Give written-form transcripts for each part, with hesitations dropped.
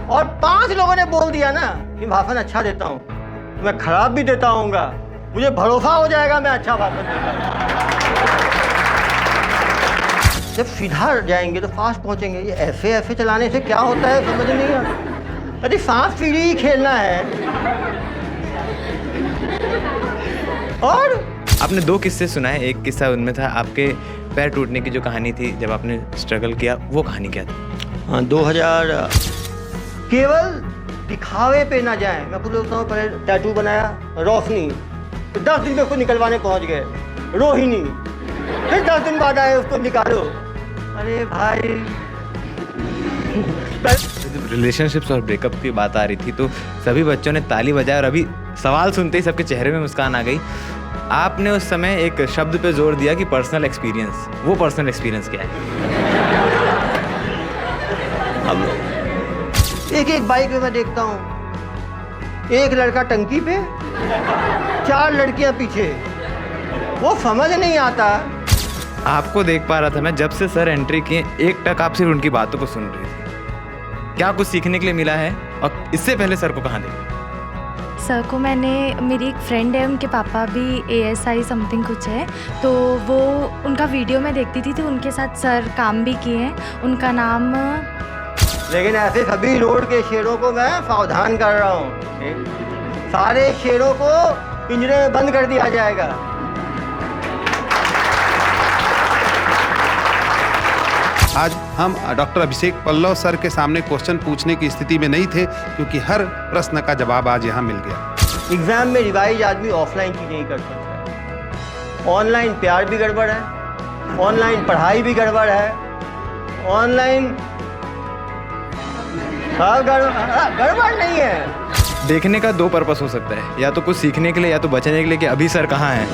और 5 लोगों ने बोल दिया ना कि भाषण अच्छा देता हूँ, तो मैं खराब भी देता हूँगा, मुझे भरोसा हो जाएगा मैं अच्छा भाषण देता हूँ। जब सीधा जाएंगे तो फास्ट पहुँचेंगे, ये ऐसे चलाने से क्या होता है समझ नहीं आता। अरे सांस सीढ़ी ही खेलना है। और आपने 2 किस्से सुनाए, एक किस्सा उनमें था आपके पैर टूटने की जो कहानी थी जब आपने स्ट्रगल किया, वो कहानी क्या थी? हाँ, 2000 केवल दिखावे पे ना जाए। मैं खुद बोलता हूँ, पहले टैटू बनाया रोशनी, तो 10 दिन में उसको निकलवाने पहुँच गए रोहिणी, फिर 10 दिन बाद आए उसको निकालो। अरे भाई रिलेशनशिप्स और ब्रेकअप की बात आ रही थी तो सभी बच्चों ने ताली बजाई और अभी सवाल सुनते ही सबके चेहरे में मुस्कान आ गई। आपने उस समय एक शब्द पे जोर दिया कि पर्सनल एक्सपीरियंस। वो पर्सनल एक्सपीरियंस क्या है? अब एक बाइक में मैं देखता हूँ, एक लड़का टंकी पे, 4 लड़कियां पीछे, वो समझ नहीं आता। आपको देख पा रहा था मैं, जब से सर एंट्री किए एक टक आप सिर्फ उनकी बातों को सुन रही थी। क्या कुछ सीखने के लिए मिला है? और इससे पहले सर को कहाँ देखा? सर को मैंने, मेरी एक फ्रेंड है, उनके पापा भी ASI समथिंग कुछ है, तो वो उनका वीडियो में देखती थी, तो उनके साथ सर काम भी किए हैं। उनका नाम, लेकिन ऐसे सभी रोड के शेरों को मैं सावधान कर रहा हूँ, सारे शेरों को पिंजरे में बंद कर दिया जाएगा। आज हम डॉक्टर अभिषेक पल्लव सर के सामने क्वेश्चन पूछने की स्थिति में नहीं थे, क्योंकि हर प्रश्न का जवाब आज यहाँ मिल गया। एग्जाम में रिवाइज आदमी ऑफलाइन चीज़ नहीं कर सकता। ऑनलाइन प्यार भी गड़बड़ है, ऑनलाइन पढ़ाई भी गड़बड़ है, ऑनलाइन गड़बड़ नहीं है। देखने का 2 पर्पस हो सकता है, या तो कुछ सीखने के लिए या तो बचने के लिए कि अभी सर कहाँ हैं।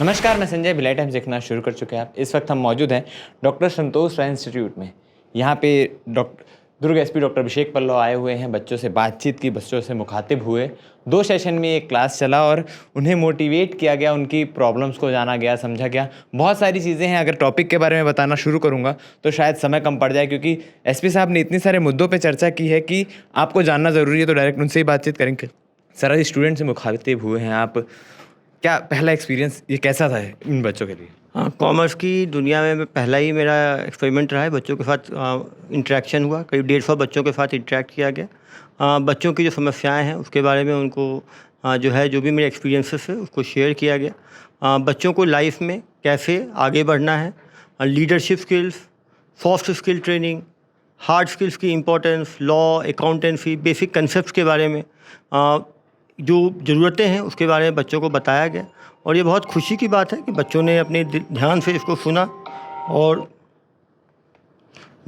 नमस्कार, मैं संजय, भिलाई टाइम्स देखना शुरू कर चुके हैं आप। इस वक्त हम मौजूद हैं डॉक्टर संतोष राय इंस्टीट्यूट में। यहाँ पे दुर्ग SP डॉक्टर अभिषेक पल्लव आए हुए हैं, बच्चों से बातचीत की, बच्चों से मुखातिब हुए। 2 सेशन में एक क्लास चला और उन्हें मोटिवेट किया गया, उनकी प्रॉब्लम्स को जाना गया, समझा गया। बहुत सारी चीज़ें हैं, अगर टॉपिक के बारे में बताना शुरू करूँगा तो शायद समय कम पड़ जाए, क्योंकि SP साहब ने इतने सारे मुद्दों पर चर्चा की है कि आपको जानना ज़रूरी है, तो डायरेक्ट उनसे ही बातचीत करेंगे। सर, आज स्टूडेंट से मुखातिब हुए हैं आप, क्या पहला एक्सपीरियंस ये कैसा था इन बच्चों के लिए? हाँ, कॉमर्स की दुनिया में पहला ही मेरा एक्सपेरिमेंट रहा है। बच्चों के साथ इंटरेक्शन हुआ, करीब 150 बच्चों के साथ इंटरेक्ट किया गया। बच्चों की जो समस्याएं हैं उसके बारे में उनको जो भी मेरे एक्सपीरियंसेस है उसको शेयर किया गया। बच्चों को लाइफ में कैसे आगे बढ़ना है, leadership skills, soft skill training, hard skills की importance, law, accountancy, basic concept के बारे में जो ज़रूरतें हैं उसके बारे में बच्चों को बताया गया। और ये बहुत खुशी की बात है कि बच्चों ने अपने ध्यान से इसको सुना और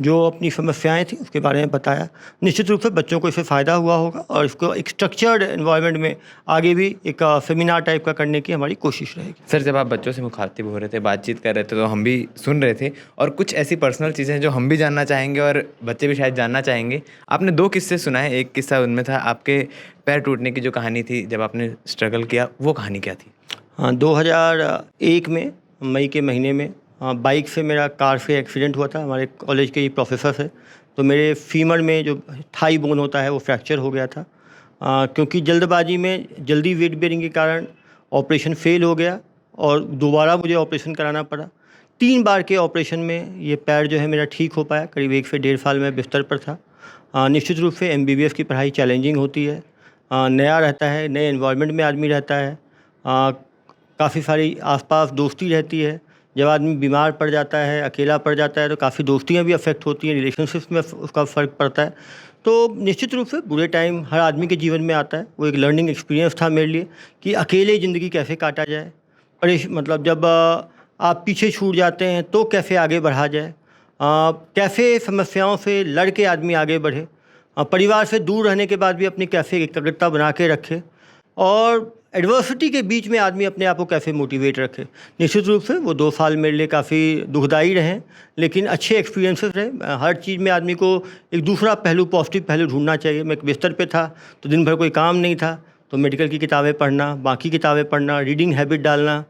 जो अपनी समस्याएं थी उसके बारे में बताया। निश्चित रूप से बच्चों को इससे फ़ायदा हुआ होगा और इसको एक स्ट्रक्चर्ड एनवायरनमेंट में आगे भी एक सेमिनार टाइप का करने की हमारी कोशिश रहेगी। सर, जब आप बच्चों से मुखातिब हो रहे थे, बातचीत कर रहे थे, तो हम भी सुन रहे थे और कुछ ऐसी पर्सनल चीज़ें हैं जो हम भी जानना चाहेंगे और बच्चे भी शायद जानना चाहेंगे। आपने 2 किस्से सुनाए, एक किस्सा उनमें था आपके पैर टूटने की जो कहानी थी जब आपने स्ट्रगल किया, वो कहानी क्या थी? हाँ, 2001 में मई के महीने में बाइक से, मेरा कार से एक्सीडेंट हुआ था। हमारे कॉलेज के ही प्रोफेसर थे, तो मेरे फीमर में जो थाई बोन होता है वो फ्रैक्चर हो गया था। क्योंकि जल्दबाजी में जल्दी वेट बेयरिंग के कारण ऑपरेशन फेल हो गया और दोबारा मुझे ऑपरेशन कराना पड़ा। 3 बार के ऑपरेशन में ये पैर जो है मेरा ठीक हो पाया। करीब 1 से 1.5 साल में बिस्तर पर था। निश्चित रूप से MBBS की पढ़ाई चैलेंजिंग होती है, नया रहता है, नए एनवायरनमेंट में आदमी रहता है, काफ़ी सारी आसपास दोस्ती रहती है। जब आदमी बीमार पड़ जाता है, अकेला पड़ जाता है, तो काफ़ी दोस्तियाँ भी अफेक्ट होती हैं, रिलेशनशिप्स में उसका फ़र्क पड़ता है। तो निश्चित रूप से बुरे टाइम हर आदमी के जीवन में आता है। वो एक लर्निंग एक्सपीरियंस था मेरे लिए कि अकेले ज़िंदगी कैसे काटा जाए, मतलब जब आप पीछे छूट जाते हैं तो कैसे आगे बढ़ा जाए, कैसे समस्याओं से लड़ के आदमी आगे बढ़े, परिवार से दूर रहने के बाद भी अपनी कैसे एकाग्रता बना के रखे, और एडवर्सिटी के बीच में आदमी अपने आप को कैसे मोटिवेट रखे। निश्चित रूप से वो 2 साल मेरे लिए काफ़ी दुखदाई रहे, लेकिन अच्छे एक्सपीरियंसेस रहे। हर चीज़ में आदमी को एक दूसरा पहलू, पॉजिटिव पहलू ढूंढना चाहिए। मैं बिस्तर पे था तो दिन भर कोई काम नहीं था, तो मेडिकल की किताबें पढ़ना, बाकी किताबें पढ़ना, रीडिंग हैबिट डालना,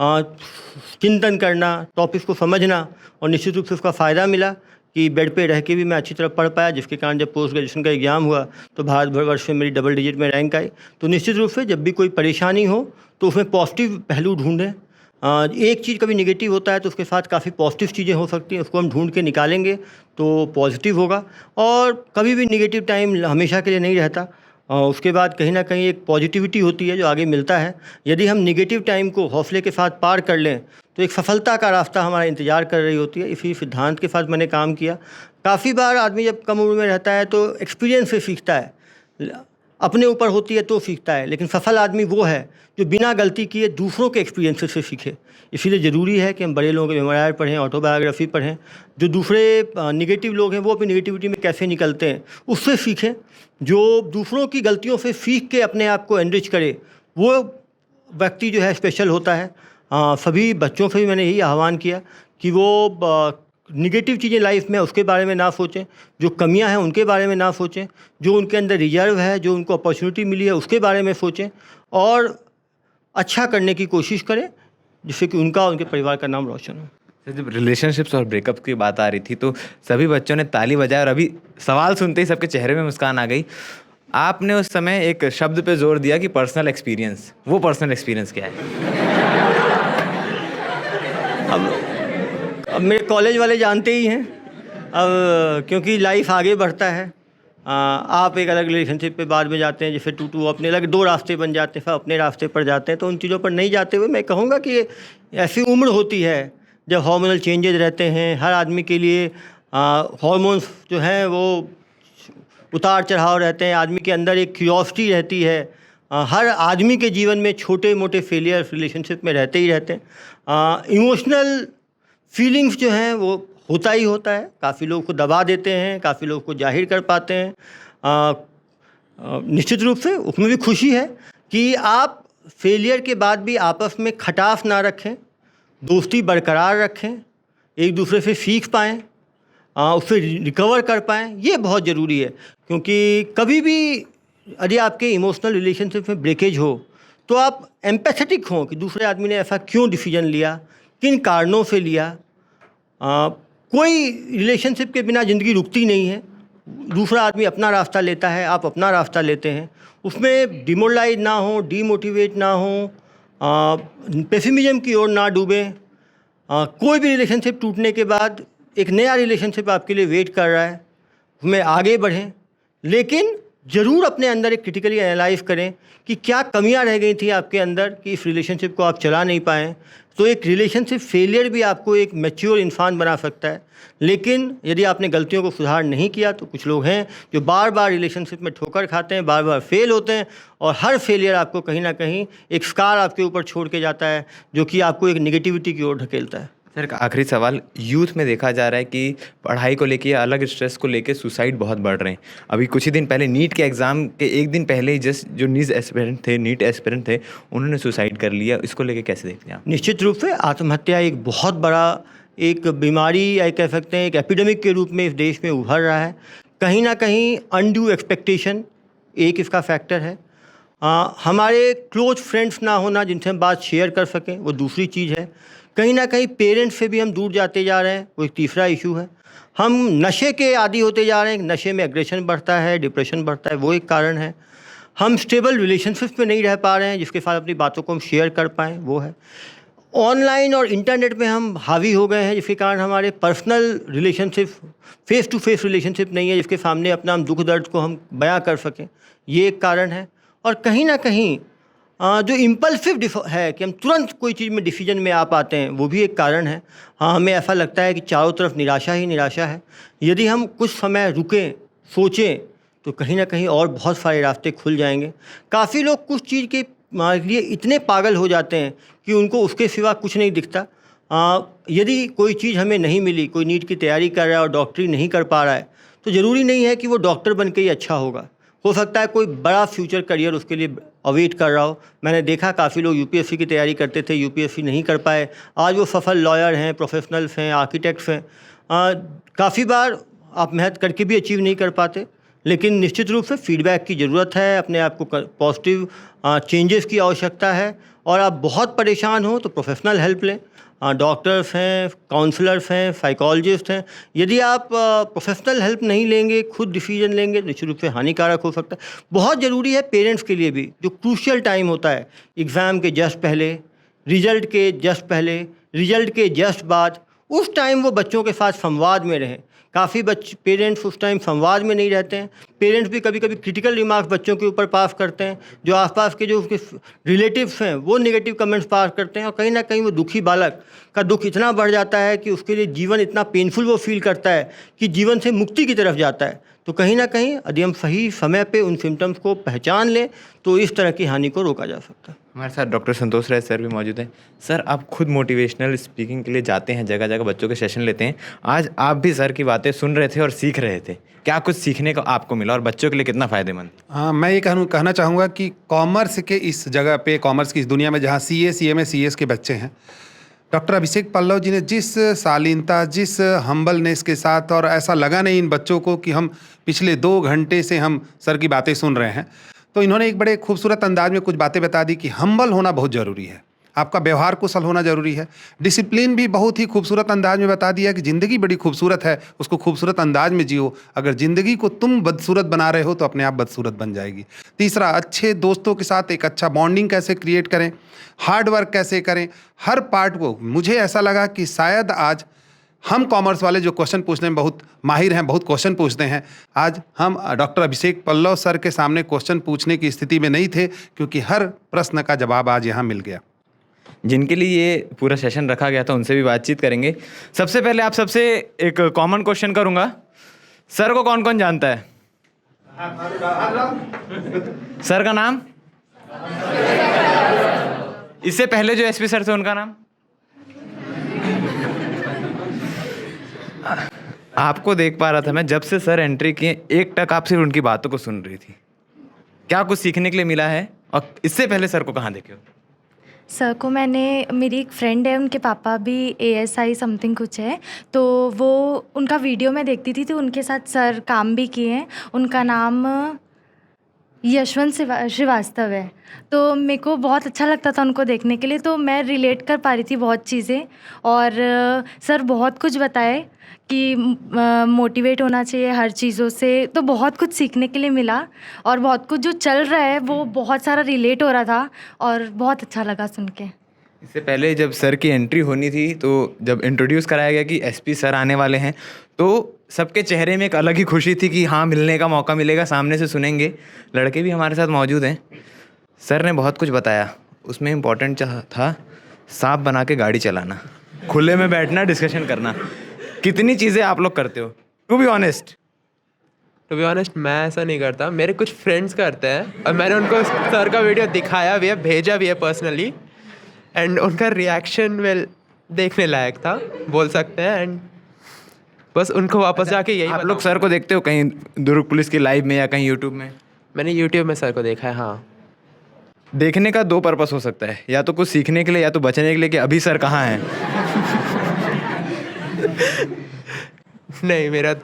चिंतन करना, टॉपिक्स को समझना, और निश्चित रूप से उसका फ़ायदा मिला कि बेड पे रह के भी मैं अच्छी तरह पढ़ पाया, जिसके कारण जब पोस्ट ग्रेजुएशन का एग्ज़ाम हुआ तो भारतवर्ष में मेरी डबल डिजिट में रैंक आई। तो निश्चित रूप से जब भी कोई परेशानी हो तो उसमें पॉजिटिव पहलू ढूंढें। एक चीज़ कभी नेगेटिव होता है तो उसके साथ काफ़ी पॉजिटिव चीज़ें हो सकती हैं, उसको हम ढूंढ के निकालेंगे तो पॉजिटिव होगा। और कभी भी नेगेटिव टाइम हमेशा के लिए नहीं रहता, उसके बाद कहीं ना कहीं एक पॉजिटिविटी होती है जो आगे मिलता है। यदि हम नेगेटिव टाइम को हौसले के साथ पार कर लें तो एक सफलता का रास्ता हमारा इंतज़ार कर रही होती है। इसी सिद्धांत के साथ मैंने काम किया। काफ़ी बार आदमी जब कम उम्र में रहता है तो एक्सपीरियंस से सीखता है, अपने ऊपर होती है तो सीखता है, लेकिन सफल आदमी वो है जो बिना गलती किए दूसरों के एक्सपीरियंस से सीखे। इसीलिए ज़रूरी है कि हम बड़े लोगों के मेमोयर पढ़ें, ऑटोबायोग्राफी पढ़ें। जो दूसरे नेगेटिव लोग हैं वो अपनी नेगेटिविटी में कैसे निकलते हैं उससे सीखें। जो दूसरों की गलतियों से सीख के अपने आप को एनरिच करे वो व्यक्ति जो है स्पेशल होता है। सभी बच्चों से भी मैंने यही आह्वान किया कि वो निगेटिव चीज़ें लाइफ में उसके बारे में ना सोचें, जो कमियां हैं उनके बारे में ना सोचें, जो उनके अंदर रिजर्व है, जो उनको अपॉर्चुनिटी मिली है उसके बारे में सोचें और अच्छा करने की कोशिश करें जिससे कि उनका उनके परिवार का नाम रोशन हो। सर, जब रिलेशनशिप्स और ब्रेकअप की बात आ रही थी तो सभी बच्चों ने ताली बजाई और अभी सवाल सुनते ही सबके चेहरे में मुस्कान आ गई। आपने उस समय एक शब्द पे जोर दिया कि पर्सनल एक्सपीरियंस। वो पर्सनल एक्सपीरियंस क्या है? अब मेरे कॉलेज वाले जानते ही हैं। अब क्योंकि लाइफ आगे बढ़ता है, आप एक अलग रिलेशनशिप पे बाद में जाते हैं, जैसे टू अपने अलग दो रास्ते बन जाते हैं, सब अपने रास्ते पर जाते हैं। तो उन चीज़ों पर नहीं जाते हुए मैं कहूँगा कि ऐसी उम्र होती है जब हार्मोनल चेंजेस रहते हैं। हर आदमी के लिए हार्मोन्स जो हैं वो उतार चढ़ाव रहते हैं। आदमी के अंदर एक क्यूरियोसिटी रहती है। हर आदमी के जीवन में छोटे मोटे फेलियर रिलेशनशिप में रहते ही रहते हैं। इमोशनल फीलिंग्स जो हैं वो होता ही होता है। काफ़ी लोग को दबा देते हैं, काफ़ी लोग को जाहिर कर पाते हैं। निश्चित रूप से उसमें भी खुशी है कि आप फेलियर के बाद भी आपस में खटास ना रखें, दोस्ती बरकरार रखें, एक दूसरे से सीख पाएँ, उससे रिकवर कर पाएँ। ये बहुत ज़रूरी है क्योंकि कभी भी यदि आपके इमोशनल रिलेशनशिप में ब्रेकेज हो तो आप एम्पैथेटिक हों कि दूसरे आदमी ने ऐसा क्यों डिसीजन लिया, किन कारणों से लिया। कोई रिलेशनशिप के बिना ज़िंदगी रुकती नहीं है। दूसरा आदमी अपना रास्ता लेता है, आप अपना रास्ता लेते हैं। उसमें डिमोरलाइज ना हो, डीमोटिवेट ना हो, पेसिमिज्म की ओर ना डूबें। कोई भी रिलेशनशिप टूटने के बाद एक नया रिलेशनशिप आपके लिए वेट कर रहा है, उसमें आगे बढ़ें। लेकिन ज़रूर अपने अंदर एक क्रिटिकली एनालाइज करें कि क्या कमियां रह गई थी आपके अंदर कि इस रिलेशनशिप को आप चला नहीं पाएँ। तो एक रिलेशनशिप फेलियर भी आपको एक मैच्योर इंसान बना सकता है। लेकिन यदि आपने गलतियों को सुधार नहीं किया तो कुछ लोग हैं जो बार बार रिलेशनशिप में ठोकर खाते हैं, बार बार फेल होते हैं और हर फेलियर आपको कहीं ना कहीं एक स्कार आपके ऊपर छोड़ के जाता है जो कि आपको एक नेगेटिविटी की ओर ढकेलता है। सर, एक आखिरी सवाल। यूथ में देखा जा रहा है कि पढ़ाई को लेके या अलग स्ट्रेस को लेके सुसाइड बहुत बढ़ रहे हैं। अभी कुछ ही दिन पहले नीट के एग्ज़ाम के एक दिन पहले ही जस्ट जो नीट एस्पिरेंट थे उन्होंने सुसाइड कर लिया। इसको लेके कैसे देखते हैं आप? निश्चित रूप से आत्महत्या एक बहुत बड़ा एक बीमारी या कह सकते हैं एक एपिडेमिक के रूप में इस देश में उभर रहा है। कहीं ना कहीं अनड्यू एक्सपेक्टेशन एक इसका फैक्टर है। हमारे क्लोज फ्रेंड्स ना होना जिनसे हम बात शेयर कर सकें वो दूसरी चीज़ है। कहीं ना कहीं पेरेंट्स से भी हम दूर जाते जा रहे हैं, वो एक तीसरा इशू है। हम नशे के आदी होते जा रहे हैं, नशे में एग्रेशन बढ़ता है, डिप्रेशन बढ़ता है, वो एक कारण है। हम स्टेबल रिलेशनशिप में नहीं रह पा रहे हैं जिसके साथ अपनी बातों को हम शेयर कर पाएँ, वो है। ऑनलाइन और इंटरनेट में हम हावी हो गए हैं जिसके कारण हमारे personal relationship, face to face relationship नहीं है जिसके सामने अपना हम दुख दर्द को हम बयां कर सकें, ये एक कारण है। और कहीं ना कहीं जो इम्पल्सिव है कि हम तुरंत कोई चीज़ में डिसीजन में आ पाते हैं, वो भी एक कारण है। हाँ, हमें ऐसा लगता है कि चारों तरफ निराशा ही निराशा है। यदि हम कुछ समय रुकें, सोचें, तो कहीं ना कहीं और बहुत सारे रास्ते खुल जाएंगे। काफ़ी लोग कुछ चीज़ के लिए इतने पागल हो जाते हैं कि उनको उसके सिवा कुछ नहीं दिखता। यदि कोई चीज़ हमें नहीं मिली, कोई नीट की तैयारी कर रहा है और डॉक्टरी नहीं कर पा रहा है, तो ज़रूरी नहीं है कि वो डॉक्टर बन के ही अच्छा होगा। हो सकता है कोई बड़ा फ्यूचर करियर उसके लिए अवेट कर रहा हो। मैंने देखा काफ़ी लोग यूपीएससी की तैयारी करते थे, यूपीएससी नहीं कर पाए, आज वो सफल लॉयर हैं, प्रोफेशनल्स हैं, आर्किटेक्ट्स हैं। काफ़ी बार आप मेहनत करके भी अचीव नहीं कर पाते। लेकिन निश्चित रूप से फीडबैक की ज़रूरत है, अपने आप को पॉजिटिव चेंजेस की आवश्यकता है। और आप बहुत परेशान हो तो प्रोफेशनल हेल्प लें। डॉक्टर्स हैं, काउंसलर्स हैं, साइकोलॉजिस्ट हैं। यदि आप प्रोफेशनल हेल्प नहीं लेंगे, खुद डिसीजन लेंगे, निश्चित रूप से हानिकारक हो सकता है। बहुत ज़रूरी है पेरेंट्स के लिए भी, जो क्रूशियल टाइम होता है एग्ज़ाम के जस्ट पहले, रिजल्ट के जस्ट पहले, रिजल्ट के जस्ट बाद, उस टाइम वो बच्चों के साथ संवाद में रहें। काफ़ी पेरेंट्स उस टाइम संवाद में नहीं रहते हैं। पेरेंट्स भी कभी कभी क्रिटिकल रिमार्क्स बच्चों के ऊपर पास करते हैं। जो आसपास के जो उसके रिलेटिव्स हैं वो नेगेटिव कमेंट्स पास करते हैं, और कहीं ना कहीं वो दुखी बालक का दुख इतना बढ़ जाता है कि उसके लिए जीवन इतना पेनफुल वो फील करता है कि जीवन से मुक्ति की तरफ जाता है। तो कहीं ना कहीं यदि हम सही समय पे उन सिम्टम्स को पहचान लें तो इस तरह की हानि को रोका जा सकता है। हमारे साथ डॉक्टर संतोष राय सर भी मौजूद हैं। सर, आप खुद मोटिवेशनल स्पीकिंग के लिए जाते हैं, जगह जगह बच्चों के सेशन लेते हैं। आज आप भी सर की बातें सुन रहे थे और सीख रहे थे। क्या कुछ सीखने को आपको मिला और बच्चों के लिए कितना फ़ायदेमंद? हाँ, मैं ये कहना चाहूँगा कि कॉमर्स के इस जगह पे, कॉमर्स की इस दुनिया में जहाँ CA, CMA, CS के बच्चे हैं, डॉक्टर अभिषेक पल्लव जी ने जिस शालीनता, जिस हम्बलनेस के साथ, और ऐसा लगा नहीं इन बच्चों को कि हम पिछले 2 घंटे से हम सर की बातें सुन रहे हैं, तो इन्होंने एक बड़े खूबसूरत अंदाज में कुछ बातें बता दी कि हम्बल होना बहुत ज़रूरी है, आपका व्यवहार कुशल होना ज़रूरी है। डिसिप्लिन भी बहुत ही खूबसूरत अंदाज में बता दिया कि ज़िंदगी बड़ी खूबसूरत है, उसको खूबसूरत अंदाज में जियो। अगर ज़िंदगी को तुम बदसूरत बना रहे हो तो अपने आप बदसूरत बन जाएगी। तीसरा, अच्छे दोस्तों के साथ एक अच्छा बॉन्डिंग कैसे क्रिएट करें, हार्ड वर्क कैसे करें, हर पार्ट को। मुझे ऐसा लगा कि शायद आज हम कॉमर्स वाले जो क्वेश्चन पूछने में बहुत माहिर हैं, बहुत क्वेश्चन पूछते हैं, आज हम डॉक्टर अभिषेक पल्लव सर के सामने क्वेश्चन पूछने की स्थिति में नहीं थे, क्योंकि हर प्रश्न का जवाब आज यहाँ मिल गया। जिनके लिए ये पूरा सेशन रखा गया था उनसे भी बातचीत करेंगे। सबसे पहले आप सबसे एक कॉमन क्वेश्चन करूंगा, सर को कौन कौन जानता है? सर का नाम? इससे पहले जो SP सर थे उनका नाम? आपको देख पा रहा था मैं, जब से सर एंट्री किए एक टक आप सिर्फ उनकी बातों को सुन रही थी। क्या कुछ सीखने के लिए मिला है? और इससे पहले सर को कहाँ देखे हो? सर को मैंने, मेरी एक फ्रेंड है, उनके पापा भी ASI समथिंग कुछ है, तो वो उनका वीडियो में देखती थी, तो उनके साथ सर काम भी किए हैं। उनका नाम यशवंत श्रीवास्तव है। तो मेरे को बहुत अच्छा लगता था उनको देखने के लिए, तो मैं रिलेट कर पा रही थी बहुत चीज़ें। और सर बहुत कुछ बताए कि मोटिवेट होना चाहिए हर चीज़ों से, तो बहुत कुछ सीखने के लिए मिला। और बहुत कुछ जो चल रहा है वो बहुत सारा रिलेट हो रहा था, और बहुत अच्छा लगा सुन के। इससे पहले जब सर की एंट्री होनी थी, तो जब इंट्रोड्यूस कराया गया कि SP सर आने वाले हैं, तो सबके चेहरे में एक अलग ही खुशी थी कि हाँ, मिलने का मौका मिलेगा, सामने से सुनेंगे। लड़के भी हमारे साथ मौजूद हैं। सर ने बहुत कुछ बताया, उसमें इम्पोर्टेंट था सांप बना के गाड़ी चलाना, खुले में बैठना, डिस्कशन करना। कितनी चीज़ें आप लोग करते हो? टू बी ऑनेस्ट मैं ऐसा नहीं करता, मेरे कुछ फ्रेंड्स करते हैं, और मैंने उनको सर का वीडियो दिखाया भी है, भेजा भी है पर्सनली, एंड उनका रिएक्शन वेल देखने लायक था, बोल सकते हैं। एंड बस उनको वापस जाके यही आप लोग सर को देखते हो कहीं दुर्ग पुलिस की लाइव में या कहीं यूट्यूब में? मैंने यूट्यूब में सर को देखा है। हाँ, देखने का 2 पर्पस हो सकता है, या तो कुछ सीखने के लिए या तो बचने के लिए कि अभी सर कहाँ हैं। नहीं, मेरा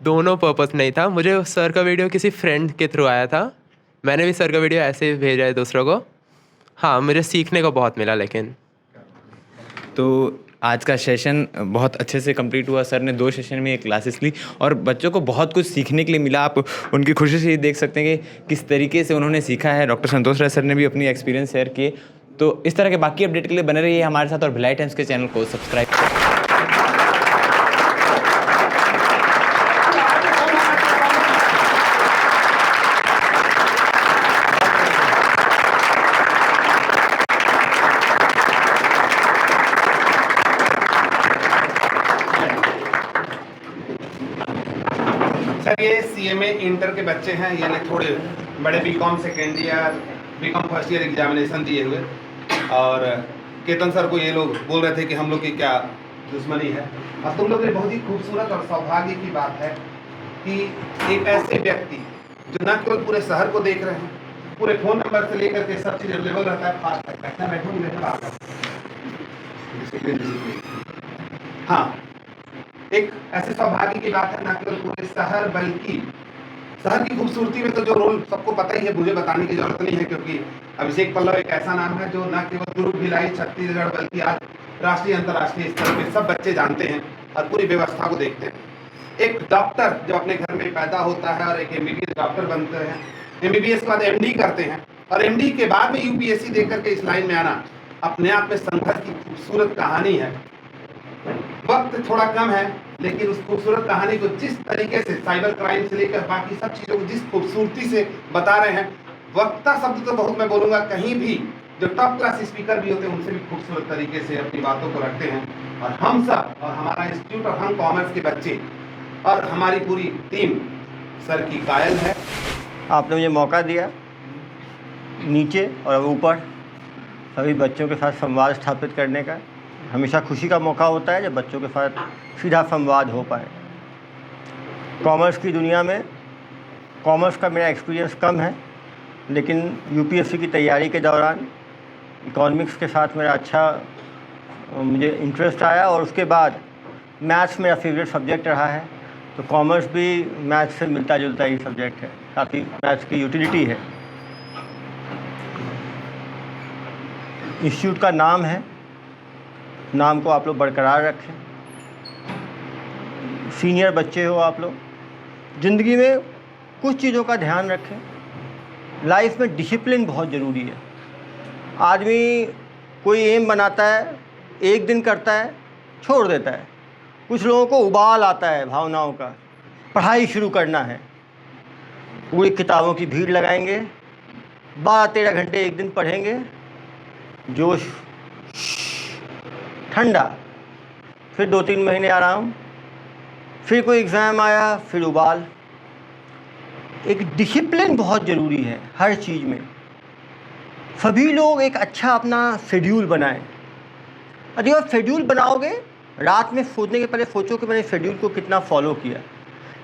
दोनों पर्पस नहीं था। मुझे सर का वीडियो किसी फ्रेंड के थ्रू आया था, मैंने भी सर का वीडियो ऐसे ही भेजा है दूसरों को। हाँ, मुझे सीखने को बहुत मिला। लेकिन तो आज का सेशन बहुत अच्छे से कंप्लीट हुआ। सर ने 2 सेशन में क्लासेस ली और बच्चों को बहुत कुछ सीखने के लिए मिला। आप उनकी खुशी से ये देख सकते हैं कि किस तरीके से उन्होंने सीखा है। डॉक्टर संतोष राय सर ने भी अपनी एक्सपीरियंस शेयर किए। तो इस तरह के बाकी अपडेट के लिए बने रहिए हमारे साथ और भिलाई टाइम्स के चैनल को सब्सक्राइब करें। सर, ये CMA इंटर के बच्चे हैं, यानी थोड़े बड़े BCom second year, BCom first year examination दिए हुए, और केतन सर को ये लोग बोल रहे थे कि हम लोग की क्या दुश्मनी है। और तुम लोग के बहुत ही खूबसूरत और सौभाग्य की बात है कि एक ऐसे व्यक्ति जो न केवल पूरे शहर को देख रहे हैं, पूरे फ़ोन नंबर से लेकर के सब चीज़ अवेलेबल रहता है, फास्ट रहता है। बैठो नहीं बैठो, हाँ, एक ऐसे सौभाग्य की बात है, ना केवल पूरे शहर बल्कि शहर की खूबसूरती में तो जो रोल सबको पता ही है, मुझे बताने की जरूरत नहीं है, क्योंकि अभिषेक पल्लव एक ऐसा नाम है जो ना केवल दुर्ग भिलाई छत्तीसगढ़ बल्कि आज राष्ट्रीय अंतर्राष्ट्रीय स्तर पे सब बच्चे जानते हैं और पूरी व्यवस्था को देखते हैं। एक डॉक्टर जो अपने घर में पैदा होता है और एक एमबीबीएस डॉक्टर बनते हैं, एमबीबीएस के बाद एमडी करते हैं और एमडी के बाद में यूपीएससी दे करके इस लाइन में आना अपने आप में संघर्ष की खूबसूरत कहानी है। वक्त थोड़ा कम है, लेकिन उस खूबसूरत कहानी को जिस तरीके से साइबर क्राइम से लेकर बाकी सब चीज़ों को जिस खूबसूरती से बता रहे हैं, वक्ता शब्द तो बहुत मैं बोलूँगा, कहीं भी जो टॉप क्लास स्पीकर भी होते हैं उनसे भी खूबसूरत तरीके से अपनी बातों को रखते हैं। और हम सब और हमारा इंस्टीट्यूट और हम कॉमर्स के बच्चे और हमारी पूरी टीम सर की कायल है। आपने मुझे मौका दिया नीचे और ऊपर सभी बच्चों के साथ संवाद स्थापित करने का। हमेशा खुशी का मौका होता है जब बच्चों के साथ सीधा संवाद हो पाए। कॉमर्स की दुनिया में कॉमर्स का मेरा एक्सपीरियंस कम है, लेकिन यूपीएससी की तैयारी के दौरान इकोनॉमिक्स के साथ मेरा अच्छा मुझे इंटरेस्ट आया और उसके बाद मैथ्स मेरा फेवरेट सब्जेक्ट रहा है। तो कॉमर्स भी मैथ्स से मिलता जुलता ही सब्जेक्ट है, काफ़ी मैथ्स की यूटिलिटी है। इंस्टीट्यूट का नाम है, नाम को आप लोग बरकरार रखें। सीनियर बच्चे हो आप लोग, ज़िंदगी में कुछ चीज़ों का ध्यान रखें। लाइफ में डिसिप्लिन बहुत ज़रूरी है। आदमी कोई एम बनाता है, एक दिन करता है, छोड़ देता है। कुछ लोगों को उबाल आता है भावनाओं का, पढ़ाई शुरू करना है, पूरी किताबों की भीड़ लगाएंगे, 12-13 घंटे एक दिन पढ़ेंगे, जोश ठंडा, फिर 2-3 महीने आराम, फिर कोई एग्ज़ाम आया, फिर उबाल। एक डिसिप्लिन बहुत ज़रूरी है हर चीज़ में। सभी लोग एक अच्छा अपना शेड्यूल बनाएं। यदि आप शेड्यूल बनाओगे, रात में सोने के पहले सोचो कि मैंने शेड्यूल को कितना फॉलो किया।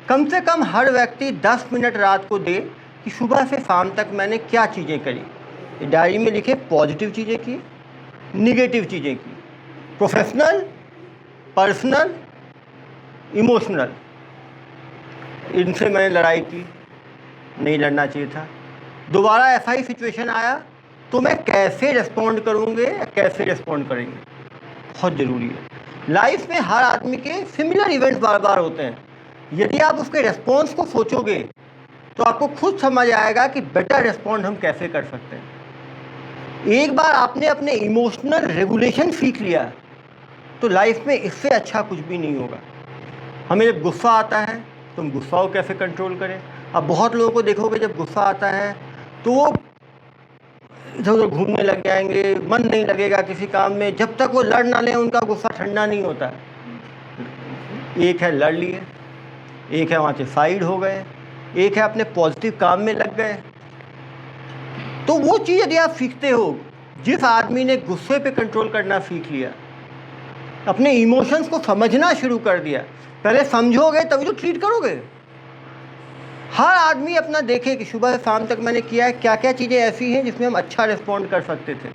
कम से कम हर व्यक्ति 10 मिनट रात को दे कि सुबह से शाम तक मैंने क्या चीज़ें करी। डायरी में लिखे, पॉजिटिव चीज़ें की, निगेटिव चीज़ें की, प्रोफेशनल, पर्सनल, इमोशनल। इनसे मैंने लड़ाई की, नहीं लड़ना चाहिए था। दोबारा ऐसा ही सिचुएशन आया तो मैं कैसे रिस्पॉन्ड करूँगे या कैसे रिस्पॉन्ड करेंगे, बहुत ज़रूरी है। लाइफ में हर आदमी के सिमिलर इवेंट्स बार बार होते हैं। यदि आप उसके रिस्पॉन्स को सोचोगे तो आपको खुद समझ आएगा कि बेटर रिस्पॉन्ड हम कैसे कर सकते हैं। एक बार आपने अपने इमोशनल रेगुलेशन सीख लिया तो लाइफ में इससे अच्छा कुछ भी नहीं होगा। हमें जब गुस्सा आता है तो हम गुस्सा को कैसे कंट्रोल करें। अब बहुत लोगों को देखोगे जब गुस्सा आता है तो वो इधर उधर घूमने लग जाएंगे, मन नहीं लगेगा किसी काम में। जब तक वो लड़ ना लें उनका गुस्सा ठंडा नहीं होता। एक है लड़ लिए, एक है वहाँ से साइड हो गए, एक है अपने पॉजिटिव काम में लग गए। तो वो चीज़ यदि आप सीखते हो, जिस आदमी ने गुस्से पे कंट्रोल करना सीख लिया, अपने इमोशंस को समझना शुरू कर दिया, पहले समझोगे तभी तो ट्रीट करोगे। हर आदमी अपना देखे कि सुबह से शाम तक मैंने किया है, क्या क्या चीज़ें ऐसी हैं जिसमें हम अच्छा रिस्पॉन्ड कर सकते थे।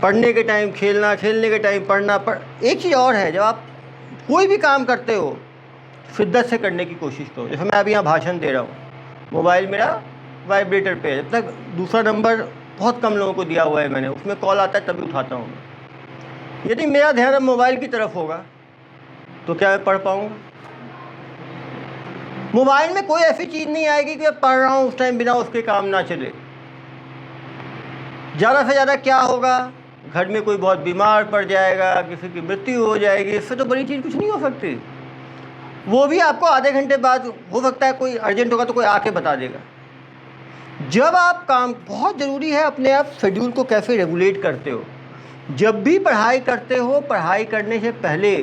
पढ़ने के टाइम खेलना, खेलने के टाइम पढ़ना। एक चीज़ और है, जब आप कोई भी काम करते हो शिद्दत से करने की कोशिश करो। जैसे मैं अभी यहाँ भाषण दे रहा हूँ, मोबाइल मेरा वाइब्रेटर पे है। जब तक दूसरा नंबर बहुत कम लोगों को दिया हुआ है मैंने, उसमें कॉल आता है तभी उठाता हूँ। यदि मेरा ध्यान अब मोबाइल की तरफ होगा तो क्या मैं पढ़ पाऊँगा। मोबाइल में कोई ऐसी चीज़ नहीं आएगी कि मैं पढ़ रहा हूँ उस टाइम बिना उसके काम ना चले। ज़्यादा से ज़्यादा क्या होगा, घर में कोई बहुत बीमार पड़ जाएगा, किसी की मृत्यु हो जाएगी, इससे तो बड़ी चीज़ कुछ नहीं हो सकती। वो भी आपको आधे घंटे बाद हो सकता है, कोई अर्जेंट होगा तो कोई आके बता देगा। जब आप काम, बहुत ज़रूरी है अपने आप शेड्यूल को कैसे रेगुलेट करते हो। जब भी पढ़ाई करते हो, पढ़ाई करने से पहले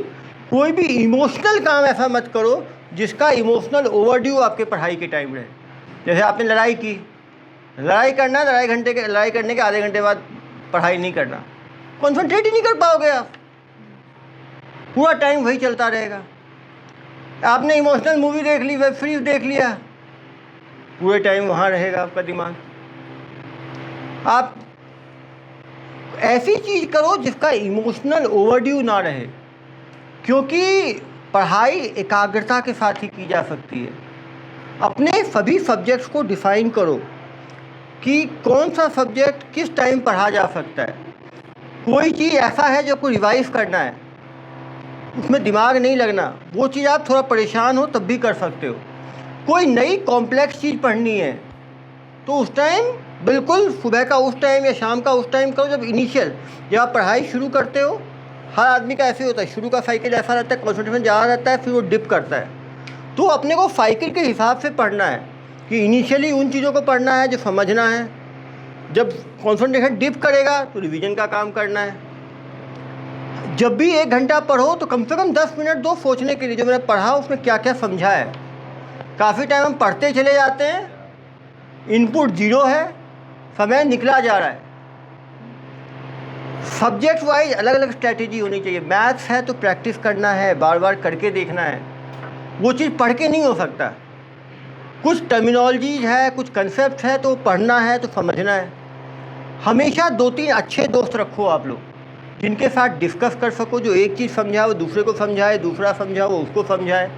कोई भी इमोशनल काम ऐसा मत करो जिसका इमोशनल ओवरड्यू आपके पढ़ाई के टाइम रहे। जैसे आपने लड़ाई की, लड़ाई करना, लड़ाई करने के आधे घंटे बाद पढ़ाई नहीं करना, कॉन्सेंट्रेट ही नहीं कर पाओगे आप, पूरा टाइम वही चलता रहेगा। आपने इमोशनल मूवी देख ली, वेब सीरीज देख लिया, पूरे टाइम वहाँ रहेगा आपका दिमाग। आप ऐसी चीज़ करो जिसका इमोशनल ओवरड्यू ना रहे, क्योंकि पढ़ाई एकाग्रता के साथ ही की जा सकती है। अपने सभी सब्जेक्ट्स को डिफ़ाइन करो कि कौन सा सब्जेक्ट किस टाइम पढ़ा जा सकता है। कोई चीज़ ऐसा है जो आपको रिवाइज करना है, उसमें दिमाग नहीं लगना, वो चीज़ आप थोड़ा परेशान हो तब भी कर सकते हो। कोई नई कॉम्प्लेक्स चीज़ पढ़नी है तो उस टाइम बिल्कुल सुबह का उस टाइम या शाम का उस टाइम करो जब इनिशियल, जब आप पढ़ाई शुरू करते हो। हर आदमी का ऐसे होता है, शुरू का साइकिल ऐसा रहता है, कॉन्सेंट्रेशन ज़्यादा रहता है, फिर वो डिप करता है। तो अपने को साइकिल के हिसाब से पढ़ना है कि इनिशियली उन चीज़ों को पढ़ना है जो समझना है, जब कॉन्सेंट्रेशन डिप करेगा तो रिवीजन का काम करना है। जब भी 1 घंटा पढ़ो तो कम से कम 10 मिनट दो सोचने के लिए, जो मैंने पढ़ा उसमें क्या क्या समझा है। काफ़ी टाइम हम पढ़ते चले जाते हैं, इनपुट ज़ीरो है, समय निकला जा रहा है। सब्जेक्ट वाइज अलग अलग स्ट्रैटेजी होनी चाहिए। मैथ्स है तो प्रैक्टिस करना है, बार बार करके देखना है, वो चीज़ पढ़ के नहीं हो सकता। कुछ टर्मिनोलॉजीज है, कुछ कंसेप्ट है तो पढ़ना है तो समझना है। हमेशा 2-3 अच्छे दोस्त रखो आप लोग, जिनके साथ डिस्कस कर सको, जो एक चीज़ समझाए वो दूसरे को समझाए, दूसरा समझाए वो उसको समझाए।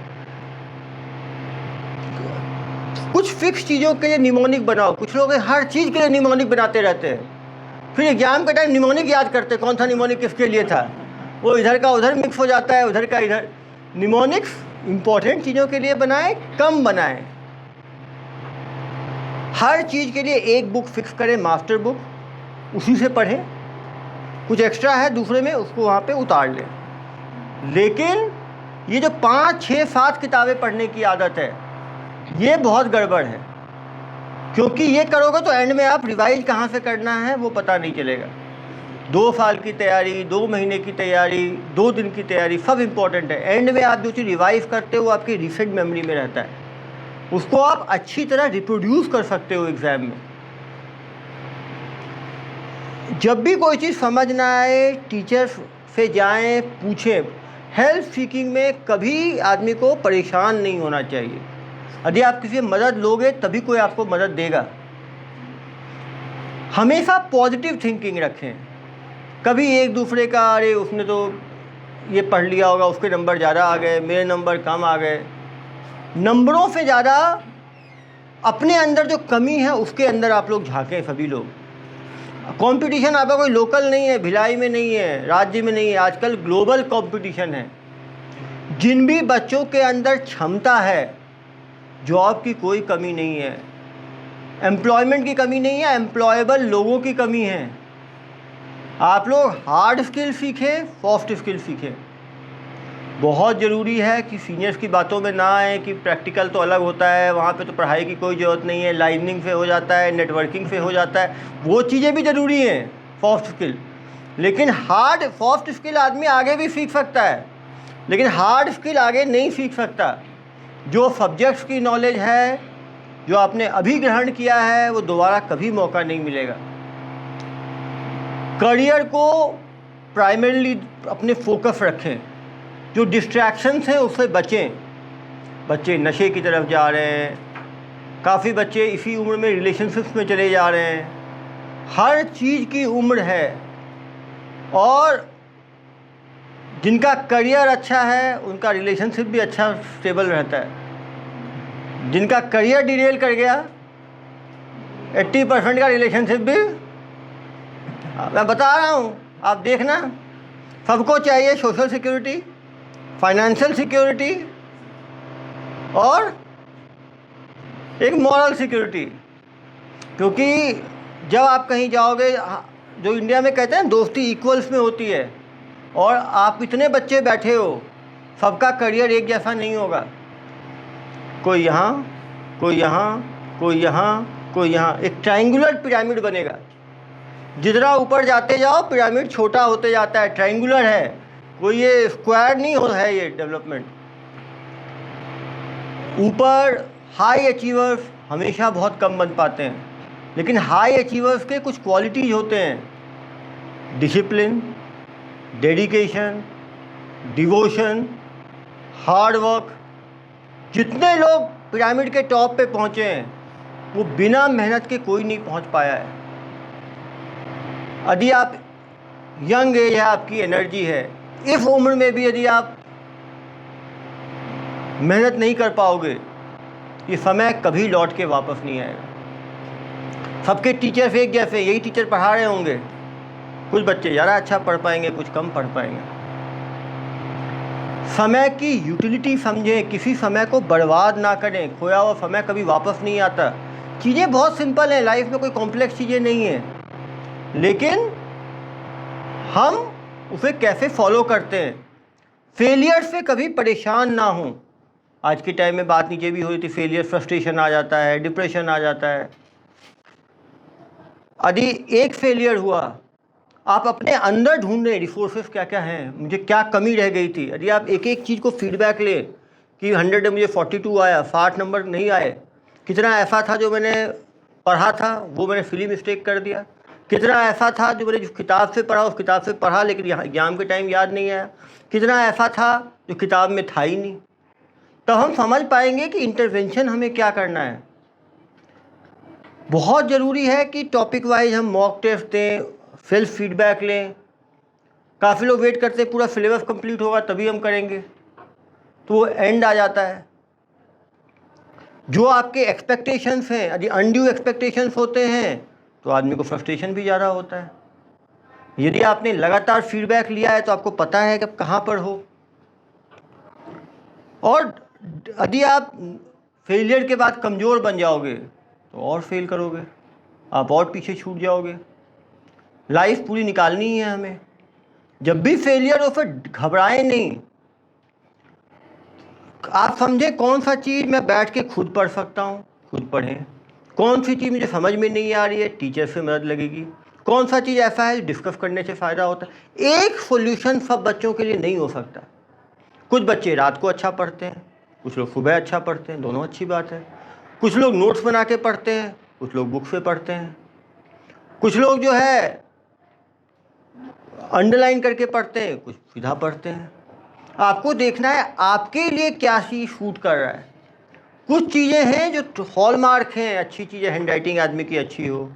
कुछ फिक्स चीज़ों के लिए निमोनिक बनाओ। कुछ लोग हर चीज़ के लिए निमोनिक बनाते रहते हैं, फिर एग्जाम के टाइम निमोनिक याद करते हैं, कौन सा निमोनिक किसके लिए था, वो इधर का उधर मिक्स हो जाता है, उधर का इधर। निमोनिक्स इम्पॉर्टेंट चीज़ों के लिए बनाएं, कम बनाएं। हर चीज़ के लिए एक बुक फिक्स करें, मास्टर बुक, उसी से पढ़ें। कुछ एक्स्ट्रा है दूसरे में उसको वहाँ पे उतार लें। लेकिन ये जो 5, 6, 7 किताबें पढ़ने की आदत है, ये बहुत गड़बड़ है, क्योंकि ये करोगे तो एंड में आप रिवाइज कहाँ से करना है वो पता नहीं चलेगा। 2 साल की तैयारी, 2 महीने की तैयारी, 2 दिन की तैयारी, सब इम्पोर्टेंट है। एंड में आप जो चीज़ रिवाइज करते हो वो आपकी रिसेंट मेमोरी में रहता है, उसको आप अच्छी तरह रिप्रोड्यूस कर सकते हो एग्ज़ाम में। जब भी कोई चीज़ समझ ना आए, टीचर से जाएं, पूछें। हेल्प सीकिंग में कभी आदमी को परेशान नहीं होना चाहिए। यदि आप किसी से मदद लोगे तभी कोई आपको मदद देगा। हमेशा पॉजिटिव थिंकिंग रखें। कभी एक दूसरे का अरे उसने तो ये पढ़ लिया होगा, उसके नंबर ज़्यादा आ गए, मेरे नंबर कम आ गए। नंबरों से ज़्यादा अपने अंदर जो कमी है उसके अंदर आप लोग झांकें। सभी लोग, कंपटीशन आपका कोई लोकल नहीं है, भिलाई में नहीं है, राज्य में नहीं है, आजकल ग्लोबल कंपटीशन है। जिन भी बच्चों के अंदर क्षमता है, जॉब की कोई कमी नहीं है, एम्प्लॉयमेंट की कमी नहीं है, एम्प्लॉयबल लोगों की कमी है। आप लोग हार्ड स्किल सीखें, सॉफ्ट स्किल सीखें। बहुत ज़रूरी है कि सीनियर्स की बातों में ना आए कि प्रैक्टिकल तो अलग होता है, वहाँ पे तो पढ़ाई की कोई ज़रूरत नहीं है, लाइनिंग से हो जाता है, नेटवर्किंग से हो जाता है। वो चीज़ें भी ज़रूरी हैं, सॉफ्ट स्किल। लेकिन सॉफ्ट स्किल आदमी आगे भी सीख सकता है, लेकिन हार्ड स्किल आगे नहीं सीख सकता। जो सब्जेक्ट्स की नॉलेज है, जो आपने अभी ग्रहण किया है, वो दोबारा कभी मौका नहीं मिलेगा। करियर को प्राइमरीली अपने फोकस रखें। जो डिस्ट्रैक्शंस हैं उससे बचें। बच्चे नशे की तरफ जा रहे हैं, काफ़ी बच्चे इसी उम्र में रिलेशनशिप्स में चले जा रहे हैं। हर चीज़ की उम्र है, और जिनका करियर अच्छा है उनका रिलेशनशिप भी अच्छा स्टेबल रहता है। जिनका करियर डिरेल कर गया, 80% का रिलेशनशिप भी, मैं बता रहा हूँ, आप देखना। सबको चाहिए सोशल सिक्योरिटी, फाइनेंशियल सिक्योरिटी और एक मॉरल सिक्योरिटी। क्योंकि जब आप कहीं जाओगे, जो इंडिया में कहते हैं दोस्ती इक्वल्स में होती है, और आप इतने बच्चे बैठे हो, सबका करियर एक जैसा नहीं होगा। कोई यहाँ, कोई यहाँ, कोई यहाँ, कोई यहाँ। एक ट्रायंगुलर पिरामिड बनेगा। जितना ऊपर जाते जाओ पिरामिड छोटा होते जाता है, ट्रायंगुलर है, कोई ये स्क्वायर नहीं हो है ये डेवलपमेंट। ऊपर हाई अचीवर्स हमेशा बहुत कम बन पाते हैं, लेकिन हाई अचीवर्स के कुछ क्वालिटीज़ होते हैं: discipline, dedication, devotion, hard work. जितने लोग पिरामिड के टॉप पे पहुँचे हैं, वो बिना मेहनत के कोई नहीं पहुँच पाया है। यदि आप यंग एज है, आपकी एनर्जी है, इस उम्र में भी यदि आप मेहनत नहीं कर पाओगे, ये समय कभी लौट के वापस नहीं आएगा। सबके टीचर्स एक जैसे, यही टीचर पढ़ा रहे होंगे, कुछ बच्चे ज़्यादा अच्छा पढ़ पाएंगे, कुछ कम पढ़ पाएंगे। समय की यूटिलिटी समझें, किसी समय को बर्बाद ना करें। खोया हुआ समय कभी वापस नहीं आता। चीज़ें बहुत सिंपल हैं, लाइफ में कोई कॉम्प्लेक्स चीज़ें नहीं हैं, लेकिन हम उसे कैसे फॉलो करते हैं। फेलियर से कभी परेशान ना हों। आज के टाइम में बात नीचे भी हो रही थी, फेलियर, फ्रस्ट्रेशन आ जाता है, डिप्रेशन आ जाता है। यदि एक फेलियर हुआ, आप अपने अंदर ढूंढ रहे रिसोर्सेज क्या क्या हैं, मुझे क्या कमी रह गई थी। यदि आप एक एक चीज़ को फीडबैक लें कि 100 में मुझे 42 आया, 60 नंबर नहीं आए, कितना ऐसा था जो मैंने पढ़ा था वो मैंने सिली मिस्टेक कर दिया, कितना ऐसा था जो मैंने जिस किताब से पढ़ा उस किताब से पढ़ा लेकिन यहाँ एग्जाम के टाइम याद नहीं आया, कितना ऐसा था जो किताब में था ही नहीं। तब हम समझ पाएंगे कि इंटरवेंशन हमें क्या करना है। बहुत ज़रूरी है कि टॉपिक वाइज हम मॉक टेस्ट दें, सेल्फ फीडबैक लें। काफ़ी लोग वेट करते हैं पूरा सिलेबस कंप्लीट होगा तभी हम करेंगे, तो वो एंड आ जाता है। जो आपके एक्सपेक्टेशंस हैं, यदि अनड्यू एक्सपेक्टेशंस होते हैं तो आदमी को फ्रस्ट्रेशन भी ज़्यादा होता है। यदि आपने लगातार फीडबैक लिया है तो आपको पता है कि आप कहाँ पर हो। और यदि आप फेलियर के बाद कमज़ोर बन जाओगे तो और फेल करोगे, आप और पीछे छूट जाओगे। लाइफ पूरी निकालनी ही है हमें। जब भी फेलियर हो फिर घबराएं नहीं। आप समझें कौन सा चीज़ मैं बैठ के खुद पढ़ सकता हूँ, खुद पढ़ें। कौन सी चीज़ मुझे समझ में नहीं आ रही है, टीचर से मदद लगेगी। कौन सा चीज़ ऐसा है डिस्कस करने से फ़ायदा होता है। एक सॉल्यूशन सब बच्चों के लिए नहीं हो सकता। कुछ बच्चे रात को अच्छा पढ़ते हैं, कुछ लोग सुबह अच्छा पढ़ते हैं, दोनों अच्छी बात है। कुछ लोग नोट्स बना के पढ़ते हैं, कुछ लोग बुक से पढ़ते हैं, कुछ लोग जो है अंडरलाइन करके पढ़ते हैं, कुछ सीधा पढ़ते हैं। आपको देखना है आपके लिए क्या चीज़ शूट कर रहा है। कुछ चीज़ें हैं जो हॉलमार्क हैं, अच्छी चीज़ें, हैंडराइटिंग आदमी की अच्छी हो,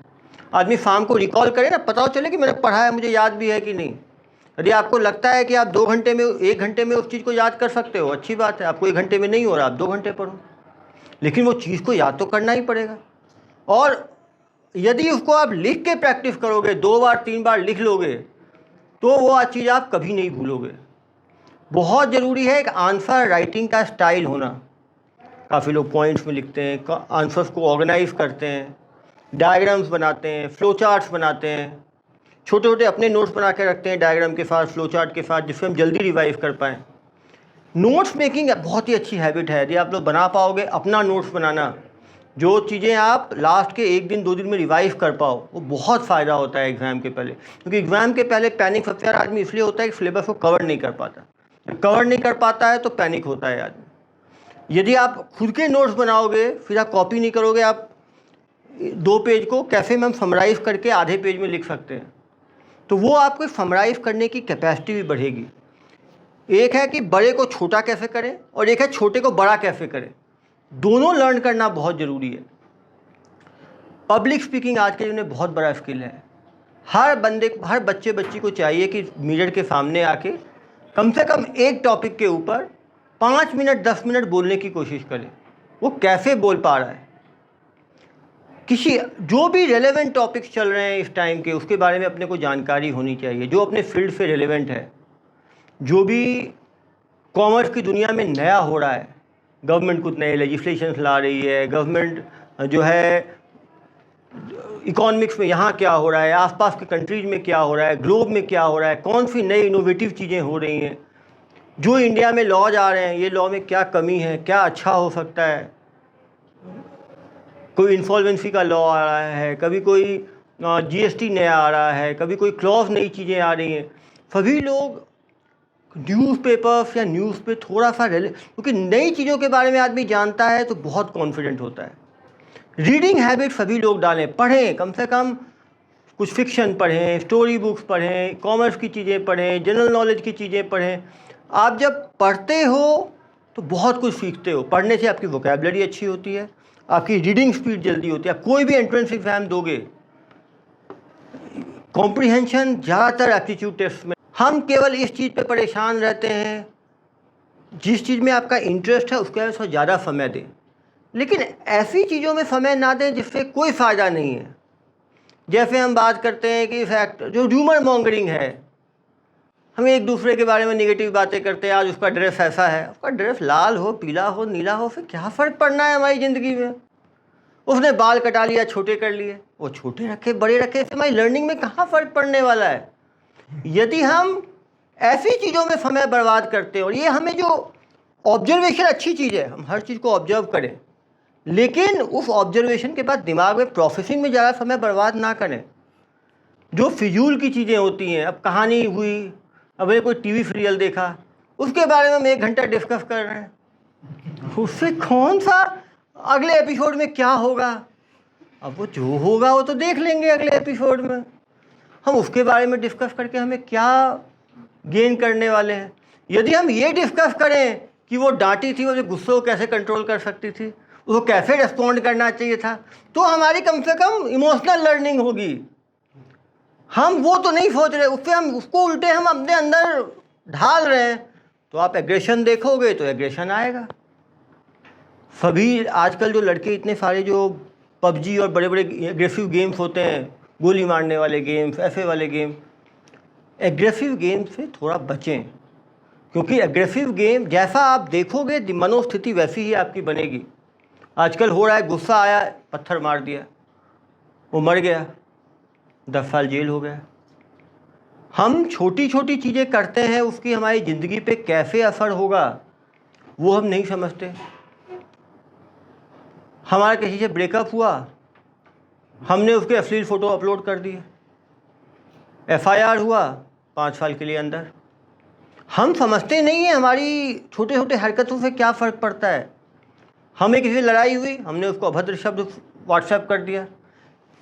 आदमी शाम को रिकॉल करे ना, पता चले कि मैंने पढ़ा है, मुझे याद भी है कि नहीं। यदि आपको लगता है कि आप 2 घंटे में 1 घंटे में उस चीज़ को याद कर सकते हो, अच्छी बात है। आपको 1 घंटे में नहीं हो रहा, आप 2 घंटे पढ़ो, लेकिन वो चीज़ को याद तो करना ही पड़ेगा। और यदि उसको आप लिख के प्रैक्टिस करोगे, 2 बार 3 बार लिख लोगे, तो वो चीज़ आप कभी नहीं भूलोगे। बहुत ज़रूरी है एक आंसर राइटिंग का स्टाइल होना। काफ़ी लोग पॉइंट्स में लिखते हैं, आंसर्स को ऑर्गेनाइज करते हैं, डायग्राम्स बनाते हैं, फ्लो चार्ट्स बनाते हैं, छोटे छोटे अपने नोट्स बना के रखते हैं डायग्राम के साथ, फ्लो चार्ट के साथ, जिससे हम जल्दी रिवाइज कर पाएँ। नोट्स मेकिंग बहुत ही अच्छी हैबिट है। यदि आप लोग बना पाओगे अपना नोट्स बनाना, जो चीज़ें आप लास्ट के 1 दिन 2 दिन में रिवाइज कर पाओ, वो बहुत फ़ायदा होता है एग्ज़ाम के पहले। क्योंकि एग्ज़ाम के पहले पैनिक सबसे ज़्यादा आदमी इसलिए होता है कि सिलेबस को कवर नहीं कर पाता। कवर नहीं कर पाता है तो पैनिक होता है आदमी। यदि आप खुद के नोट्स बनाओगे, फिर आप कॉपी नहीं करोगे, आप 2 पेज को कैसे में हम समराइज़ करके आधे पेज में लिख सकते हैं, तो वो आपको समराइज़ करने की कैपेसिटी भी बढ़ेगी। एक है कि बड़े को छोटा कैसे करें और एक है छोटे को बड़ा कैसे करें। दोनों लर्न करना बहुत ज़रूरी है। पब्लिक स्पीकिंग आज के दिन में बहुत बड़ा स्किल है। हर बच्चे बच्ची को चाहिए कि मिरर के सामने आके कम से कम एक टॉपिक के ऊपर 5 मिनट 10 मिनट बोलने की कोशिश करें। वो कैसे बोल पा रहा है, किसी जो भी रेलेवेंट टॉपिक्स चल रहे हैं इस टाइम के, उसके बारे में अपने को जानकारी होनी चाहिए, जो अपने फील्ड से रेलेवेंट है। जो भी कॉमर्स की दुनिया में नया हो रहा है, गवर्नमेंट कुछ नए लेजिस्लेशंस ला रही है, गवर्नमेंट जो है इकोनॉमिक्स में यहाँ क्या हो रहा है, आसपास के कंट्रीज में क्या हो रहा है, ग्लोब में क्या हो रहा है, कौन सी नई इनोवेटिव चीज़ें हो रही हैं, जो इंडिया में लॉज आ रहे हैं, ये लॉ में क्या कमी है, क्या अच्छा हो सकता है। कोई इंसॉल्वेंसी का लॉ आ रहा है, कभी कोई जीएसटी नया आ रहा है, कभी कोई क्लॉज नई चीज़ें आ रही हैं। सभी लोग न्यूज़पेपर्स या न्यूज़ पे थोड़ा सा क्योंकि नई चीज़ों के बारे में आदमी जानता है तो बहुत कॉन्फिडेंट होता है। रीडिंग हैबिट सभी लोग डालें, पढ़ें, कम से कम कुछ फिक्शन पढ़ें, स्टोरी बुक्स पढ़ें, कॉमर्स की चीज़ें पढ़ें, जनरल नॉलेज की चीज़ें पढ़ें। आप जब पढ़ते हो तो बहुत कुछ सीखते हो। पढ़ने से आपकी वोकैबुलरी अच्छी होती है, आपकी रीडिंग स्पीड जल्दी होती है। आप कोई भी एंट्रेंस एग्ज़ाम दोगे, कॉम्प्रिहेंशन ज़्यादातर एप्टीट्यूड टेस्ट में, हम केवल इस चीज़ पे परेशान रहते हैं, जिस चीज़ में आपका इंटरेस्ट है उसके लिए थोड़ा ज़्यादा समय दें, लेकिन ऐसी चीज़ों में समय ना दें जिससे कोई फ़ायदा नहीं है। जैसे हम बात करते हैं कि फैक्ट जो र्यूमर मॉन्गरिंग है, हम एक दूसरे के बारे में नेगेटिव बातें करते हैं, आज उसका ड्रेस ऐसा है, उसका ड्रेस लाल हो, पीला हो, नीला हो, फिर क्या फ़र्क पड़ना है हमारी ज़िंदगी में। उसने बाल कटा लिया, छोटे कर लिए, वो छोटे रखे बड़े रखे, फिर हमारी लर्निंग में कहाँ फ़र्क पड़ने वाला है। यदि हम ऐसी चीज़ों में समय बर्बाद करते हैं, और ये हमें जो ऑब्जर्वेशन अच्छी चीज़ है, हम हर चीज़ को ऑब्जर्व करें, लेकिन उस ऑब्जर्वेशन के बाद दिमाग में प्रोसेसिंग में ज़्यादा समय बर्बाद ना करें। जो फिजूल की चीज़ें होती हैं, अब कहानी हुई, अब मैंने कोई टीवी सीरियल देखा, उसके बारे में हम 1 घंटा डिस्कस कर रहे हैं, उससे कौन सा अगले एपिसोड में क्या होगा। अब वो जो होगा वो तो देख लेंगे अगले एपिसोड में, हम उसके बारे में डिस्कस करके हमें क्या गेन करने वाले हैं। यदि हम ये डिस्कस करें कि वो डांटी थी, वो गुस्से को कैसे कंट्रोल कर सकती थी, वो कैसे रिस्पॉन्ड करना चाहिए था, तो हमारी कम से कम इमोशनल लर्निंग होगी। हम वो तो नहीं सोच रहे, उससे हम उसको उल्टे हम अपने अंदर ढाल रहे हैं, तो आप एग्रेशन देखोगे तो एग्रेशन आएगा। सभी आजकल जो लड़के इतने सारे जो पबजी और बड़े बड़े एग्रेसिव गेम्स होते हैं, गोली मारने वाले गेम्स, ऐसे वाले गेम, एग्रेसिव गेम से थोड़ा बचें, क्योंकि एग्रेसिव गेम जैसा आप देखोगे मनोस्थिति वैसी ही आपकी बनेगी। आजकल हो रहा है, गुस्सा आया, पत्थर मार दिया, वो मर गया, 10 साल जेल हो गया। हम छोटी छोटी चीज़ें करते हैं, उसकी हमारी ज़िंदगी पे कैसे असर होगा वो हम नहीं समझते। हमारा किसी से ब्रेकअप हुआ, हमने उसके अश्लील फ़ोटो अपलोड कर दिए, FIR हुआ, 5 साल के लिए अंदर। हम समझते नहीं हैं हमारी छोटे छोटे हरकतों से क्या फ़र्क पड़ता है। हमें किसी से लड़ाई हुई, हमने उसको अभद्र शब्द व्हाट्सएप कर दिया,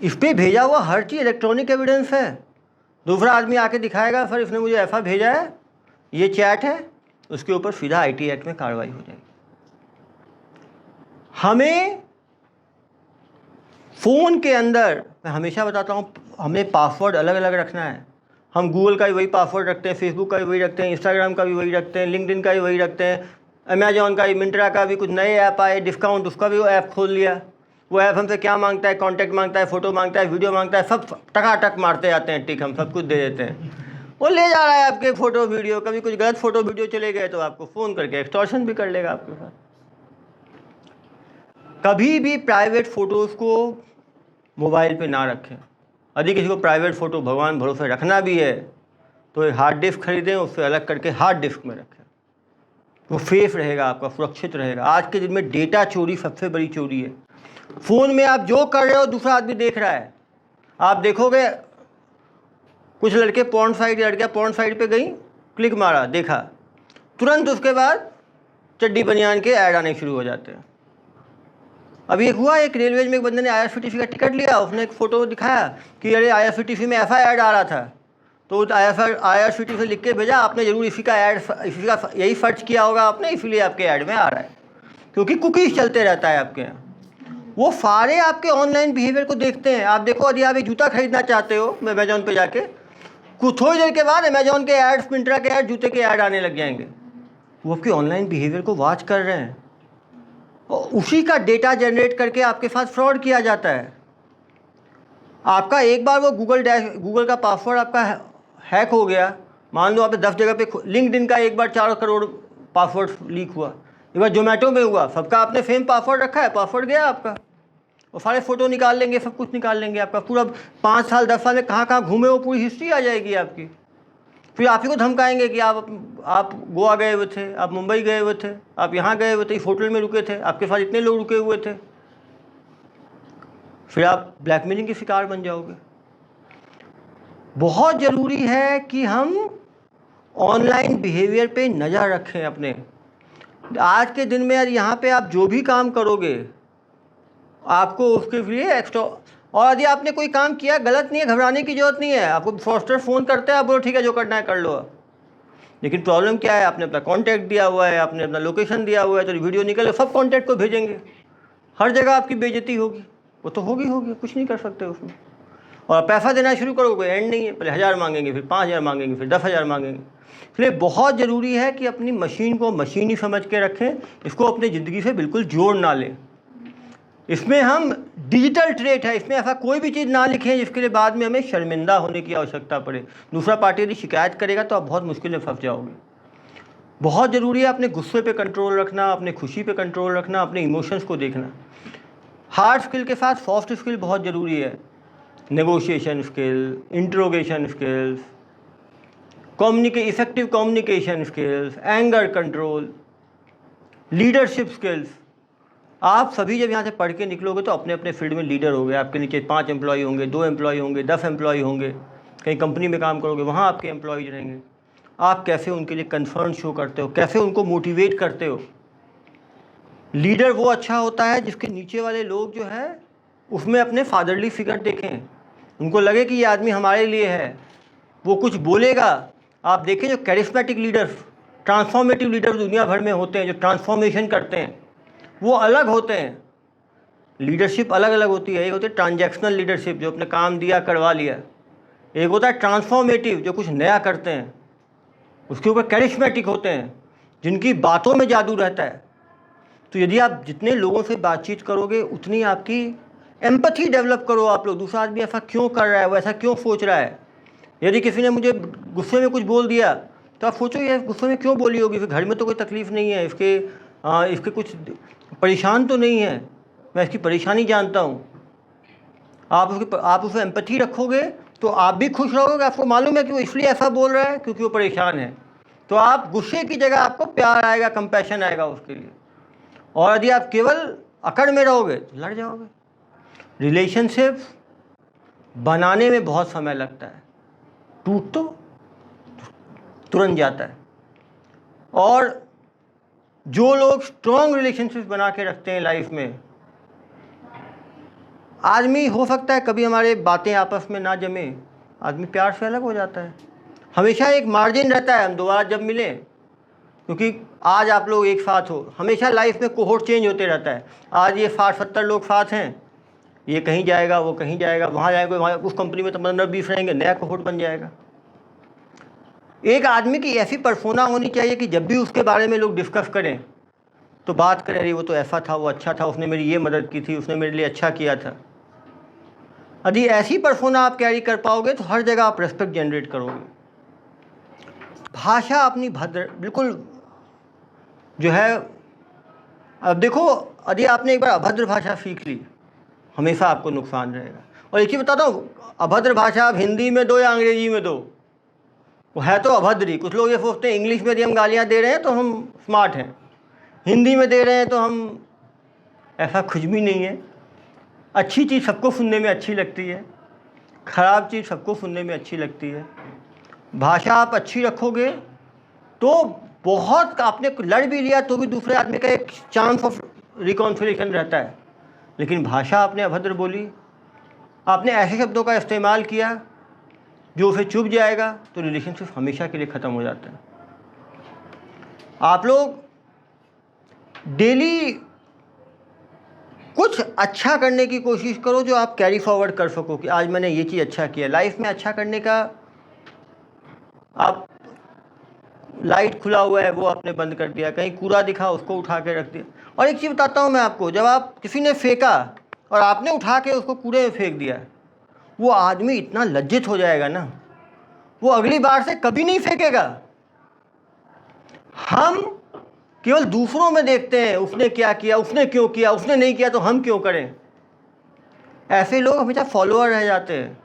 इस पर भेजा हुआ हर चीज़ इलेक्ट्रॉनिक एविडेंस है। दूसरा आदमी आके दिखाएगा, सर इसने मुझे ऐसा भेजा है, ये चैट है, उसके ऊपर सीधा IT एक्ट में कार्रवाई हो जाएगी। हमें फ़ोन के अंदर, मैं हमेशा बताता हूँ, हमें पासवर्ड अलग अलग रखना है। हम गूगल का भी वही पासवर्ड रखते हैं, फेसबुक का भी वही रखते हैं, इंस्टाग्राम का भी वही रखते हैं, लिंक्डइन का भी वही रखते हैं, अमेजॉन का भी, मिंत्रा का भी, कुछ नए ऐप आए डिस्काउंट, उसका भी वो ऐप खोल लिया। वो ऐप हमसे क्या मांगता है, कॉन्टैक्ट मांगता है, फ़ोटो मांगता है, वीडियो मांगता है, सब टकाटक मारते जाते हैं, टिक हम सब कुछ दे देते हैं। वो ले जा रहा है आपके फ़ोटो वीडियो, कभी कुछ गलत फ़ोटो वीडियो चले गए तो आपको फ़ोन करके एक्सटॉर्शन भी कर लेगा आपके साथ। कभी भी प्राइवेट फ़ोटोज़ को मोबाइल पे ना रखें। यदि किसी को प्राइवेट फ़ोटो भगवान भरोसे रखना भी है तो एक हार्ड डिस्क खरीदें, उससे अलग करके हार्ड डिस्क में रखें, वो सेफ रहेगा, आपका सुरक्षित रहेगा। आज के दिन में डेटा चोरी सबसे बड़ी चोरी है। फ़ोन में आप जो कर रहे हो दूसरा आदमी देख रहा है। आप देखोगे कुछ लड़के पॉर्न साइट, लड़कियाँ पॉर्न साइट पे गई, क्लिक मारा, देखा, तुरंत उसके बाद चड्डी बनियान के ऐड आने शुरू हो जाते हैं। अभी एक हुआ, एक रेलवे में एक बंदे ने IRCTC का टिकट लिया, उसने एक फ़ोटो दिखाया कि अरे IRCTC में ऐसा ऐड आ रहा था, तो IRCTC लिख के भेजा, आपने ज़रूर इसी का ऐड, इसी का यही सर्च किया होगा आपने, इसीलिए आपके ऐड में आ रहा है, क्योंकि कुकीज़ चलते रहता है आपके यहाँ। वो सारे आपके ऑनलाइन बिहेवियर को देखते हैं। आप देखो, यदि आप एक जूता खरीदना चाहते हो अमेजॉन पे जाके, कुछ थोड़ी देर के बाद अमेजॉन के ऐड, मिंत्रा के ऐड, जूते के ऐड आने लग जाएंगे। वो आपके ऑनलाइन बिहेवियर को वॉच कर रहे हैं और उसी का डेटा जनरेट करके आपके साथ फ्रॉड किया जाता है। आपका एक बार वो गूगल का पासवर्ड आपका हैक हो गया, मान लो आपने 10 जगह पे, लिंक्डइन का एक बार 4 करोड़ पासवर्ड लीक हुआ, एक बार जोमेटो में हुआ, सबका आपने सेम पासवर्ड रखा है, पासवर्ड गया आपका, और सारे फ़ोटो निकाल लेंगे, सब कुछ निकाल लेंगे आपका, पूरा 5 साल 10 साल में कहाँ कहाँ घूमे वो पूरी हिस्ट्री आ जाएगी आपकी। फिर आप ही को धमकाएंगे कि आप गोवा गए हुए थे, आप मुंबई गए हुए थे, आप यहाँ गए हुए थे, इस होटल में रुके थे, आपके साथ इतने लोग रुके हुए थे। फिर आप ब्लैकमेलिंग के शिकार बन जाओगे। बहुत ज़रूरी है कि हम ऑनलाइन बिहेवियर पे नज़र रखें अपने। आज के दिन में यार यहाँ पे आप जो भी काम करोगे आपको उसके लिए एक्स्ट्रा, और यदि आपने कोई काम किया गलत नहीं है, घबराने की ज़रूरत नहीं है। आपको फ्रॉस्टर फ़ोन करते हैं, आप बोलो ठीक है जो करना है कर लो। लेकिन प्रॉब्लम क्या है, आपने अपना कॉन्टैक्ट दिया हुआ है, आपने अपना लोकेशन दिया हुआ है, तो वीडियो निकले सब कॉन्टैक्ट को भेजेंगे, हर जगह आपकी बेइज्जती होगी। वो तो होगी, कुछ नहीं कर सकते उसमें। और पैसा देना शुरू करोगे, कोई एंड नहीं है, पहले 1000 मांगेंगे, फिर 5000 मांगेंगे, फिर 10,000 मांगेंगे। इसलिए बहुत ज़रूरी है कि अपनी मशीन को मशीन ही समझ के रखें, इसको अपनी ज़िंदगी से बिल्कुल जोड़ ना लें। इसमें हम डिजिटल ट्रेट है, इसमें ऐसा कोई भी चीज़ ना लिखें जिसके लिए बाद में हमें शर्मिंदा होने की आवश्यकता पड़े। दूसरा पार्टी यदि शिकायत करेगा तो आप बहुत मुश्किल में फंस जाओगे। बहुत ज़रूरी है अपने गुस्से पे कंट्रोल रखना, अपने खुशी पे कंट्रोल रखना, अपने इमोशंस को देखना। हार्ड स्किल के साथ सॉफ्ट स्किल बहुत ज़रूरी है। Negotiation skill, interrogation skills, effective communication skills, anger control, leadership skills. आप सभी जब यहाँ से पढ़ के निकलोगे तो अपने अपने फील्ड में लीडर होगे। आपके नीचे 5 एम्प्लॉय होंगे, 2 एम्प्लॉय होंगे, 10 एम्प्लॉय होंगे। कहीं कंपनी में काम करोगे, वहाँ आपके एम्प्लॉयज रहेंगे। आप कैसे उनके लिए कंसर्न शो करते हो, कैसे उनको मोटिवेट करते हो। लीडर वो अच्छा होता है जिसके नीचे वाले लोग जो है उसमें अपने फादरली फिगर देखें, उनको लगे कि ये आदमी हमारे लिए है, वो कुछ बोलेगा। आप देखें जो कैरिस्मेटिक लीडर्स, ट्रांसफॉर्मेटिव लीडर दुनिया भर में होते हैं, जो ट्रांसफॉर्मेशन करते हैं, वो अलग होते हैं। लीडरशिप अलग अलग होती है। एक होती है ट्रांजैक्शनल लीडरशिप, जो अपने काम दिया करवा लिया। एक होता है ट्रांसफॉर्मेटिव, जो कुछ नया करते हैं। उसके ऊपर कैरिस्मेटिक होते हैं, जिनकी बातों में जादू रहता है। तो यदि आप जितने लोगों से बातचीत करोगे उतनी आपकी एम्पैथी डेवलप करो। आप लोग, दूसरा आदमी ऐसा क्यों कर रहा है, वो ऐसा क्यों सोच रहा है। यदि किसी ने मुझे गुस्से में कुछ बोल दिया तो आप सोचो ये गुस्से में क्यों बोली होगी, फिर घर में तो कोई तकलीफ़ नहीं है, इसके कुछ परेशान तो नहीं है, मैं इसकी परेशानी जानता हूँ। आप उसे एम्पैथी रखोगे तो आप भी खुश रहोगे। आपको मालूम है कि वो इसलिए ऐसा बोल रहा है क्योंकि वो परेशान है। तो आप गुस्से की जगह आपको प्यार आएगा, कंपैशन आएगा उसके लिए। और यदि आप केवल अकड़ में रहोगे तो लड़ जाओगे। रिलेशनशिप बनाने में बहुत समय लगता है, टूट तो तुरंत जाता है। और जो लोग स्ट्रॉन्ग रिलेशनशिप बना के रखते हैं लाइफ में, आदमी हो सकता है कभी हमारे बातें आपस में ना जमे, आदमी प्यार से अलग हो जाता है। हमेशा एक मार्जिन रहता है हम दोबारा जब मिलें, क्योंकि आज आप लोग एक साथ हो। हमेशा लाइफ में कोहोर्ट चेंज होते रहता है। आज ये 60-70 लोग साथ हैं, ये कहीं जाएगा, वो कहीं जाएगा, वहाँ जाएगा, वहाँ उस कंपनी में तो 15-20 रहेंगे, नया कोहोर्ट बन जाएगा। एक आदमी की ऐसी पर्सोना होनी चाहिए कि जब भी उसके बारे में लोग डिस्कस करें तो बात करें, अरे वो तो ऐसा था, वो अच्छा था, उसने मेरी ये मदद की थी, उसने मेरे लिए अच्छा किया था। यदि ऐसी पर्सोना आप कैरी कर पाओगे तो हर जगह आप रेस्पेक्ट जनरेट करोगे। भाषा अपनी भद्र बिल्कुल जो है। अब देखो, यदि आपने एक बार अभद्र भाषा सीख ली, हमेशा आपको नुकसान रहेगा। और एक ही बताता हूँ, अभद्र भाषा आप हिंदी में दो या अंग्रेजी में दो, वो है तो अभद्र ही। कुछ लोग ये सोचते हैं इंग्लिश में यदि हम गालियाँ दे रहे हैं तो हम स्मार्ट हैं, हिंदी में दे रहे हैं तो हम, ऐसा कुछ भी नहीं है। अच्छी चीज़ सबको सुनने में अच्छी लगती है, ख़राब चीज़ सबको सुनने में अच्छी लगती है। भाषा आप अच्छी रखोगे तो बहुत, आपने लड़ भी लिया तो भी दूसरे आदमी का एक चांस ऑफ रिकॉन्सिलिएशन रहता है। लेकिन भाषा आपने अभद्र बोली, आपने ऐसे शब्दों का इस्तेमाल किया जो उसे चुभ जाएगा, तो रिलेशनशिप हमेशा के लिए ख़त्म हो जाता है। आप लोग डेली कुछ अच्छा करने की कोशिश करो जो आप कैरी फॉरवर्ड कर सको कि आज मैंने ये चीज़ अच्छा किया। लाइफ में अच्छा करने का, आप लाइट खुला हुआ है वो आपने बंद कर दिया, कहीं कूड़ा दिखा उसको उठा के रख दिया। और एक चीज़ बताता हूँ मैं आपको, जब आप किसी ने फेंका और आपने उठा के उसको कूड़े में फेंक दिया, वो आदमी इतना लज्जित हो जाएगा ना, वो अगली बार से कभी नहीं फेंकेगा। हम केवल दूसरों में देखते हैं, उसने क्या किया, उसने क्यों किया, उसने नहीं किया तो हम क्यों करें। ऐसे लोग हमेशा फॉलोअर रह जाते हैं।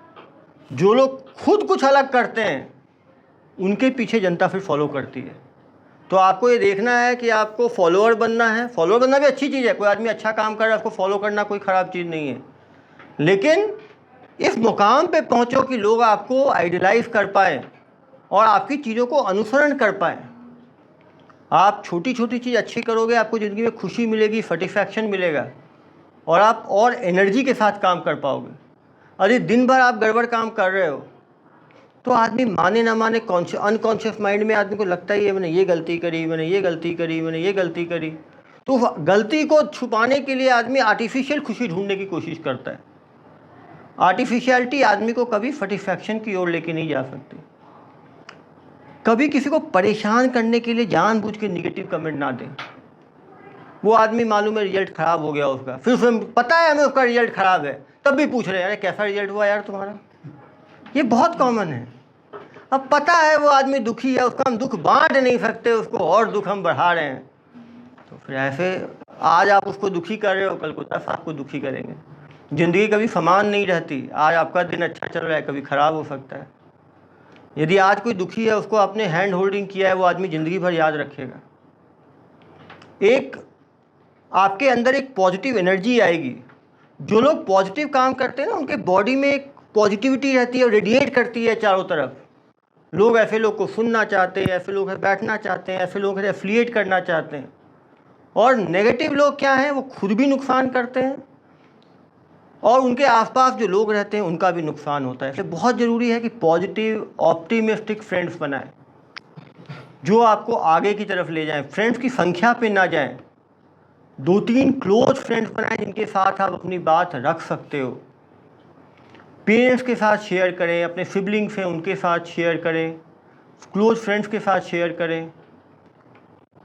जो लोग खुद कुछ अलग करते हैं उनके पीछे जनता फिर फॉलो करती है। तो आपको ये देखना है कि आपको फॉलोअर बनना है। फॉलोअर बनना भी अच्छी चीज़ है, कोई आदमी अच्छा काम कर रहा है उसको फॉलो करना कोई ख़राब चीज़ नहीं है। लेकिन इस मुकाम पे पहुँचो कि लोग आपको आइडियलाइज कर पाएँ और आपकी चीज़ों को अनुसरण कर पाएँ। आप छोटी छोटी चीज़ अच्छी करोगे, आपको ज़िंदगी में खुशी मिलेगी, सेटिस्फैक्शन मिलेगा और आप और एनर्जी के साथ काम कर पाओगे। अरे दिन भर आप गड़बड़ काम कर रहे हो तो आदमी माने ना माने अनकॉन्शियस माइंड में आदमी को लगता ही है मैंने ये गलती करी, मैंने ये गलती करी, मैंने ये गलती करी। तो गलती को छुपाने के लिए आदमी आर्टिफिशियल खुशी ढूंढने की कोशिश करता है। आर्टिफिशियलिटी आदमी को कभी सेटिस्फैक्शन की ओर लेके नहीं जा सकती। कभी किसी को परेशान करने के लिए जानबूझ के निगेटिव कमेंट ना दें। वो आदमी मालूम है रिजल्ट ख़राब हो गया उसका, फिर उसमें पता है हमें उसका रिजल्ट ख़राब है, तब भी पूछ रहे हैं अरे कैसा रिजल्ट हुआ यार तुम्हारा। ये बहुत कॉमन है। अब पता है वो आदमी दुखी है, उसका हम दुख बांट नहीं सकते, उसको और दुख हम बढ़ा रहे हैं। तो फिर ऐसे आज आप उसको दुखी कर रहे हो, कल को 10 आपको दुखी करेंगे। ज़िंदगी कभी समान नहीं रहती, आज आपका दिन अच्छा चल रहा है, कभी ख़राब हो सकता है। यदि आज कोई दुखी है, उसको आपने हैंड होल्डिंग किया है, वो आदमी ज़िंदगी भर याद रखेगा। एक आपके अंदर एक पॉजिटिव एनर्जी आएगी। जो लोग पॉजिटिव काम करते हैं ना, उनके बॉडी में एक पॉजिटिविटी रहती है और रेडिएट करती है चारों तरफ। लोग ऐसे लोग को सुनना चाहते हैं, ऐसे लोग बैठना चाहते हैं, ऐसे लोग एफिलिएट करना चाहते हैं। और नेगेटिव लोग क्या हैं, वो खुद भी नुकसान करते हैं और उनके आसपास जो लोग रहते हैं उनका भी नुकसान होता है। इसलिए बहुत ज़रूरी है कि पॉजिटिव ऑप्टिमिस्टिक फ्रेंड्स बनाएं जो आपको आगे की तरफ ले जाएं। फ्रेंड्स की संख्या पे ना जाएं, 2-3 क्लोज फ्रेंड्स बनाएं जिनके साथ आप अपनी बात रख सकते हो। पेरेंट्स के साथ शेयर करें, अपने सिबलिंग्स हैं उनके साथ शेयर करें, क्लोज फ्रेंड्स के साथ शेयर करें।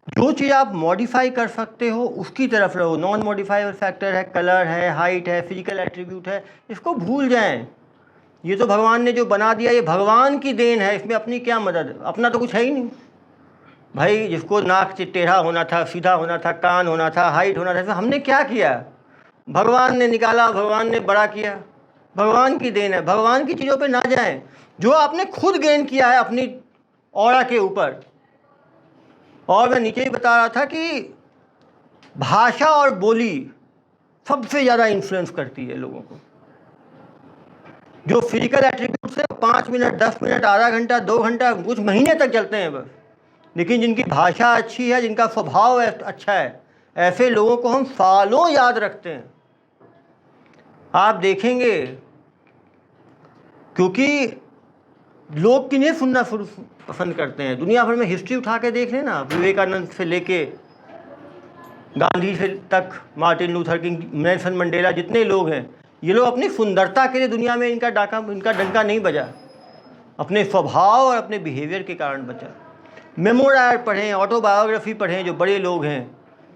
जो चीज़ आप मॉडिफाई कर सकते हो उसकी तरफ रहो। नॉन मॉडिफाइबल फैक्टर है, कलर है, हाइट है, फिजिकल एट्रीब्यूट है, इसको भूल जाएं। ये तो भगवान ने जो बना दिया ये भगवान की देन है, इसमें अपनी क्या मदद, अपना तो कुछ है ही नहीं भाई। जिसको नाक टेढ़ा होना था, सीधा होना था, कान होना था, हाइट होना था, इसमें हमने क्या किया? भगवान ने निकाला, भगवान ने बड़ा किया, भगवान की देन है। भगवान की चीज़ों पे ना जाएं। जो आपने खुद गेन किया है अपनी ऑरा के ऊपर। और मैं नीचे ही बता रहा था कि भाषा और बोली सबसे ज़्यादा इन्फ्लुएंस करती है लोगों को। जो फिजिकल एट्रीब्यूट्स है 5 मिनट, 10 मिनट, आधा घंटा, 2 घंटा, कुछ महीने तक चलते हैं बस। लेकिन जिनकी भाषा अच्छी है, जिनका स्वभाव अच्छा है, ऐसे लोगों को हम सालों याद रखते हैं। आप देखेंगे, क्योंकि लोग किन्हें सुनना पसंद करते हैं। दुनिया भर में हिस्ट्री उठा के देख लें ना, विवेकानंद से लेके गांधी से तक, Martin Luther king, Nelson Mandela, जितने लोग हैं, ये लोग अपनी सुंदरता के लिए दुनिया में इनका डंका नहीं बजा, अपने स्वभाव और अपने बिहेवियर के कारण बचा। मेमोरायर पढ़ें, ऑटोबायोग्राफी पढ़ें, जो बड़े लोग हैं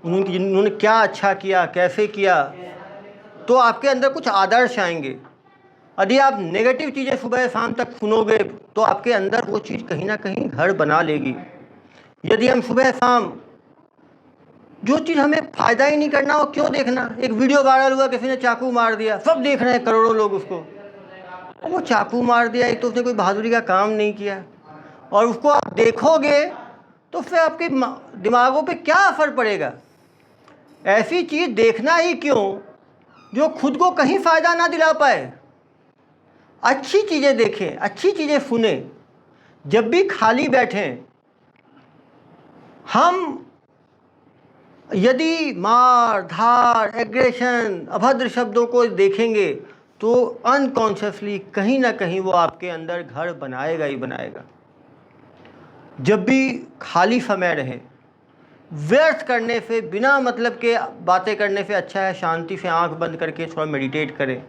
उन्होंने क्या अच्छा किया, कैसे किया, तो आपके अंदर कुछ आदर्श आएंगे। यदि आप नेगेटिव चीज़ें सुबह शाम तक सुनोगे तो आपके अंदर वो चीज़ कहीं ना कहीं घर बना लेगी। यदि हम सुबह शाम जो चीज़ हमें फ़ायदा ही नहीं करना हो, क्यों देखना? एक वीडियो वायरल हुआ, किसी ने चाकू मार दिया, सब देख रहे हैं, करोड़ों लोग उसको। और वो चाकू मार दिया, एक तो उसने कोई बहादुरी का काम नहीं किया, और उसको आप देखोगे तो फिर आपके दिमागों पे क्या असर पड़ेगा? ऐसी चीज़ देखना ही क्यों जो खुद को कहीं फ़ायदा ना दिला पाए। अच्छी चीज़ें देखें, अच्छी चीज़ें सुनें। जब भी खाली बैठें, हम यदि मार धार, एग्रेशन, अभद्र शब्दों को देखेंगे तो अनकॉन्शियसली कहीं ना कहीं वो आपके अंदर घर बनाएगा ही बनाएगा। जब भी खाली समय रहे, व्यर्थ करने से, बिना मतलब के बातें करने से अच्छा है शांति से आंख बंद करके थोड़ा मेडिटेट करें,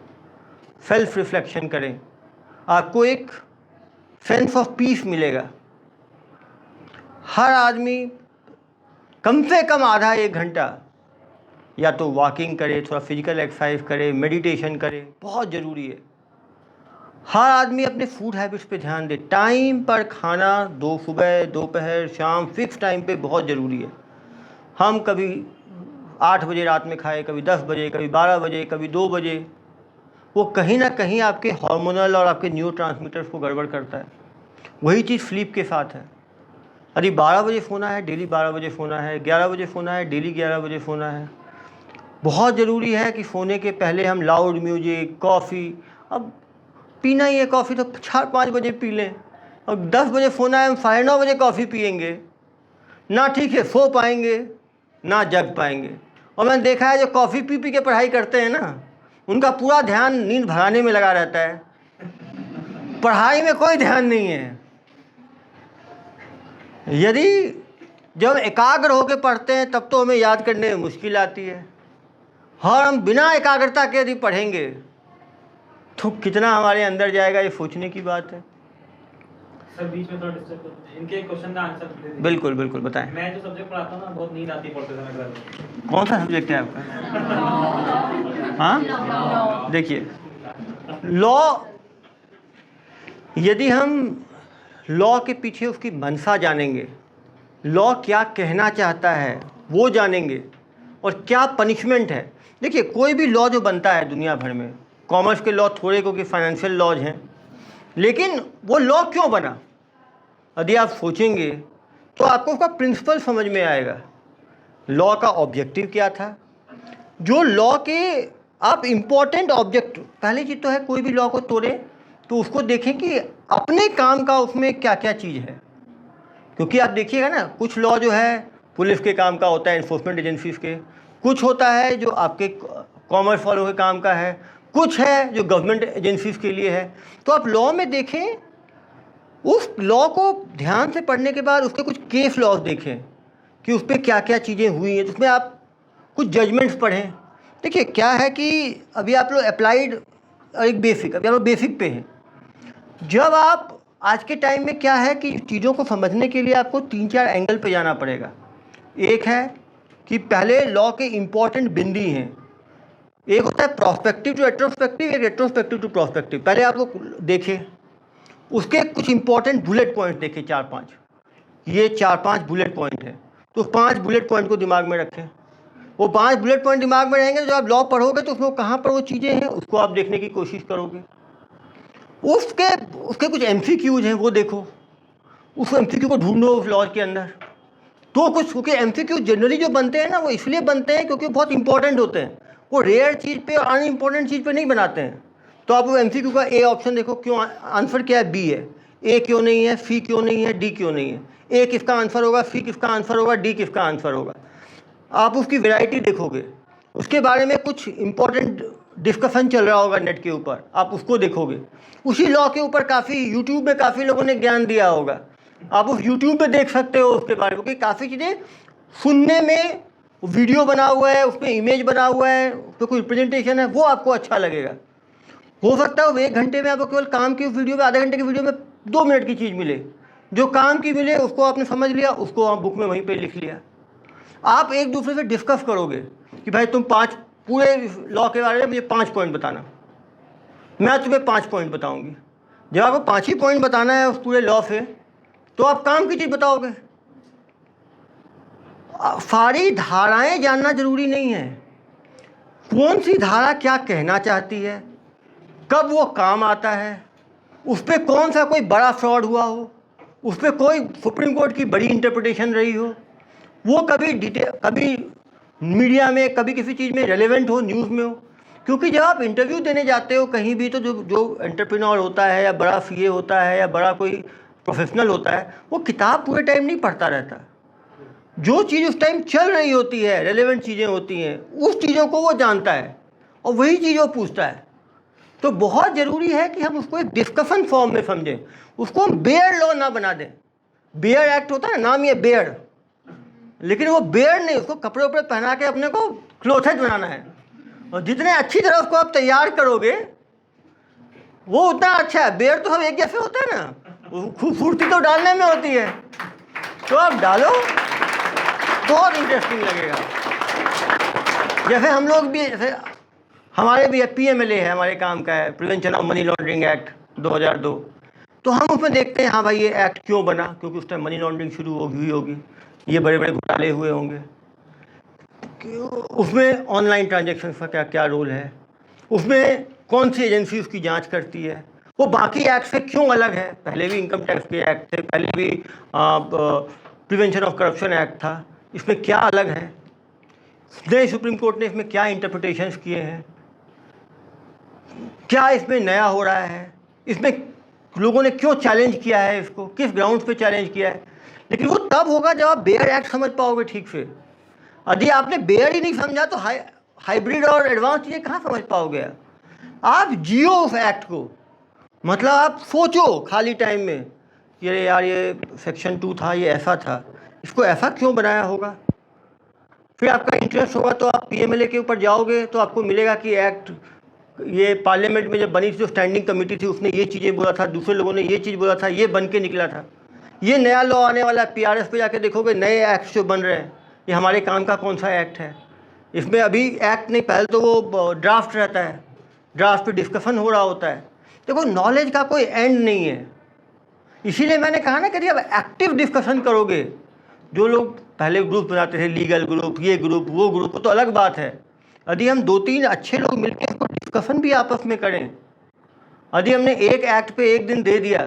सेल्फ रिफ्लेक्शन करें। आपको एक सेंस ऑफ पीस मिलेगा। हर आदमी कम से कम आधा 1 घंटा या तो वॉकिंग करे, थोड़ा फिजिकल एक्सरसाइज करे, मेडिटेशन करे, बहुत ज़रूरी है। हर आदमी अपने फूड हैबिट्स पे ध्यान दे। टाइम पर खाना, 2 सुबह, दोपहर, शाम, फिक्स टाइम पे बहुत ज़रूरी है। हम कभी 8 बजे रात में खाए, कभी 10 बजे, कभी 12 बजे, कभी 2 बजे, वो कहीं ना कहीं आपके हार्मोनल और आपके न्यूरोट्रांसमीटर्स को गड़बड़ करता है। वही चीज़ स्लीप के साथ है। यदि 12 बजे सोना है, डेली 12 बजे सोना है, 11 बजे सोना है, डेली 11 बजे सोना है। बहुत ज़रूरी है कि सोने के पहले हम लाउड म्यूजिक, कॉफ़ी, अब पीना ही है कॉफ़ी तो 4-5 बजे पी लें, और 10 बजे सोना है, हम 9:30 बजे कॉफ़ी पियेंगे ना, ठीक है, सो पाएंगे ना जग पाएंगे। और मैंने देखा है जो कॉफ़ी पी पी के पढ़ाई करते हैं ना, उनका पूरा ध्यान नींद भगाने में लगा रहता है, पढ़ाई में कोई ध्यान नहीं है। यदि जब एकाग्र होकर पढ़ते हैं तब तो हमें याद करने में मुश्किल आती है, और हम बिना एकाग्रता के यदि पढ़ेंगे तो कितना हमारे अंदर जाएगा, ये सोचने की बात है। सर बीच में थोड़ा डिस्टर्ब करते हैं, इनके क्वेश्चन का आंसर दे दीजिए। बिल्कुल बिल्कुल बताएं। मैं जो सब्जेक्ट पढ़ाता हूँ ना, बहुत नींद आती है पढ़ते समय घर में। कौन सा सब्जेक्ट है आपका? हाँ देखिए, लॉ, यदि हम लॉ के पीछे उसकी मंशा जानेंगे, लॉ क्या कहना चाहता है वो जानेंगे, और क्या पनिशमेंट है। देखिए, कोई भी लॉ जो बनता है दुनिया भर में, कॉमर्स के लॉ थोड़े क्योंकि फाइनेंशियल लॉज हैं, लेकिन वो लॉ क्यों बना यदि आप सोचेंगे तो आपको उसका प्रिंसिपल समझ में आएगा। लॉ का ऑब्जेक्टिव क्या था, जो लॉ के आप इम्पोर्टेंट ऑब्जेक्ट, पहली चीज़ तो है कोई भी लॉ को तोड़े तो उसको देखें कि अपने काम का उसमें क्या क्या चीज़ है। क्योंकि आप देखिएगा ना, कुछ लॉ जो है पुलिस के काम का होता है, इन्फोर्समेंट एजेंसीज के, कुछ होता है जो आपके कॉमर्स वालों के काम का है, कुछ है जो गवर्नमेंट एजेंसीज के लिए है। तो आप लॉ में देखें, उस लॉ को ध्यान से पढ़ने के बाद उसके कुछ केस लॉज देखें कि उस पर क्या क्या चीज़ें हुई हैं, उसमें आप कुछ जजमेंट्स पढ़ें। देखिए क्या है कि अभी आप लोग अप्लाइड और एक बेसिक, अभी आप लोग बेसिक पे हैं। जब आप आज के टाइम में क्या है कि चीज़ों को समझने के लिए आपको 3-4 एंगल पे जाना पड़ेगा। एक है कि पहले लॉ के इम्पॉर्टेंट बिंदी हैं, एक होता है प्रोस्पेक्टिव टू रेट्रोस्पेक्टिव, एक रेट्रोस्पेक्टिव टू प्रोस्पेक्टिव। पहले आप लोग देखें, उसके कुछ इंपॉर्टेंट बुलेट पॉइंट देखें 4-5, ये 4-5 बुलेट पॉइंट है, तो 5 बुलेट पॉइंट को दिमाग में रखें। वो 5 बुलेट पॉइंट दिमाग में रहेंगे, जो आप लॉ पढ़ोगे तो उसमें कहाँ पर वो चीज़ें हैं उसको आप देखने की कोशिश करोगे। उसके कुछ MCQs हैं, वो देखो, उस MCQ को ढूंढो उस लॉ के अंदर। तो कुछ, क्योंकि MCQ जनरली जो बनते हैं ना, वो इसलिए बनते हैं क्योंकि बहुत इंपॉर्टेंट होते हैं, वो रेयर चीज़ पे और अनइम्पॉर्टेंट चीज़ पे नहीं बनाते हैं। तो आप वो MCQ का ए ऑप्शन देखो, क्यों आंसर क्या है, बी है, ए क्यों नहीं है, सी क्यों नहीं है, डी क्यों नहीं है, ए किसका आंसर होगा, सी किसका आंसर होगा, डी किसका आंसर होगा। आप उसकी वैरायटी देखोगे, उसके बारे में कुछ इंपॉर्टेंट डिस्कशन चल रहा होगा नेट के ऊपर, आप उसको देखोगे। उसी लॉ के ऊपर काफ़ी यूट्यूब में काफ़ी लोगों ने ज्ञान दिया होगा, आप उस यूट्यूब पे देख सकते हो उसके बारे में, क्योंकि काफ़ी चीज़ें सुनने में, वीडियो बना हुआ है, उसमें इमेज बना हुआ है, उस पर कोई प्रेजेंटेशन है, वो आपको अच्छा लगेगा। हो सकता है वो 1 घंटे में आपको केवल काम की वीडियो में, आधे घंटे की वीडियो में 2 मिनट की चीज़ मिले, जो काम की मिले उसको आपने समझ लिया, उसको आप बुक में वहीं पे लिख लिया। आप एक दूसरे से डिस्कस करोगे कि भाई तुम 5 पूरे लॉ के बारे में मुझे 5 पॉइंट बताना, मैं तुम्हें 5 पॉइंट बताऊंगी। जब आपको 5 ही पॉइंट बताना है उस पूरे लॉ से, तो आप काम की चीज़ बताओगे। सारी धाराएं जानना जरूरी नहीं है, कौन सी धारा क्या कहना चाहती है, कब वो काम आता है, उस पर कौन सा कोई बड़ा फ्रॉड हुआ हो, उस पर कोई सुप्रीम कोर्ट की बड़ी इंटरप्रिटेशन रही हो, वो कभी मीडिया में, कभी किसी चीज़ में रेलेवेंट हो, न्यूज़ में हो। क्योंकि जब आप इंटरव्यू देने जाते हो कहीं भी, तो जो एंटरप्रेन्योर होता है या बड़ा सीए होता है या बड़ा कोई प्रोफेशनल होता है, वो किताब पूरे टाइम नहीं पढ़ता रहता। जो चीज़ उस टाइम चल रही होती है, रेलेवेंट चीज़ें होती हैं, उस चीज़ों को वो जानता है और वही चीज़ वो पूछता है। तो बहुत ज़रूरी है कि हम उसको एक डिस्कशन फॉर्म में समझें, उसको हम बेयर लॉ ना बना दें। बेयर एक्ट होता है ना, नाम ये बेयर, लेकिन वो बेयर नहीं, उसको कपड़े उपड़े पहना के अपने को क्लोथेज बनाना है, और जितने अच्छी तरह उसको आप तैयार करोगे वो उतना अच्छा है। बेयर तो हम एक जैसे होते हैं ना, खूबसूरती तो डालने में होती है, तो आप डालो, बहुत इंटरेस्टिंग लगेगा। जैसे हम लोग भी, जैसे हमारे भी PMLA है, हमारे काम का है, prevention of money laundering act 2002। तो हम उसमें देखते हैं, हाँ भाई ये एक्ट क्यों बना, क्योंकि उस टाइम मनी लॉन्ड्रिंग शुरू हुई होगी, ये बड़े बड़े घोटाले हुए होंगे, उसमें ऑनलाइन ट्रांजैक्शन का क्या क्या रोल है, उसमें कौन सी एजेंसी उसकी जांच करती है, वो बाकी एक्ट से क्यों अलग है। पहले भी इनकम टैक्स के एक्ट थे, पहले भी प्रिवेंशन ऑफ करप्शन एक्ट था, इसमें क्या अलग है, नए सुप्रीम कोर्ट ने इसमें क्या इंटरप्रिटेशंस किए हैं, क्या इसमें नया हो रहा है, इसमें लोगों ने क्यों चैलेंज किया है, इसको किस ग्राउंड पे चैलेंज किया है। लेकिन वो तब होगा जब आप बेयर एक्ट समझ पाओगे ठीक से। यदि आपने बेयर ही नहीं समझा तो हाइब्रिड और एडवांस चीज़ें कहाँ समझ पाओगे। आप जियो उस एक्ट को, मतलब आप सोचो खाली टाइम में कि अरे यार ये सेक्शन 2 था, ये ऐसा था, इसको ऐसा क्यों बनाया होगा। फिर आपका इंटरेस्ट होगा तो आप PMLA के ऊपर जाओगे तो आपको मिलेगा कि एक्ट ये पार्लियामेंट में जब बनी थी, जो स्टैंडिंग कमेटी थी, उसने ये चीज़ें बोला था, दूसरे लोगों ने ये चीज़ बोला था, ये बन के निकला था। ये नया लॉ आने वाला है, PRS पे जाके देखोगे नए एक्ट जो बन रहे हैं, ये हमारे काम का कौन सा एक्ट है? इसमें अभी एक्ट नहीं, पहले तो वो ड्राफ्ट रहता है, ड्राफ्ट पे डिस्कशन हो रहा होता है। देखो नॉलेज का कोई एंड नहीं है, इसीलिए मैंने कहा ना कि अब एक्टिव डिस्कशन करोगे। जो लोग पहले ग्रुप बनाते थे, लीगल ग्रुप, ये ग्रुप, वो ग्रुप, तो अलग बात है। यदि हम 2-3 अच्छे लोग मिलकर इसको डिस्कशन भी आपस में करें, यदि हमने एक एक्ट पे एक दिन दे दिया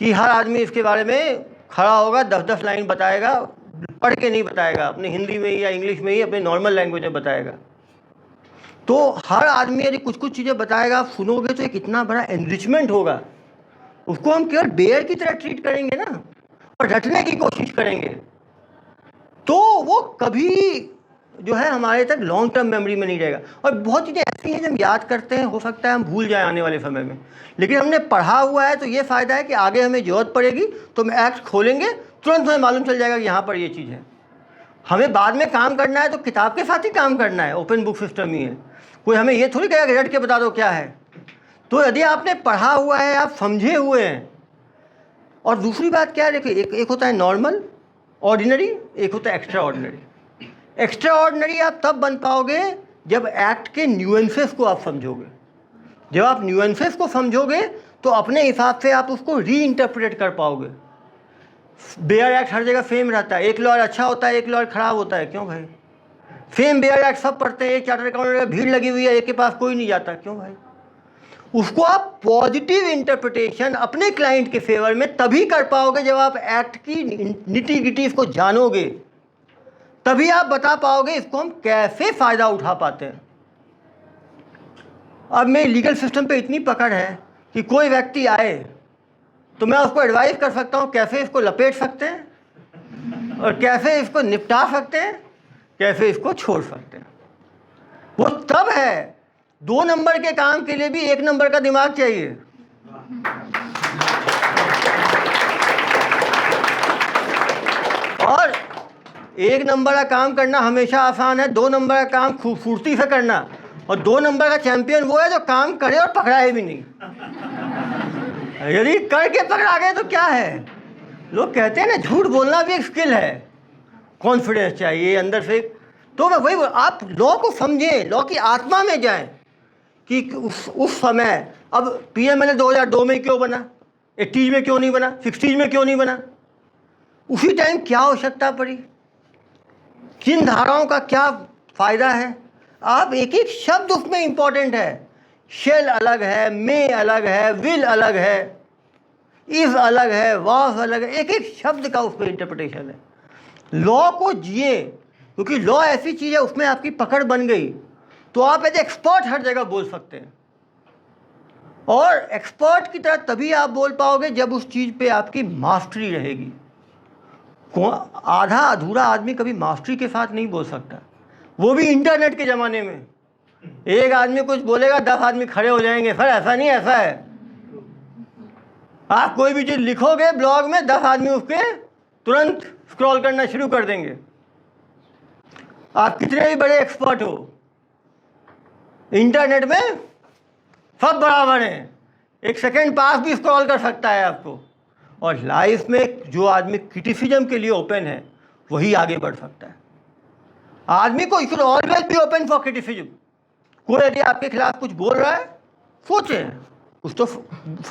कि हर आदमी इसके बारे में खड़ा होगा, 10-10 लाइन बताएगा, पढ़ के नहीं बताएगा, अपने हिंदी में या इंग्लिश में ही अपने नॉर्मल लैंग्वेज में बताएगा, तो हर आदमी यदि कुछ कुछ चीज़ें बताएगा, आप सुनोगे तो एक इतना बड़ा एनरिचमेंट होगा। उसको हम केवल बेयर की तरह ट्रीट करेंगे ना, और रटने की कोशिश करेंगे, तो वो कभी जो है हमारे तक लॉन्ग टर्म मेमोरी में नहीं रहेगा। और बहुत चीज़ें ऐसी हैं जो हम याद करते हैं, हो सकता है हम भूल जाएं आने वाले समय में, लेकिन हमने पढ़ा हुआ है तो ये फ़ायदा है कि आगे हमें ज़रूरत पड़ेगी तो हम एक्ट खोलेंगे, तुरंत हमें मालूम चल जाएगा कि यहाँ पर ये चीज़ है। हमें बाद में काम करना है तो किताब के साथ ही काम करना है, ओपन बुक सिस्टम ही है। कोई हमें ये थोड़ी कहेगा कि रट के बता दो क्या है। तो यदि आपने पढ़ा हुआ है, आप समझे हुए हैं। और दूसरी बात क्या है, देखिए एक होता है नॉर्मल ऑर्डिनरी, एक होता है एक्स्ट्रा ऑर्डिनरी। एक्स्ट्रा ऑर्डिनरी आप तब बन पाओगे जब एक्ट के न्यूएंसेस को आप समझोगे। जब आप न्यूएंसेस को समझोगे तो अपने हिसाब से आप उसको री इंटरप्रेट कर पाओगे। बेयर एक्ट हर जगह सेम रहता है, एक लॉयर अच्छा होता है, एक लॉयर ख़राब होता है, क्यों भाई? सेम बेयर एक्ट सब पढ़ते हैं, एक चार्टर अकाउंटेंट भीड़ लगी हुई है, एक के पास कोई नहीं जाता, क्यों भाई? उसको आप पॉजिटिव इंटरप्रिटेशन अपने क्लाइंट के फेवर में तभी कर पाओगे जब आप एक्ट की निटी गिटी को जानोगे, तभी आप बता पाओगे इसको हम कैसे फ़ायदा उठा पाते हैं। अब मेरी लीगल सिस्टम पे इतनी पकड़ है कि कोई व्यक्ति आए तो मैं उसको एडवाइस कर सकता हूँ कैसे इसको लपेट सकते हैं और कैसे इसको निपटा सकते हैं, कैसे इसको छोड़ सकते हैं। वो तब है, 2 नंबर के काम के लिए भी 1 नंबर का दिमाग चाहिए। और 1 नंबर का काम करना हमेशा आसान है, 2 नंबर का काम खूबसूरती से करना, और 2 नंबर का चैंपियन वो है जो काम करे और पकड़ाए भी नहीं। यदि करके पकड़ा गए तो क्या है, लोग कहते हैं ना झूठ बोलना भी एक स्किल है, कॉन्फिडेंस चाहिए अंदर से। तो मैं वही आप लॉ को समझें, लॉ की आत्मा में जाएं कि उस समय अब PMLA 2002 में क्यों बना, 80s में क्यों नहीं बना, 60s में क्यों नहीं बना, उसी टाइम क्या आवश्यकता पड़ी, किन धाराओं का क्या फ़ायदा है। आप एक एक शब्द उसमें इम्पॉर्टेंट है। शेल अलग है, मे अलग है, विल अलग है, इफ अलग है, वाज अलग है, एक एक शब्द का उसमें इंटरप्रिटेशन है। लॉ को जिए, क्योंकि लॉ ऐसी चीज़ है उसमें आपकी पकड़ बन गई तो आप एज एक्सपर्ट हर जगह बोल सकते हैं। और एक्सपर्ट की तरह तभी आप बोल पाओगे जब उस चीज़ पे आपकी मास्टरी रहेगी। आधा अधूरा आदमी कभी मास्टरी के साथ नहीं बोल सकता, वो भी इंटरनेट के ज़माने में। एक आदमी कुछ बोलेगा 10 आदमी खड़े हो जाएंगे, सर ऐसा नहीं ऐसा है। आप कोई भी चीज़ लिखोगे ब्लॉग में, 10 आदमी उसके तुरंत स्क्रॉल करना शुरू कर देंगे। आप कितने भी बड़े एक्सपर्ट हो, इंटरनेट में सब बराबर हैं, 1 सेकेंड पास भी स्क्रॉल कर सकता है आपको। और लाइफ में जो आदमी क्रिटिसिज्म के लिए ओपन है वही आगे बढ़ सकता है। आदमी को you should always be open for criticism. कोई यदि आपके खिलाफ कुछ बोल रहा है, सोचें कुछ तो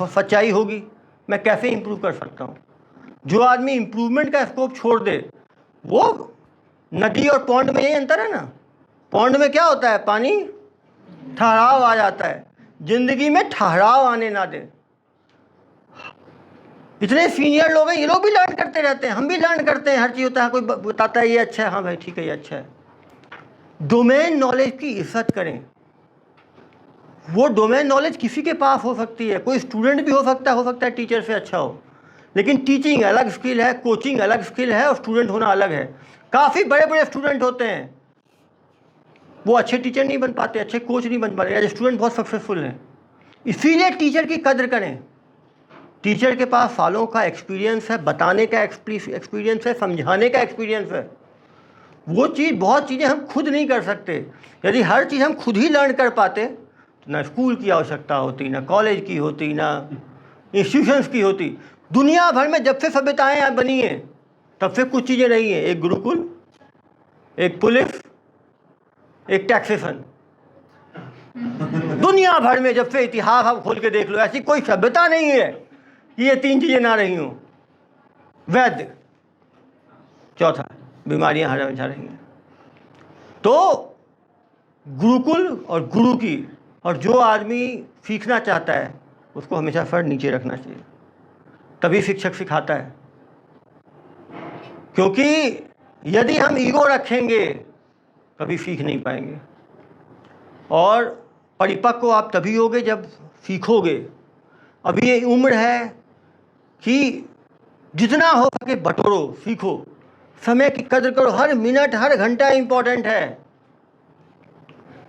सच्चाई होगी, मैं कैसे इंप्रूव कर सकता हूँ। जो आदमी इम्प्रूवमेंट का स्कोप छोड़ दे, वो नदी और पौंड में यही अंतर है ना। पौंड में क्या होता है, पानी ठहराव आ जाता है, जिंदगी में ठहराव आने ना दे। इतने सीनियर लोग हैं, ये लोग भी लर्न करते रहते हैं, हम भी लर्न करते हैं, हर चीज़ होता है, कोई बताता है ये अच्छा है, हाँ भाई ठीक है ये अच्छा है। डोमेन नॉलेज की इज्जत करें। वो डोमेन नॉलेज किसी के पास हो सकती है, कोई स्टूडेंट भी हो सकता है टीचर से अच्छा हो, लेकिन टीचिंग अलग स्किल है, कोचिंग अलग स्किल है, और स्टूडेंट होना अलग है। काफ़ी बड़े बड़े स्टूडेंट होते हैं, वो अच्छे टीचर नहीं बन पाते, अच्छे कोच नहीं बन पाते, स्टूडेंट बहुत सक्सेसफुल हैं। इसीलिए टीचर की कदर करें। टीचर के पास सालों का एक्सपीरियंस है, बताने का एक्सपीरियंस है, समझाने का एक्सपीरियंस है। वो चीज़, बहुत चीज़ें हम खुद नहीं कर सकते। यदि हर चीज़ हम खुद ही लर्न कर पाते ना स्कूल की आवश्यकता होती, ना कॉलेज की होती, ना इंस्टीट्यूशंस की होती। दुनिया भर में जब से सभ्यताएं बनी हैं तब से कुछ चीज़ें रही हैं, एक गुरुकुल, एक पुलिस, एक टैक्सेशन। दुनिया भर में जब से इतिहास आप खोल के देख लो, ऐसी कोई सभ्यता नहीं है कि ये 3 चीज़ें ना रही हों। वैद्य, चौथा बीमारियां हमेशा रही हैं। तो गुरुकुल और गुरु की, और जो आदमी सीखना चाहता है उसको हमेशा सर नीचे रखना चाहिए, तभी शिक्षक सिखाता है। क्योंकि यदि हम ईगो रखेंगे कभी सीख नहीं पाएंगे। और परिपक्व आप तभी होगे जब सीखोगे। अभी ये उम्र है कि जितना हो सके बटोरो, सीखो, समय की कदर करो। हर मिनट हर घंटा इम्पोर्टेंट है।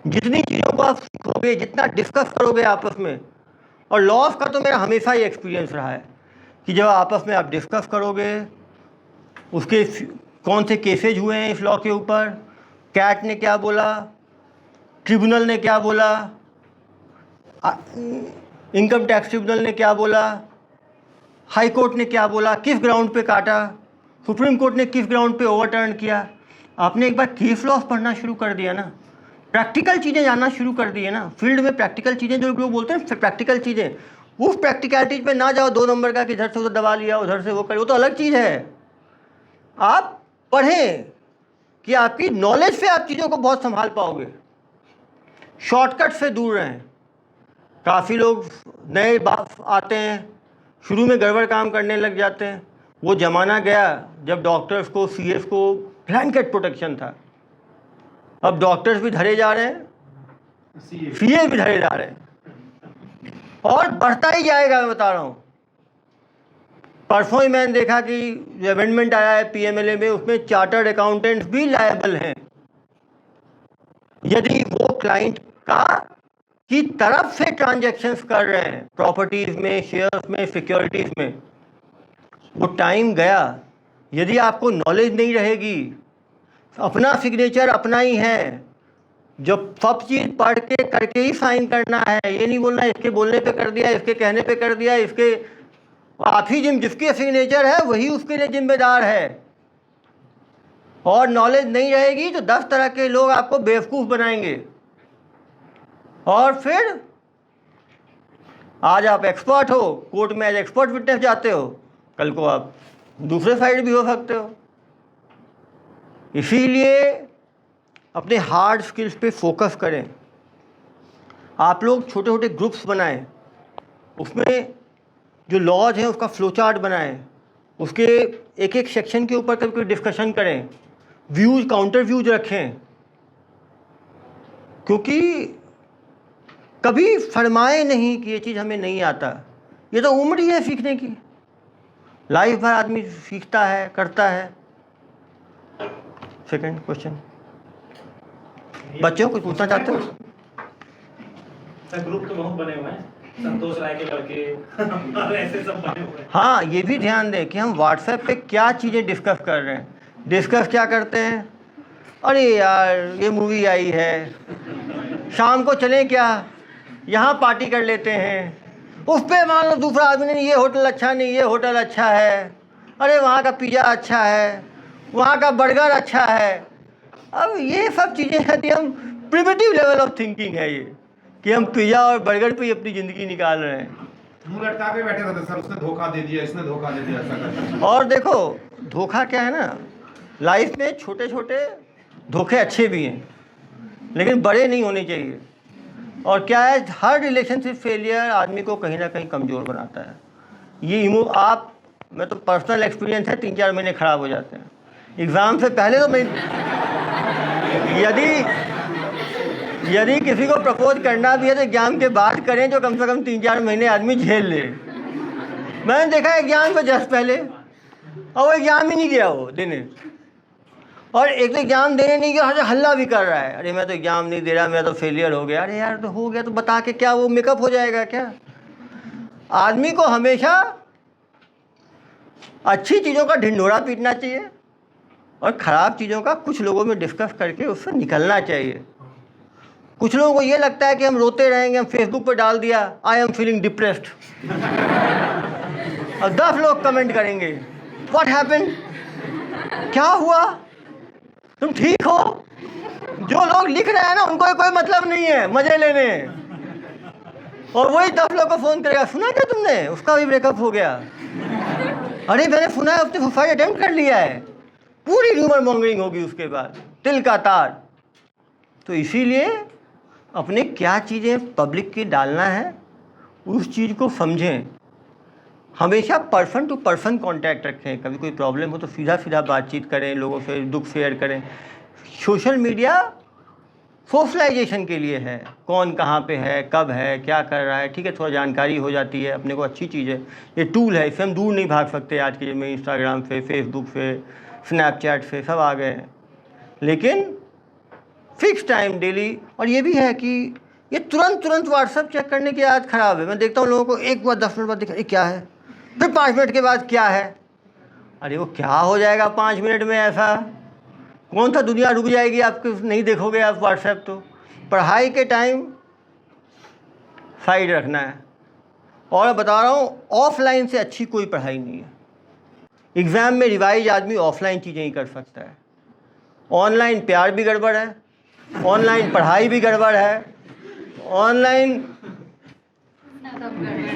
जितनी चीज़ों को आप सीखोगे, जितना डिस्कस करोगे आपस में, और लॉस का तो मेरा हमेशा ही एक्सपीरियंस रहा है कि जब आपस में आप डिस्कस करोगे, उसके कौन से केसेज हुए हैं इस लॉ के ऊपर, कैट ने क्या बोला, ट्रिब्यूनल ने क्या बोला, इनकम टैक्स ट्रिब्यूनल ने क्या बोला, हाई कोर्ट ने क्या बोला, किस ग्राउंड पे काटा, सुप्रीम कोर्ट ने किस ग्राउंड पे ओवरटर्न किया। आपने एक बार केस लॉस पढ़ना शुरू कर दिया ना, प्रैक्टिकल चीज़ें जानना शुरू कर दी है ना। फील्ड में प्रैक्टिकल चीज़ें, जो लोग बोलते हैं प्रैक्टिकल चीज़ें, उस प्रैक्टिकलिटीज पे ना जाओ 2 नंबर का कि इधर से उधर दबा लिया, उधर से वो कर, वो तो अलग चीज़ है। आप पढ़ें कि आपकी नॉलेज से आप चीज़ों को बहुत संभाल पाओगे। शॉर्टकट से दूर रहें। काफ़ी लोग नए आते हैं, शुरू में गड़बड़ काम करने लग जाते हैं। वो ज़माना गया जब डॉक्टर्स को, सीएस को ब्लैंकेट प्रोटेक्शन था। अब डॉक्टर्स भी धरे जा रहे हैं, सीए भी धरे जा रहे हैं, और बढ़ता ही जाएगा। मैं बता रहा हूँ, परसों ही मैंने देखा कि जो अमेंडमेंट आया है पीएमएलए में, उसमें चार्टर्ड अकाउंटेंट्स भी लायबल हैं यदि वो क्लाइंट का की तरफ से ट्रांजैक्शंस कर रहे हैं, प्रॉपर्टीज़ में, शेयर्स में, सिक्योरिटीज़ में। वो टाइम गया। यदि आपको नॉलेज नहीं रहेगी, अपना सिग्नेचर अपना ही है, जब सब चीज़ पढ़ के करके ही साइन करना है। ये नहीं बोलना इसके बोलने पे कर दिया, इसके कहने पे कर दिया, इसके, आप ही जिसकी सिग्नेचर है वही उसके लिए जिम्मेदार है। और नॉलेज नहीं रहेगी तो 10 तरह के लोग आपको बेवकूफ़ बनाएंगे, और फिर आज आप एक्सपर्ट हो, कोर्ट में एज एक्सपर्ट विटनेस जाते हो, कल को आप दूसरे साइड भी हो सकते हो। इसीलिए अपने हार्ड स्किल्स पे फोकस करें। आप लोग छोटे छोटे ग्रुप्स बनाएं, उसमें जो लॉज हैं उसका फ्लो चार्ट बनाएं, उसके एक एक सेक्शन के ऊपर कभी कोई डिस्कशन करें, व्यूज, काउंटर व्यूज रखें। क्योंकि कभी फरमाए नहीं कि ये चीज़ हमें नहीं आता। ये तो उम्र ही है सीखने की। लाइफ भर आदमी सीखता है, करता है। सेकंड क्वेश्चन, बच्चों कुछ पूछना चाहते हो? सर ग्रुप तो बहुत बने हुए हैं, संतोष राय के लड़के और ऐसे सब बने हुए हैं। हाँ, ये भी ध्यान दें कि हम व्हाट्सएप पे क्या चीज़ें डिस्कस कर रहे हैं। डिस्कस क्या करते हैं? अरे यार ये मूवी आई है, शाम को चलें क्या, यहाँ पार्टी कर लेते हैं। उस पर मान लो दूसरा आदमी ने, ये होटल अच्छा नहीं, ये होटल अच्छा है, अरे वहाँ का पिज़्ज़ा अच्छा है, वहाँ का बर्गर अच्छा है। अब ये सब चीज़ें हैं कि हम प्रिमिटिव लेवल ऑफ थिंकिंग है ये, कि हम पिज़्ज़ा और बर्गर पे ही अपनी ज़िंदगी निकाल रहे हैं। मुंह लटका के बैठे रहते सर, उसने धोखा दे दिया, इसने धोखा दे दिया, ऐसा करके। और देखो धोखा क्या है ना, लाइफ में छोटे छोटे धोखे अच्छे भी हैं, लेकिन बड़े नहीं होने चाहिए। और क्या है, हर रिलेशनशिप फेलियर आदमी को कहीं ना कहीं कमज़ोर बनाता है। ये आप, मैं तो पर्सनल एक्सपीरियंस है, 3-4 महीने ख़राब हो जाते हैं। एग्ज़ाम से पहले तो मैं, यदि किसी को प्रपोज करना भी है तो एग्ज़ाम के बाद करें, जो कम से कम 3-4 महीने आदमी झेल ले। मैंने देखा एग्ज़ाम से जस्ट पहले, और वो एग्ज़ाम ही नहीं गया वो देने, और एक तो एग्ज़ाम देने नहीं गया, हल्ला भी कर रहा है, अरे मैं तो एग्ज़ाम नहीं दे रहा, मैं तो फेलियर हो गया। अरे यार तो हो गया तो बता के क्या वो मेकअप हो जाएगा क्या? आदमी को हमेशा अच्छी चीज़ों का ढिंढोरा पीटना चाहिए और ख़राब चीज़ों का कुछ लोगों में डिस्कस करके उससे निकलना चाहिए। कुछ लोगों को ये लगता है कि हम रोते रहेंगे, हम फेसबुक पर डाल दिया आई एम फीलिंग डिप्रेस्ड, और 10 लोग कमेंट करेंगे व्हाट हैपेंड, क्या हुआ, तुम ठीक हो। जो लोग लिख रहे हैं ना उनको कोई मतलब नहीं है, मजे लेने हैं। और वही 10 लोग को फ़ोन करेगा, सुना क्या तुमने, उसका भी ब्रेकअप हो गया, अरे मैंने सुना है उसने सुसाइड अटेम्प्ट कर लिया है, पूरी र्यूमर मॉन्गरिंग होगी उसके बाद, तिल का तार। तो इसीलिए अपने क्या चीज़ें पब्लिक की डालना है उस चीज़ को समझें, हमेशा पर्सन टू पर्सन कांटेक्ट रखें, कभी कोई प्रॉब्लम हो तो सीधा सीधा बातचीत करें, लोगों से दुख शेयर करें। सोशल मीडिया सोशलाइजेशन के लिए है, कौन कहाँ पे है, कब है, क्या कर रहा है, ठीक है, थोड़ा जानकारी हो जाती है, अपने को अच्छी चीज़ है, ये टूल है, इससे हम दूर नहीं भाग सकते। आज के में इंस्टाग्राम से, फेसबुक से, स्नैपचैट से सब आ गए हैं, लेकिन फिक्स टाइम डेली। और ये भी है कि ये तुरंत व्हाट्सअप चेक करने की आदत ख़राब है। मैं देखता हूँ लोगों को एक बार 10 मिनट बाद देखा क्या है, फिर 5 मिनट के बाद क्या है। अरे वो क्या हो जाएगा 5 मिनट में, ऐसा कौन सा दुनिया रुक जाएगी आपके, नहीं देखोगे आप व्हाट्सएप। तो पढ़ाई के टाइम साइड रखना है। और बता रहा हूँ ऑफलाइन से अच्छी कोई पढ़ाई नहीं है। एग्ज़ाम में रिवाइज आदमी ऑफलाइन चीज़ें ही कर सकता है। ऑनलाइन प्यार भी गड़बड़ है, ऑनलाइन पढ़ाई भी गड़बड़ है, ऑनलाइन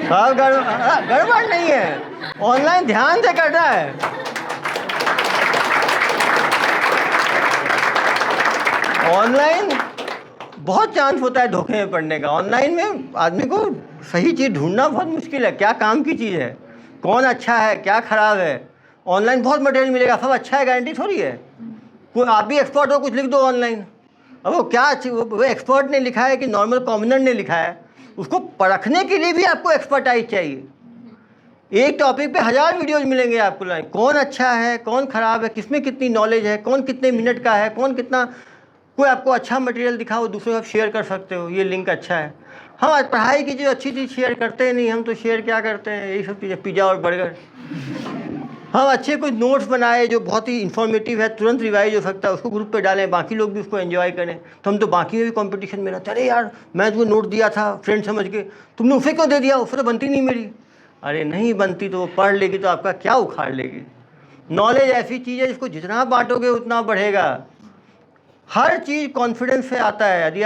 सब गड़बड़ नहीं है, ऑनलाइन ध्यान से करना है। ऑनलाइन बहुत चांस होता है धोखे में पड़ने का। ऑनलाइन में आदमी को सही चीज़ ढूंढना बहुत मुश्किल है, क्या काम की चीज़ है, कौन अच्छा है, क्या ख़राब है। ऑनलाइन बहुत मटेरियल मिलेगा, सब अच्छा है गारंटी थोड़ी है। कोई आप भी एक्सपर्ट हो, कुछ लिख दो ऑनलाइन, अब वो क्या वो एक्सपर्ट ने लिखा है कि नॉर्मल कॉमनर ने लिखा है, उसको परखने के लिए भी आपको एक्सपर्टाइज चाहिए। एक टॉपिक पे 1000 वीडियोज मिलेंगे आपको, लाइन कौन अच्छा है, कौन ख़राब है, किसमें कितनी नॉलेज है, कौन कितने मिनट का है, कौन कितना। कोई आपको अच्छा मटेरियल दिखा, वो दूसरे को आप शेयर कर सकते हो, ये लिंक अच्छा है। हम आज पढ़ाई की जो अच्छी चीज़ शेयर करते हैं नहीं, हम तो शेयर क्या करते हैं, यही सब चीज़ें, पिज़्ज़ा और बर्गर। हम अच्छे कुछ नोट्स बनाए जो बहुत ही इन्फॉर्मेटिव है, तुरंत रिवाइज हो सकता है, उसको ग्रुप पे डालें, बाकी लोग भी उसको एंजॉय करें। तो हम तो बाकी में भी कंपटीशन में रहते, अरे यार मैं तुम्हें नोट दिया था फ्रेंड समझ के, तुमने उसे क्यों दे दिया, उससे तो बनती नहीं मेरी। अरे नहीं बनती तो वो पढ़ लेगी तो आपका क्या उखाड़ लेगी। नॉलेज ऐसी चीज़ है जिसको जितना बांटोगे उतना बढ़ेगा। हर चीज़ कॉन्फिडेंस से आता है। यदि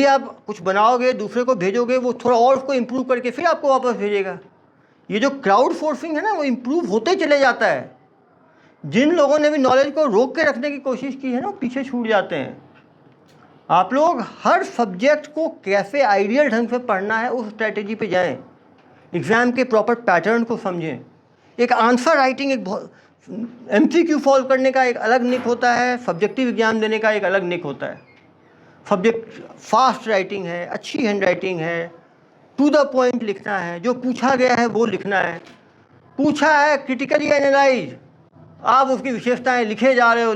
आप कुछ बनाओगे, दूसरे को भेजोगे, वो थोड़ा और उसको इम्प्रूव करके फिर आपको वापस भेजेगा। ये जो क्राउड सोर्सिंग है ना, वो इम्प्रूव होते चले जाता है। जिन लोगों ने भी नॉलेज को रोक के रखने की कोशिश की है ना, वो पीछे छूट जाते हैं। आप लोग हर सब्जेक्ट को कैसे आइडियल ढंग से पढ़ना है उस स्ट्रेटेजी पे जाएं। एग्ज़ाम के प्रॉपर पैटर्न को समझें। एक आंसर राइटिंग, एक MCQ सॉल्व करने का एक अलग निक होता है, सब्जेक्टिव एग्जाम देने का एक अलग निक होता है। सब्जेक्ट फास्ट राइटिंग है, अच्छी हैंड राइटिंग है, टू द पॉइंट लिखना है, जो पूछा गया है वो लिखना है। पूछा है क्रिटिकली एनालाइज, आप उसकी विशेषताएं लिखे जा रहे हो।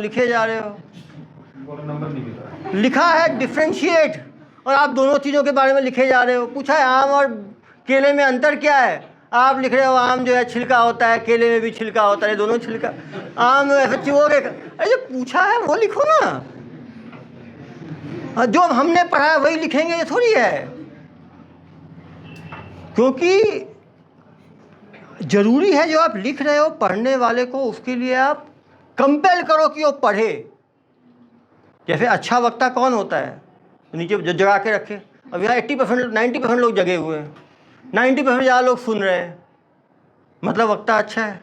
लिखा है डिफ्रेंशिएट, और आप दोनों चीज़ों के बारे में लिखे जा रहे हो। पूछा है आम और केले में अंतर क्या है, आप लिख रहे हो आम जो है छिलका होता है, केले में भी छिलका होता है, दोनों छिलका, आम ऐसे चिवोगे। अरे जो पूछा है वो लिखो ना, जो हमने पढ़ा है वही लिखेंगे, ये थोड़ी है। क्योंकि ज़रूरी है जो आप लिख रहे हो, पढ़ने वाले को उसके लिए आप कंपेल करो कि वो पढ़े। जैसे अच्छा वक्ता कौन होता है, नीचे जो जगा के रखे। अब यहाँ 80% 90% लोग जगे हुए हैं, 90% ज़्यादा लोग सुन रहे हैं, मतलब वक्ता अच्छा है।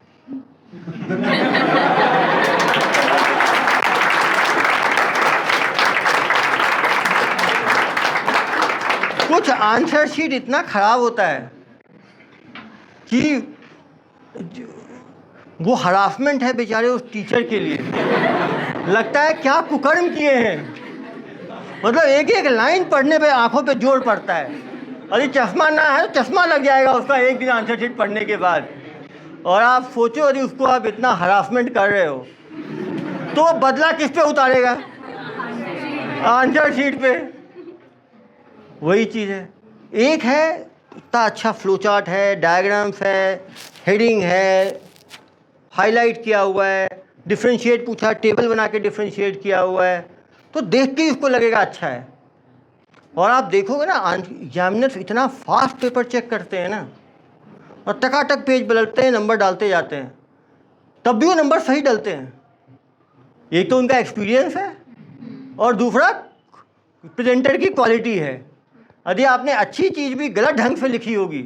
कुछ आंसर शीट इतना ख़राब होता है कि वो हरासमेंट है बेचारे उस टीचर के लिए। लगता है क्या कुकर्म किए हैं, मतलब एक एक लाइन पढ़ने पे आंखों पे जोर पड़ता है। अरे चश्मा ना है तो चश्मा लग जाएगा उसका एक दिन आंसर शीट पढ़ने के बाद। और आप सोचो यदि उसको आप इतना हरासमेंट कर रहे हो तो बदला किस पे उतारेगा, आंसर शीट पे। वही चीज़ है। एक है इतना अच्छा फ्लो चार्ट है, डायग्राम्स है, हेडिंग है, हाईलाइट किया हुआ है, डिफरेंशिएट पूछा, टेबल बना के डिफरेंशिएट किया हुआ है, तो देख के ही उसको लगेगा अच्छा है। और आप देखोगे ना एग्जामिनर्स इतना फास्ट पेपर चेक करते हैं ना, और टकाटक पेज बदलते हैं, नंबर डालते जाते हैं, तब भी वो नंबर सही डलते हैं। एक तो उनका एक्सपीरियंस है और दूसरा प्रेजेंटर की क्वालिटी है। यदि आपने अच्छी चीज़ भी गलत ढंग से लिखी होगी,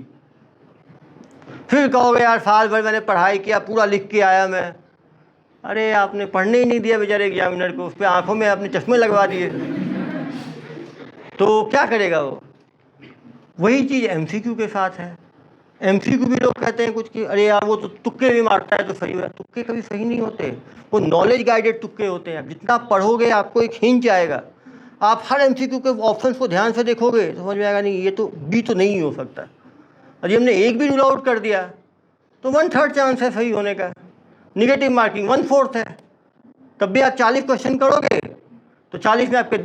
फिर कहोगे यार साल भर मैंने पढ़ाई किया, पूरा लिख के आया मैं। अरे आपने पढ़ने ही नहीं दिया बेचारे एग्जामिनर को, उस पर आँखों में अपने चश्मे लगवा दिए, तो क्या करेगा वो। वही चीज़ एमसीक्यू के साथ है। एमसीक्यू भी लोग कहते हैं कुछ कि अरे यार वो तो तुक्के भी मारता है तो सही है। तुक्के कभी सही नहीं होते, वो नॉलेज गाइडेड तुक्के होते हैं। जितना पढ़ोगे आपको एक हिंच आएगा। आप हर एमसीक्यू के ऑप्शंस को ध्यान से देखोगे तो समझ में आएगा नहीं ये तो बी तो नहीं हो सकता। यदि हमने एक भी रूल आउट कर दिया तो 1/3 चांस है सही होने का। निगेटिव मार्किंग 1/4 है। तब भी आप 40 क्वेश्चन करोगे तो 40 में आपके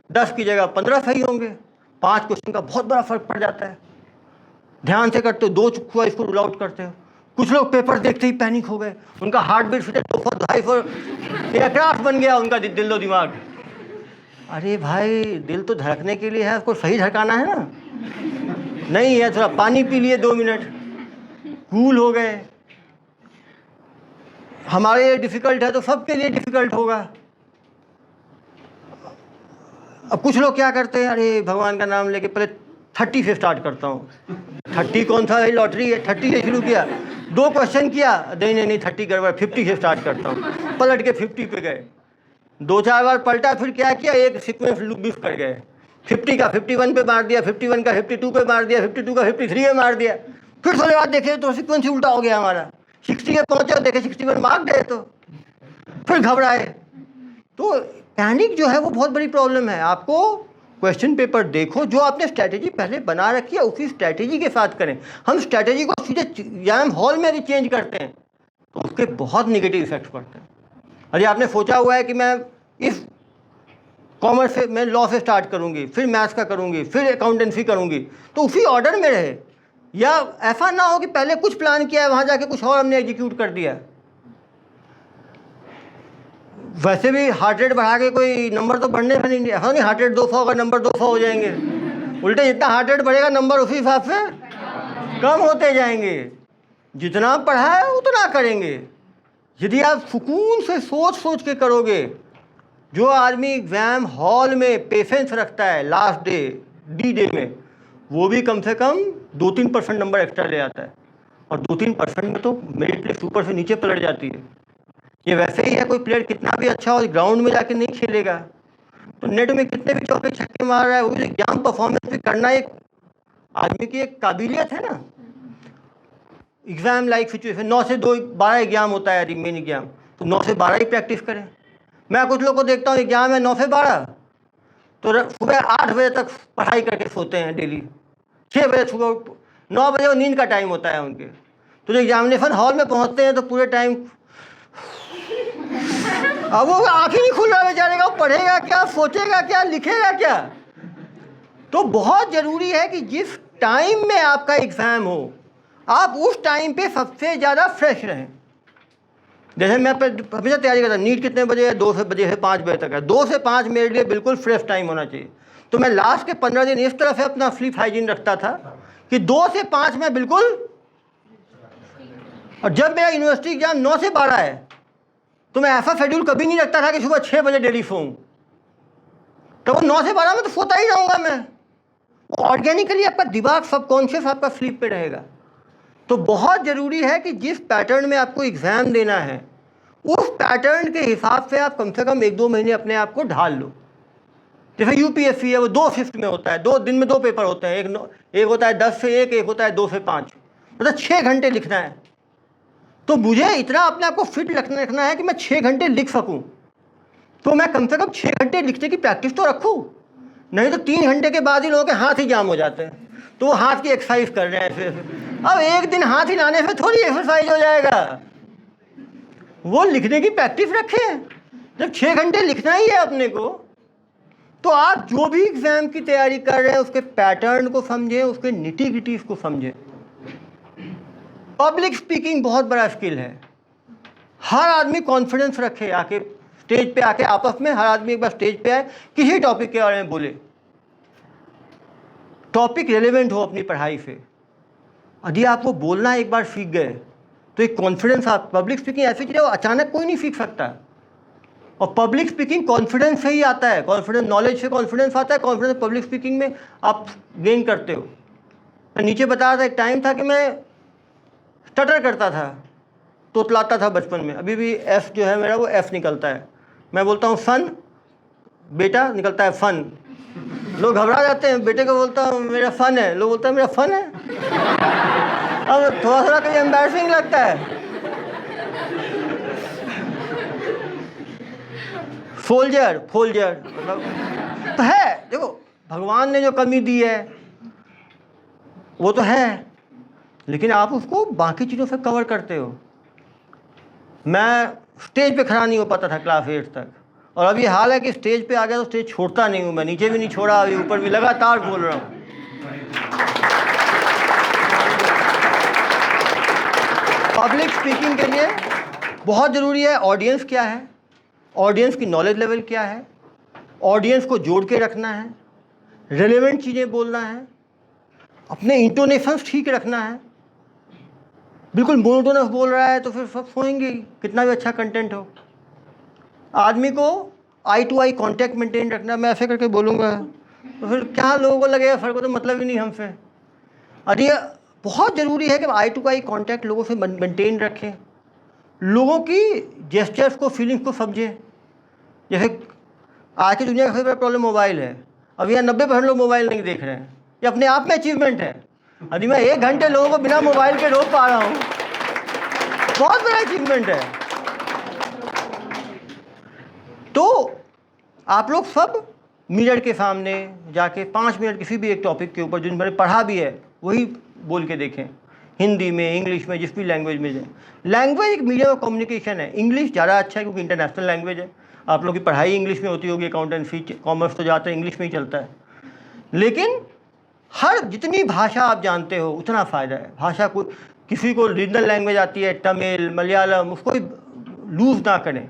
10 की जगह 15 सही होंगे। 5 क्वेश्चन का बहुत बड़ा फर्क पड़ जाता है। ध्यान से करते हो, 2 चुक हुआ इसको रूल आउट करते हो। कुछ लोग पेपर देखते ही पैनिक हो गए, उनका हार्ट बीट फिर 200-250 एयरक्राफ्ट बन गया उनका दिल और दिमाग। अरे भाई दिल तो धड़कने के लिए है, उसको सही धड़काना है ना। नहीं है, थोड़ा पानी पी लिए 2 मिनट, कूल हो गए। हमारे लिए डिफ़िकल्ट है तो सबके लिए डिफ़िकल्ट होगा। अब कुछ लोग क्या करते हैं, अरे भगवान का नाम लेके पहले 30 से स्टार्ट करता हूँ। 30 कौन सा है, लॉटरी है। 30 से शुरू किया, 2 क्वेश्चन किया, नहीं 30 गड़बड़, 50 से स्टार्ट करता हूँ। पलट के 50 पे गए, 2-4 बार पलटा, फिर क्या किया, एक सीक्वेंस मिस कर गए। 50 का 51 पे मार दिया, 51 का 52 पे मार दिया, 52 का 53 पे मार दिया। फिर थोड़ी बात देखे तो सीक्वेंस ही उल्टा हो गया हमारा। 60 पे पहुँचे और देखे 61 मार्क गए, तो फिर घबराए। तो पैनिक जो है वो बहुत बड़ी प्रॉब्लम है। आपको क्वेश्चन पेपर देखो, जो आपने स्ट्रैटेजी पहले बना रखी है उसी स्ट्रैटेजी के साथ करें। हम स्ट्रैटेजी को सीधे एग्जाम हॉल में यदि चेंज करते हैं तो उसके बहुत निगेटिव इफेक्ट्स पड़ते हैं। अरे आपने सोचा हुआ है कि मैं इस कॉमर्स से, मैं लॉ से स्टार्ट करूंगी, फिर मैथ्स का करूंगी, फिर अकाउंटेंसी करूंगी, तो उसी ऑर्डर में रहे। या ऐसा ना हो कि पहले कुछ प्लान किया है, वहाँ जाके कुछ और हमने एग्जीक्यूट कर दिया। वैसे भी हार्ट रेट बढ़ा के कोई नंबर तो बढ़ने से नहीं, ऐसा नहीं हार्ट रेट 200 होगा नंबर 200 हो जाएंगे। उल्टे जितना हार्ट रेट बढ़ेगा नंबर उसी हिसाब से कम होते जाएंगे। जितना पढ़ा है उतना करेंगे। यदि आप सुकून से सोच के करोगे, जो आदमी एग्ज़ाम हॉल में पेशेंस रखता है लास्ट डे डी डे में, वो भी कम से कम 2-3% नंबर एक्स्ट्रा ले आता है। और 2-3% में तो मेरिट लिस्ट ऊपर से नीचे पलट जाती है। ये वैसे ही है, कोई प्लेयर कितना भी अच्छा हो ग्राउंड में जाके नहीं खेलेगा तो नेट में कितने भी चौके छक्के मार रहा है, वो एग्जाम परफॉर्मेंस भी करना एक आदमी की एक काबिलियत है ना। एग्ज़ाम लाइक सिचुएशन 9 से 12 एग्जाम होता है, यदि मेन एग्जाम, तो 9 से 12 ही प्रैक्टिस करें। मैं कुछ लोग को देखता हूँ एग्जाम है 9 से 12, तो सुबह 8 बजे तक पढ़ाई करके सोते हैं डेली। 6 बजे सुबह 9 बजे वो नींद का टाइम होता है उनके। तो जो एग्जामिनेशन हॉल में पहुँचते हैं तो पूरे टाइम अब वो आँख ही नहीं खुल रहा बेचारे का, पढ़ेगा क्या, सोचेगा क्या, लिखेगा क्या। तो बहुत ज़रूरी है कि जिस टाइम में आपका एग्ज़ाम हो आप उस टाइम पे सबसे ज़्यादा फ्रेश रहें। जैसे मैं हमेशा तैयारी करता हूँ, नीट कितने बजे है, 2 बजे से 5 बजे तक है। 2 से 5 मेरे लिए बिल्कुल फ्रेश टाइम होना चाहिए। तो मैं लास्ट के 15 दिन इस तरह से अपना स्लीप हाइजीन रखता था कि 2 से 5 में बिल्कुल। और जब मेरा यूनिवर्सिटी एग्जाम 9 से 12 है तो मैं ऐसा शेड्यूल कभी नहीं रखता था कि सुबह 6 बजे डेली सोऊं। तो वो 9 से 12 में तो सोता ही रहूँगा मैं। ऑर्गेनिकली आपका दिमाग सबकॉन्शियस आपका स्लीप पे रहेगा। तो बहुत ज़रूरी है कि जिस पैटर्न में आपको एग्ज़ाम देना है उस पैटर्न के हिसाब से आप कम से कम 1-2 महीने अपने आप को ढाल लो। जैसे यूपीएससी है, वो 2 शिफ्ट में होता है, 2 दिन में 2 पेपर होते हैं। एक होता है 10 से 1, एक होता है 2 से 5, मतलब 6 घंटे लिखना है। तो मुझे इतना अपने आप को फिट रखना है कि मैं 6 घंटे लिख सकूं। तो मैं कम से कम 6 घंटे लिखने की प्रैक्टिस तो रखूं। नहीं तो 3 घंटे के बाद ही लोगों के हाथ ही जाम हो जाते हैं, तो वो हाथ की एक्सरसाइज कर रहे हैं फिर। अब एक दिन हाथ हिलाने से थोड़ी एक्सरसाइज हो जाएगा। वो लिखने की प्रैक्टिस रखें। जब 6 घंटे लिखना ही है अपने को, तो आप जो भी एग्ज़ाम की तैयारी कर रहे हैं उसके पैटर्न को समझें, उसके निटी-ग्रिटीज़ को समझें। पब्लिक स्पीकिंग बहुत बड़ा स्किल है। हर आदमी कॉन्फिडेंस रखे आके स्टेज पे आके आपस में हर आदमी एक बार स्टेज पे आए, किसी टॉपिक के बारे में बोले, टॉपिक रेलेवेंट हो अपनी पढ़ाई से। यदि आपको बोलना एक बार सीख गए तो एक कॉन्फिडेंस, आप पब्लिक स्पीकिंग ऐसी चीज़ है वो अचानक कोई नहीं सीख सकता, और पब्लिक स्पीकिंग कॉन्फिडेंस से ही आता है, कॉन्फिडेंस, नॉलेज से कॉन्फिडेंस आता है, कॉन्फिडेंस पब्लिक स्पीकिंग में आप गेन करते हो। मैं नीचे बताया था, एक टाइम था कि मैं स्टटर करता था, तोतलाता था बचपन में, अभी भी एफ जो है मेरा वो एफ निकलता है। मैं बोलता हूँ सन, बेटा, निकलता है फन। लोग घबरा जाते हैं, बेटे को बोलता हूँ मेरा फन है, लोग बोलता है मेरा फन है। अब थोड़ा थोड़ा कहीं एम्बैरसिंग लगता है। फोल्जर मतलब तो है, देखो भगवान ने जो कमी दी है वो तो है, लेकिन आप उसको बाकी चीज़ों से कवर करते हो। मैं स्टेज पे खड़ा नहीं हो पाता था क्लास 8 तक, और अभी हाल है कि स्टेज पे आ गया तो स्टेज छोड़ता नहीं हूँ मैं, नीचे भी नहीं छोड़ा, अभी ऊपर भी लगातार बोल रहा हूँ। पब्लिक स्पीकिंग के लिए बहुत ज़रूरी है ऑडियंस क्या है, ऑडियंस की नॉलेज लेवल क्या है, ऑडियंस को जोड़ के रखना है, रेलेवेंट चीज़ें बोलना है, अपने इंटोनेशंस ठीक रखना है। बिल्कुल मोनोटोनस बोल रहा है तो फिर सब सुनेंगे कितना भी अच्छा कंटेंट हो। आदमी को आई टू आई कांटेक्ट मेंटेन रखना, मैं ऐसे करके बोलूँगा तो फिर क्या लोगों को लगेगा, सर को तो मतलब ही नहीं हमसे। अरे बहुत ज़रूरी है कि आई टू आई कांटेक्ट लोगों से मेंटेन रखें, लोगों की जेस्चर्स को, फीलिंग्स को समझें। जैसे आज की दुनिया का सबसे बड़ा प्रॉब्लम मोबाइल है, अब यहाँ 90% लोग मोबाइल नहीं देख रहे हैं, ये अपने आप में अचीवमेंट है। यदि मैं 1 घंटे लोगों को बिना मोबाइल के रोक पा रहा हूँ, बहुत बड़ा अचीवमेंट है। तो आप लोग सब मिरर के सामने जाके 5 मिनट किसी भी एक टॉपिक के ऊपर जो मैंने पढ़ा भी है वही बोल के देखें, हिंदी में, इंग्लिश में, जिस भी लैंग्वेज में जाए। लैंग्वेज एक मीडियम ऑफ कम्युनिकेशन है। इंग्लिश ज़्यादा अच्छा है क्योंकि इंटरनेशनल लैंग्वेज है, आप लोग की पढ़ाई इंग्लिश में होती होगी, अकाउंटेंसी, कॉमर्स तो ज़्यादातर इंग्लिश में ही चलता है। लेकिन हर जितनी भाषा आप जानते हो उतना फ़ायदा है। भाषा को, किसी को रीजनल लैंग्वेज आती है, तमिल, मलयालम, उसको लूज़ ना करें।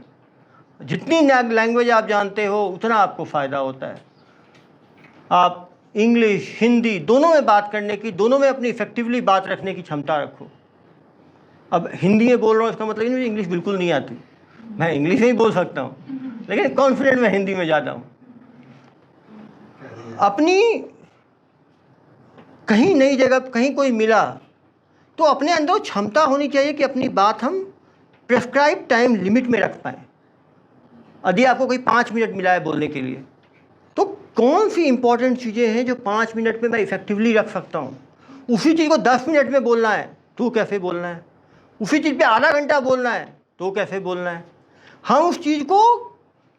जितनी लैंग्वेज आप जानते हो उतना आपको फ़ायदा होता है। आप इंग्लिश, हिंदी दोनों में बात करने की, दोनों में अपनी इफेक्टिवली बात रखने की क्षमता रखो। अब हिंदी में बोल रहा हूँ इसका मतलब नहीं मुझे इंग्लिश बिल्कुल नहीं आती, मैं इंग्लिश में ही बोल सकता हूँ, लेकिन कॉन्फिडेंट मैं हिंदी में ज़्यादा हूँ। अपनी कहीं नई जगह, कहीं कोई मिला तो अपने अंदर क्षमता होनी चाहिए कि अपनी बात हम प्रेस्क्राइब टाइम लिमिट में रख पाएँ। यदि आपको कोई 5 मिनट मिला है बोलने के लिए, तो कौन सी इंपॉर्टेंट चीज़ें हैं जो 5 मिनट में मैं इफेक्टिवली रख सकता हूँ। उसी चीज़ को 10 मिनट में बोलना है तो कैसे बोलना है, उसी चीज़ पे आधा घंटा बोलना है तो कैसे बोलना है। हम उस चीज़ को,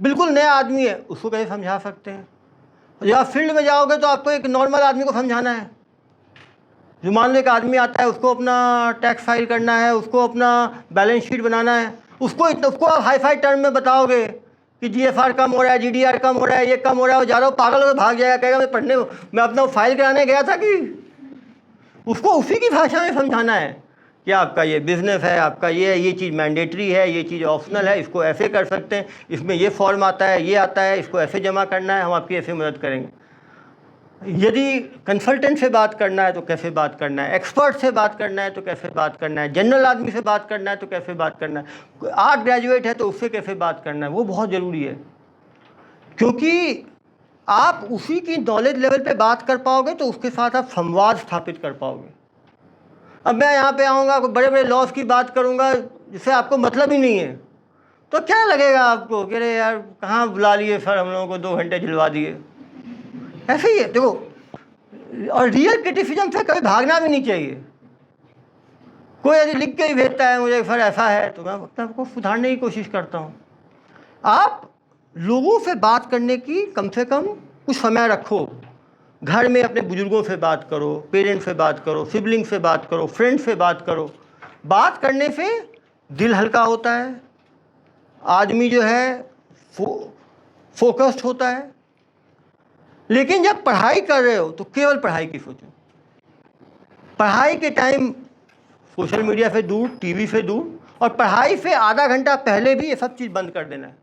बिल्कुल नया आदमी है उसको कैसे समझा सकते हैं। जब आप फील्ड में जाओगे तो आपको एक नॉर्मल आदमी को समझाना है। जो मान लो एक आदमी आता है, उसको अपना टैक्स फाइल करना है, उसको अपना बैलेंस शीट बनाना है, उसको आप हाई फाई टर्म में बताओगे कि GFR कम हो रहा है, GDR कम हो रहा है, ये कम हो रहा है, ज़्यादा पागल होकर भाग जाएगा, कहेगा मैं अपना फाइल कराने गया था। कि उसको उसी की भाषा में समझाना है कि आपका ये बिज़नेस है, आपका ये चीज़ मैंडेटरी है, ये चीज़ ऑप्शनल है, इसको ऐसे कर सकते हैं, इसमें ये फॉर्म आता है, ये आता है, इसको ऐसे जमा करना है, हम आपकी ऐसे मदद करेंगे। यदि कंसल्टेंट से बात करना है तो कैसे बात करना है, एक्सपर्ट से बात करना है तो कैसे बात करना है, जनरल आदमी से बात करना है तो कैसे बात करना है, आर्ट ग्रेजुएट है तो उससे कैसे बात करना है, वो बहुत ज़रूरी है। क्योंकि आप उसी की नॉलेज लेवल पे बात कर पाओगे तो उसके साथ आप संवाद स्थापित कर पाओगे। अब मैं यहाँ पे आऊँगा, बड़े बड़े लॉस की बात करूँगा जिससे आपको मतलब ही नहीं है, तो क्या लगेगा आपको कि अरे यार कहाँ बुला लिए सर, हम लोगों को 2 घंटे झिलवा दिए। ऐसे ही है, देखो। और रियल क्रिटिसिज्म से कभी भागना भी नहीं चाहिए। कोई यदि लिख के ही भेजता है मुझे सर ऐसा है, तो मैं आपको सुधारने की कोशिश करता हूँ। आप लोगों से बात करने की कम से कम कुछ समय रखो। घर में अपने बुजुर्गों से बात करो, पेरेंट्स से बात करो, सिबलिंग से बात करो, फ्रेंड से बात करो। बात करने से दिल हल्का होता है, आदमी जो है फोकस्ड होता है। लेकिन जब पढ़ाई कर रहे हो तो केवल पढ़ाई की सोचो। पढ़ाई के टाइम सोशल मीडिया से दूर, टीवी से दूर, और पढ़ाई से आधा घंटा पहले भी ये सब चीज़ बंद कर देना है।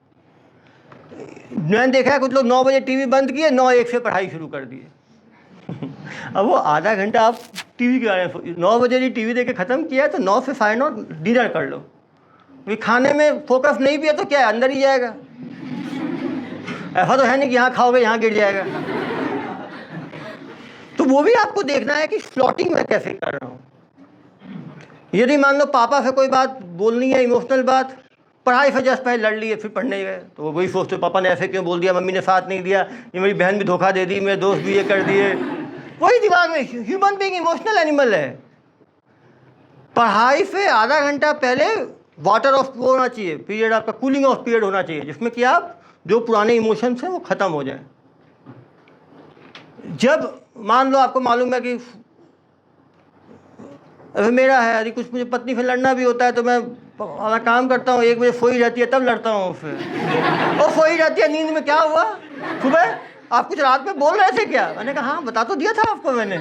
मैंने देखा है कुछ लोग 9 बजे टीवी बंद किए, 9:01 से पढ़ाई शुरू कर दिए। अब वो आधा घंटा आप टीवी के बारे में 9 बजे ही टीवी देख के ख़त्म किया है तो 9 से 9:30 डिनर कर लो। क्योंकि खाने में फोकस नहीं भी है तो क्या है, अंदर ही जाएगा। ऐसा तो है नहीं कि यहाँ खाओगे यहाँ गिर जाएगा। तो वो भी आपको देखना है कि स्लॉटिंग मैं कैसे कर रहा हूँ। यदि मान लो पापा से कोई बात बोलनी है, इमोशनल बात, पढ़ाई से जस्ट पहले लड़ लिए फिर पढ़ने गए, तो वो वही सोचते पापा ने ऐसे क्यों बोल दिया, मम्मी ने साथ नहीं दिया, ये मेरी बहन भी धोखा दे दी, मेरे दोस्त भी ये कर दिए। वही दिमाग में, ह्यूमन बीइंग इमोशनल एनिमल है। पढ़ाई से आधा घंटा पहले वाटर ऑफ वो होना चाहिए पीरियड, आपका कूलिंग ऑफ पीरियड होना चाहिए, जिसमें कि आप जो पुराने इमोशंस हैं वो ख़त्म हो जाए। जब मान लो आपको मालूम है कि अभी मेरा है, यदि कुछ मुझे पत्नी से लड़ना भी होता है तो मैं अपना काम करता हूँ, 1 बजे सोई रहती है तब लड़ता हूँ उससे। और सोई रहती है नींद में, क्या हुआ सुबह आप कुछ रात में बोल रहे थे क्या? मैंने कहा हाँ बता तो दिया था आपको मैंने।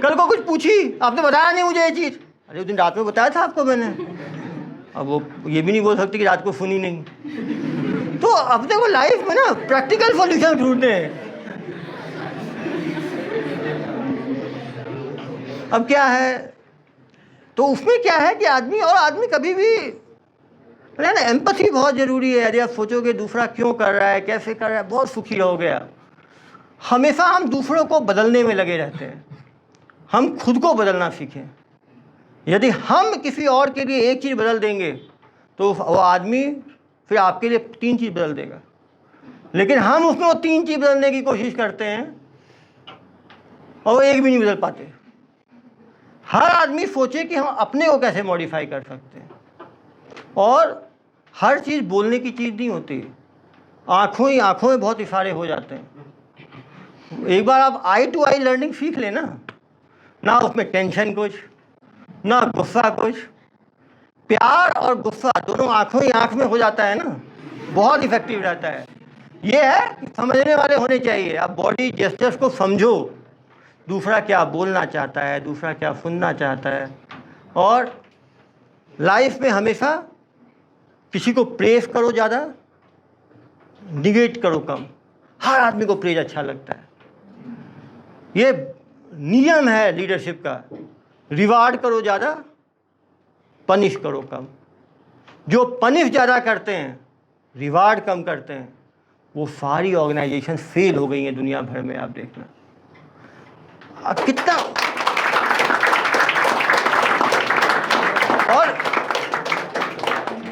कल को कुछ पूछी, आपने बताया नहीं मुझे ये चीज़। अरे उस दिन रात में बताया था आपको मैंने। अब वो ये भी नहीं बोल सकती कि रात को सुनी नहीं। तो अपने को लाइफ में ना प्रैक्टिकल सॉल्यूशन ढूंढने हैं। अब क्या है, तो उसमें क्या है कि आदमी कभी भी है ना, एम्पैथी बहुत ज़रूरी है। यदि आप सोचोगे दूसरा क्यों कर रहा है, कैसे कर रहा है, बहुत सुखी रहोगे आप। हमेशा हम दूसरों को बदलने में लगे रहते हैं, हम खुद को बदलना सीखें। यदि हम किसी और के लिए एक चीज़ बदल देंगे तो वो आदमी फिर आपके लिए 3 चीज़ बदल देगा। लेकिन हम उसमें वो 3 चीज़ बदलने की कोशिश करते हैं और वो एक भी नहीं बदल पाते। हर आदमी सोचे कि हम अपने को कैसे मॉडिफाई कर सकते हैं। और हर चीज़ बोलने की चीज़ नहीं होती, आँखों में बहुत इशारे हो जाते हैं। एक बार आप आई टू आई लर्निंग सीख लेना, ना उसमें टेंशन कुछ, ना गुस्सा कुछ। प्यार और गुस्सा दोनों आँखों ही आँख में हो जाता है ना, बहुत इफेक्टिव रहता है। ये है कि समझने वाले होने चाहिए। आप बॉडी जेस्चर्स को समझो, दूसरा क्या बोलना चाहता है, दूसरा क्या सुनना चाहता है। और लाइफ में हमेशा किसी को प्रेज करो ज़्यादा, निगेट करो कम। हर आदमी को प्रेज अच्छा लगता है, ये नियम है लीडरशिप का। रिवार्ड करो ज़्यादा, पनिश करो कम। जो पनिश ज़्यादा करते हैं, रिवार्ड कम करते हैं, वो सारी ऑर्गेनाइजेशन फेल हो गई हैं दुनिया भर में। आप देखना कितना। और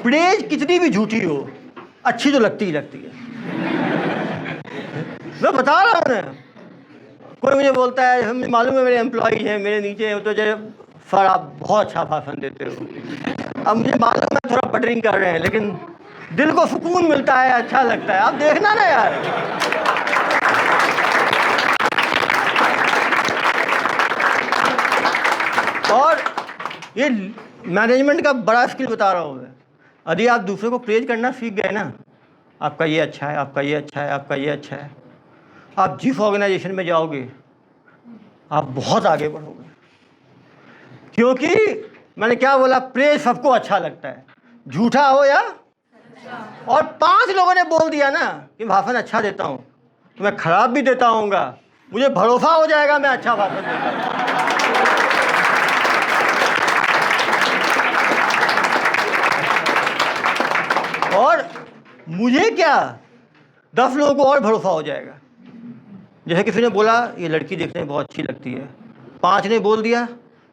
प्रेज कितनी भी झूठी हो, अच्छी तो लगती ही लगती है। मैं बता रहा हूँ ना, कोई मुझे बोलता है, मुझे मालूम है मेरे एम्प्लॉई हैं मेरे नीचे, तो जब सर आप बहुत अच्छा भाषण देते हो। अब मुझे मालूम है थोड़ा बटरिंग कर रहे हैं, लेकिन दिल को सुकून मिलता है, अच्छा लगता है। आप देखना ना यार, और ये मैनेजमेंट का बड़ा स्किल बता रहा हूँ मैं। यदि आप दूसरे को प्रेज करना सीख गए ना, आपका ये अच्छा है, आपका ये अच्छा है, आपका ये अच्छा है, आप जिस ऑर्गेनाइजेशन में जाओगे आप बहुत आगे बढ़ोगे। क्योंकि मैंने क्या बोला, प्रेज सबको अच्छा लगता है, झूठा हो या। और 5 लोगों ने बोल दिया ना कि भाषण अच्छा देता हूँ, तो मैं खराब भी देता हूँगा, मुझे भरोसा हो जाएगा मैं अच्छा भाषण देता हूँ। और मुझे क्या, 10 लोगों को और भरोसा हो जाएगा। जैसे किसी ने बोला ये लड़की देखने में बहुत अच्छी लगती है, 5 ने बोल दिया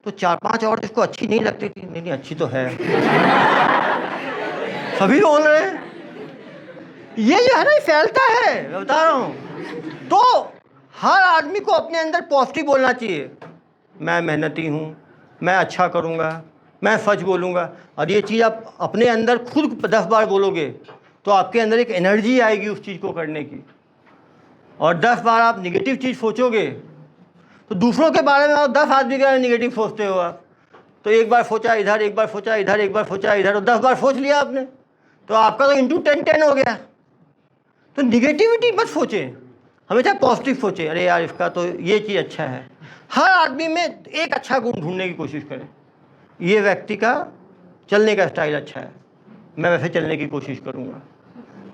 तो 4-5 और जिसको अच्छी नहीं लगती थी, नहीं अच्छी तो है, सभी बोल रहे हैं। ये जो है ना, फैलता है, मैं बता रहा हूँ। तो हर आदमी को अपने अंदर पॉजिटिव बोलना चाहिए। मैं मेहनती हूँ, मैं अच्छा करूँगा, मैं सच बोलूँगा। और ये चीज़ आप अपने अंदर खुद 10 बार बोलोगे तो आपके अंदर एक एनर्जी आएगी उस चीज़ को करने की। और 10 बार आप निगेटिव चीज़ सोचोगे तो दूसरों के बारे में आप 10 आदमी के बारे में निगेटिव सोचते हो आप। तो एक बार सोचा इधर, एक बार सोचा इधर, एक बार सोचा इधर, और 10 बार सोच लिया आपने, तो आपका तो इंटू 10 हो गया। तो निगेटिविटी मत सोचें, हमेशा पॉजिटिव सोचें। अरे यार इसका तो ये चीज़ अच्छा है। हर आदमी में एक अच्छा गुण ढूंढने की कोशिश करें। ये व्यक्ति का चलने का स्टाइल अच्छा है, मैं वैसे चलने की कोशिश करूँगा।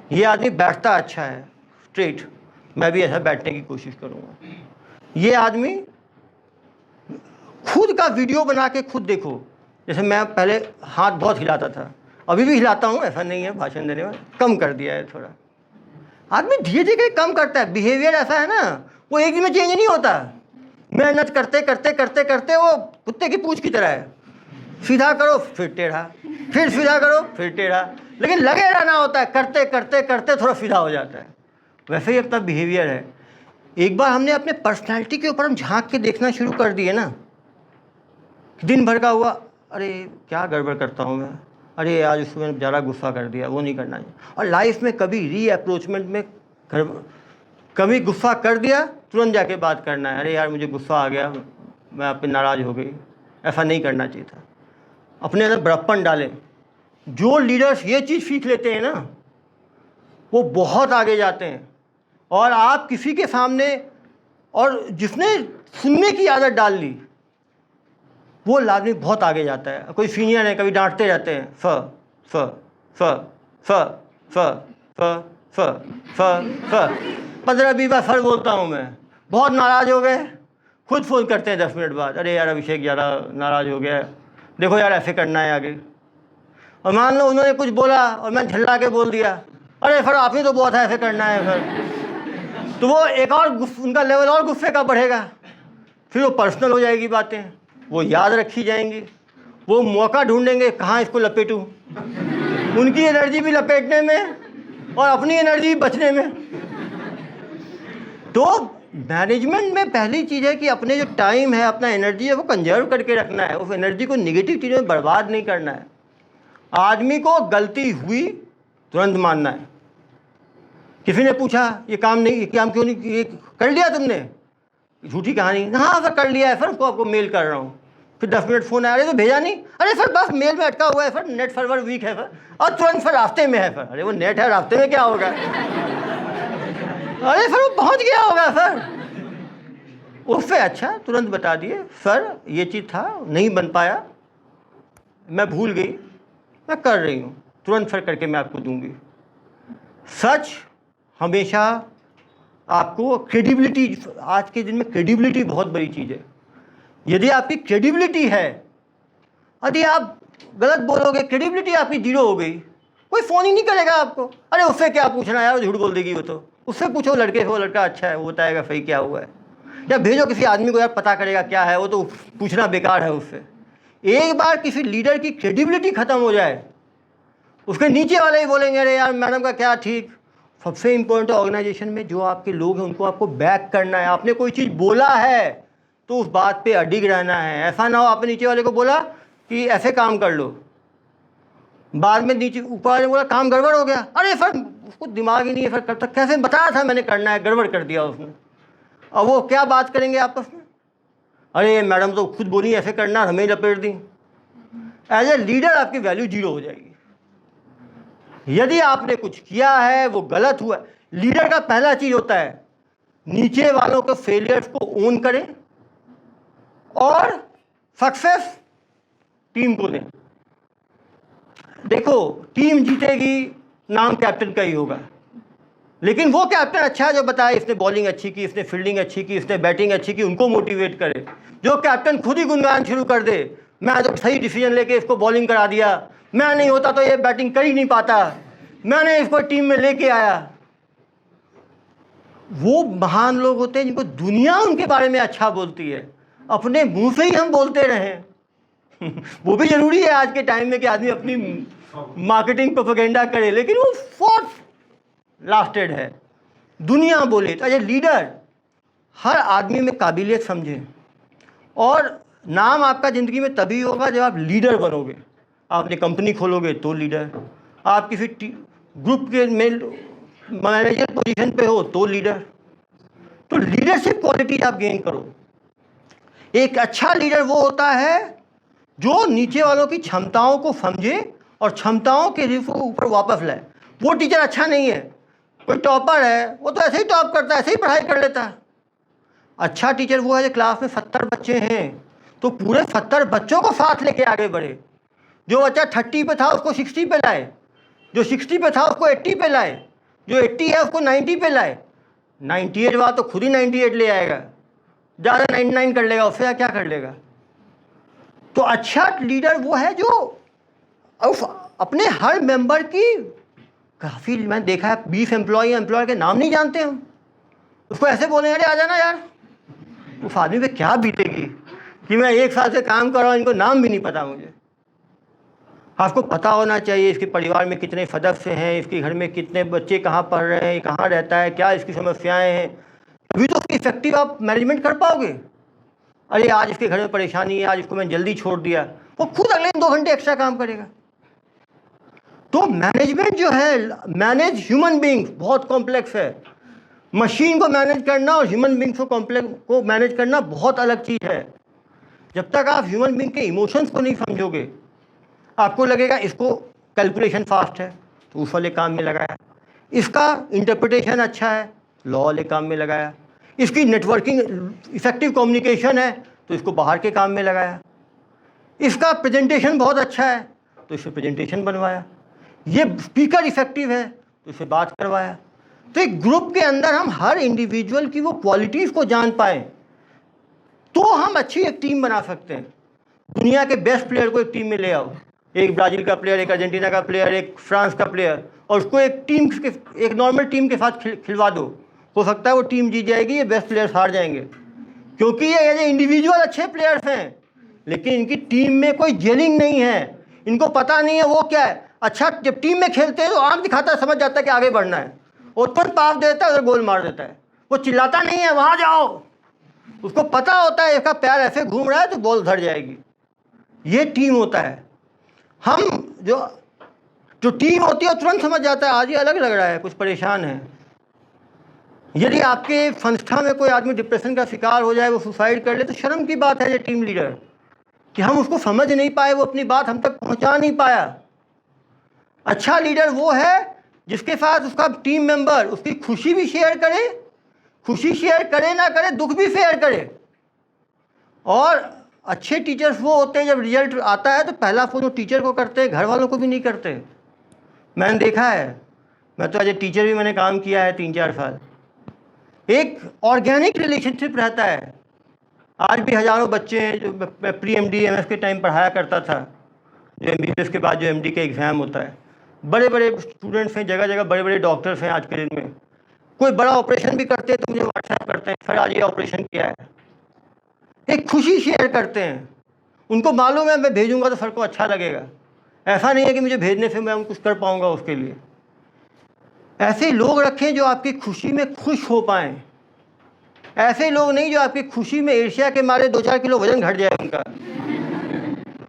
ये आदमी बैठता अच्छा है स्ट्रेट, मैं भी ऐसा बैठने की कोशिश करूँगा। ये आदमी खुद का वीडियो बना के खुद देखो, जैसे मैं पहले हाथ बहुत हिलाता था, अभी भी हिलाता हूँ, ऐसा नहीं है भाषण देने में, कम कर दिया है थोड़ा। आदमी धीरे धीरे कम करता है, बिहेवियर ऐसा है ना, वो एक दिन में चेंज नहीं होता। मेहनत करते करते करते करते वो कुत्ते की पूंछ की तरह है, सीधा करो फिर टेढ़ा, फिर सीधा करो फिर टेढ़ा, लेकिन लगे रहना होता है, करते करते करते थोड़ा सीधा हो जाता है। वैसे ही अपना बिहेवियर है। एक बार हमने अपने पर्सनैलिटी के ऊपर हम झांक के देखना शुरू कर दिए ना, दिन भर का हुआ, अरे क्या गड़बड़ करता हूँ मैं, अरे आज उसको मैंने ज़्यादा गुस्सा कर दिया, वो नहीं करना चाहिए। और लाइफ में कभी रीअप्रोचमेंट में कभी गुस्सा कर दिया तुरंत जाके बात करना है, अरे यार मुझे गुस्सा आ गया, मैं आप पे नाराज़ हो गई, ऐसा नहीं करना चाहिए था। अपने अंदर बड़प्पन डालें। जो लीडर्स ये चीज़ सीख लेते हैं ना, वो बहुत आगे जाते हैं। और आप किसी के सामने, और जिसने सुनने की आदत डाल ली, वो आदमी बहुत आगे जाता है। कोई सीनियर है, कभी डांटते रहते हैं, फ फ फ फ फ फ फ फ फ 15-20 बार सर बोलता हूँ मैं, बहुत नाराज़ हो गए, खुद फ़ोन करते हैं 10 मिनट बाद, अरे यार अभिषेक ज़्यादा नाराज़ हो गया है, देखो यार ऐसे करना है आगे। और मान लो उन्होंने कुछ बोला और मैं झल्ला के बोल दिया, अरे सर आपने तो बहुत ऐसे करना है सर, तो वो एक और उनका लेवल और गुस्से का बढ़ेगा, फिर वो पर्सनल हो जाएगी बातें, वो याद रखी जाएंगी, वो मौका ढूंढेंगे कहाँ इसको लपेटूं, उनकी एनर्जी भी लपेटने में और अपनी एनर्जी भी बचने में। तो मैनेजमेंट में पहली चीज़ है कि अपने जो टाइम है, अपना एनर्जी है, वो कंजर्व करके रखना है, उस एनर्जी को नेगेटिव चीज़ों में बर्बाद नहीं करना है। आदमी को गलती हुई तुरंत मानना है। किसी ने पूछा ये काम नहीं, ये काम क्यों नहीं, ये कर लिया तुमने, झूठी कहानी, हाँ सर कर लिया है सर, उसको आपको मेल कर रहा हूँ। फिर 10 मिनट फ़ोन आया, अरे तो भेजा नहीं, अरे सर बस मेल में अटका हुआ है सर, नेट सर्वर वीक है सर, और तुरंत सर रास्ते में है सर, अरे वो नेट है, रास्ते में क्या होगा, अरे सर वो पहुँच गया होगा सर। उससे अच्छा तुरंत बता दिए, सर ये चीज़ था, नहीं बन पाया, मैं भूल गई, मैं कर रही हूँ, तुरंत सर करके मैं आपको दूंगी। सच हमेशा आपको क्रेडिबिलिटी, आज के दिन में क्रेडिबिलिटी बहुत बड़ी चीज़ है। यदि आपकी क्रेडिबिलिटी है, यदि आप गलत बोलोगे, क्रेडिबिलिटी आपकी जीरो हो गई, कोई फ़ोन ही नहीं करेगा आपको। अरे उससे क्या पूछना यार, झूठ बोल देगी वो, तो उससे पूछो लड़के से, वो लड़का अच्छा है, वो बताएगा सही क्या हुआ है, या भेजो किसी आदमी को, यार पता करेगा क्या है, वो तो पूछना बेकार है उससे। एक बार किसी लीडर की क्रेडिबिलिटी ख़त्म हो जाए, उसके नीचे वाले ही बोलेंगे अरे यार मैडम का क्या ठीक। सबसे इम्पोर्टेंट ऑर्गेनाइजेशन में जो आपके लोग हैं उनको आपको बैक करना है। आपने कोई चीज़ बोला है तो उस बात पे अडिग रहना है। ऐसा ना हो आपने नीचे वाले को बोला कि ऐसे काम कर लो, बाद में नीचे ऊपर वाले बोला काम गड़बड़ हो गया, अरे सर उसको दिमाग ही नहीं है सर, करता कैसे बताया था मैंने करना है, गड़बड़ कर दिया उसने। अब वो क्या बात करेंगे आपस में, अरे मैडम तो खुद बोली ऐसे करना, हमें लपेट दी। एज ए लीडर आपकी वैल्यू जीरो हो जाएगी। यदि आपने कुछ किया है वो गलत हुआ, लीडर का पहला चीज होता है नीचे वालों के फेलियर्स को ओन करें और सक्सेस टीम को दें। देखो टीम जीतेगी, नाम कैप्टन का ही होगा, लेकिन वो कैप्टन अच्छा है जो बताए इसने बॉलिंग अच्छी की, इसने फील्डिंग अच्छी की, इसने बैटिंग अच्छी की, उनको मोटिवेट करे। जो कैप्टन खुद ही गुनगान शुरू कर दे, मैं तो सही डिसीजन लेके इसको बॉलिंग करा दिया, मैं नहीं होता तो ये बैटिंग कर ही नहीं पाता, मैंने इसको टीम में लेके आया। वो महान लोग होते हैं जिनको दुनिया उनके बारे में अच्छा बोलती है, अपने मुंह से ही हम बोलते रहें। वो भी जरूरी है आज के टाइम में कि आदमी अपनी मार्केटिंग प्रोपेगेंडा करे, लेकिन वो फॉर लास्टेड है। दुनिया बोले तो ये लीडर हर आदमी में काबिलियत समझे, और नाम आपका ज़िंदगी में तभी होगा जब आप लीडर बनोगे। आपने कंपनी खोलोगे तो लीडर, आप किसी ग्रुप के मैनेजर पोजीशन पे हो तो लीडर। तो लीडरशिप क्वालिटी आप गेन करो। एक अच्छा लीडर वो होता है जो नीचे वालों की क्षमताओं को समझे और क्षमताओं के ऊपर वापस लाए। वो टीचर अच्छा नहीं है, कोई टॉपर है वो तो ऐसे ही टॉप करता है, ऐसे ही पढ़ाई कर लेता है। अच्छा टीचर वो है जो क्लास में 70 बच्चे हैं तो पूरे 70 बच्चों को साथ लेके आगे बढ़े। जो बच्चा 30 पे था उसको 60 पे लाए, जो 60 पे था उसको 80 पे लाए, जो 80 है उसको 90 पे लाए, 98 वाला तो खुद ही 98 ले आएगा, ज़्यादा 99 कर लेगा, उससे क्या कर लेगा। तो अच्छा लीडर वो है जो अपने हर मेंबर की, काफ़ी मैंने देखा है 20 एम्प्लॉय के नाम नहीं जानते हम, उसको ऐसे बोलेंगे अरे आ जाना यार, उस आदमी पे क्या बीतेगी कि मैं 1 साल से काम कर रहा हूँ, इनको नाम भी नहीं पता मुझे। आपको पता होना चाहिए इसके परिवार में कितने सदस्य हैं, इसके घर में कितने बच्चे कहाँ पढ़ रहे हैं, कहाँ रहता है, क्या इसकी समस्याएं हैं, तभी तो उसकी इफेक्टिव आप मैनेजमेंट कर पाओगे। अरे आज इसके घर में परेशानी है, आज इसको मैंने जल्दी छोड़ दिया, वो खुद अगले 2 घंटे एक्स्ट्रा काम करेगा। तो मैनेजमेंट जो है, मैनेज ह्यूमन बींग्स बहुत कॉम्प्लेक्स है। मशीन को मैनेज करना और ह्यूमन बींग्स को मैनेज करना बहुत अलग चीज़ है। जब तक आप ह्यूमन बींग के इमोशंस को नहीं समझोगे, आपको लगेगा इसको कैलकुलेशन फास्ट है तो उस वाले काम में लगाया, इसका इंटरप्रिटेशन अच्छा है लॉ वाले काम में लगाया, इसकी नेटवर्किंग इफेक्टिव कम्युनिकेशन है तो इसको बाहर के काम में लगाया, इसका प्रेजेंटेशन बहुत अच्छा है तो इससे प्रेजेंटेशन बनवाया, ये स्पीकर इफेक्टिव है तो इससे बात करवाया। तो एक ग्रुप के अंदर हम हर इंडिविजुअल की वो क्वालिटीज़ को जान पाएँ तो हम अच्छी एक टीम बना सकते हैं। दुनिया के बेस्ट प्लेयर को एक टीम में ले आओ, एक ब्राज़ील का प्लेयर, एक अर्जेंटीना का प्लेयर, एक फ्रांस का प्लेयर, और उसको एक नॉर्मल टीम के साथ खिलवा दो, हो सकता है वो टीम जीत जाएगी, ये बेस्ट प्लेयर्स हार जाएंगे, क्योंकि ये एज ए इंडिविजुअल अच्छे प्लेयर्स हैं लेकिन इनकी टीम में कोई जेलिंग नहीं है, इनको पता नहीं है वो क्या है। अच्छा जब टीम में खेलते हैं तो आंख दिखाता है, समझ जाता है कि आगे बढ़ना है, और तुरंत पास देता है, उधर गोल मार देता है, वो चिल्लाता नहीं है वहाँ जाओ, उसको पता होता है इसका पैर ऐसे घूम रहा है तो बॉल उधर जाएगी। ये टीम होता है। हम जो टीम होती है तुरंत समझ जाता है आज ये अलग लग रहा है, कुछ परेशान है। यदि आपके संस्था में कोई आदमी डिप्रेशन का शिकार हो जाए, वो सुसाइड कर ले, तो शर्म की बात है ये टीम लीडर कि हम उसको समझ नहीं पाए, वो अपनी बात हम तक पहुंचा नहीं पाया। अच्छा लीडर वो है जिसके साथ उसका टीम मेंबर उसकी खुशी भी शेयर करे, खुशी शेयर करे ना करे, दुख भी शेयर करे। और अच्छे टीचर्स वो होते हैं जब रिजल्ट आता है तो पहला फ़ोन वो टीचर को करते हैं, घर वालों को भी नहीं करते। मैंने देखा है, मैं तो एज ए टीचर भी मैंने काम किया है 3-4 साल। एक ऑर्गेनिक रिलेशनशिप रहता है। आज भी हज़ारों बच्चे हैं जो मैं प्री MD MS के टाइम पढ़ाया करता था, जो MBBS के बाद जो MD का एग्ज़ाम होता है, बड़े बड़े स्टूडेंट्स हैं, जगह जगह बड़े बड़े डॉक्टर्स हैं। आज के दिन में कोई बड़ा ऑपरेशन भी करते हैं तो मुझे व्हाट्सएप करते हैं, सर आज ये ऑपरेशन किया है। एक खुशी शेयर करते हैं, उनको मालूम है मैं भेजूंगा तो सर को अच्छा लगेगा। ऐसा नहीं है कि मुझे भेजने से मैं कुछ कर पाऊंगा उसके लिए। ऐसे लोग रखें जो आपकी खुशी में खुश हो पाएँ, ऐसे लोग नहीं जो आपकी खुशी में ईर्ष्या के मारे 2-4 किलो वजन घट जाए उनका,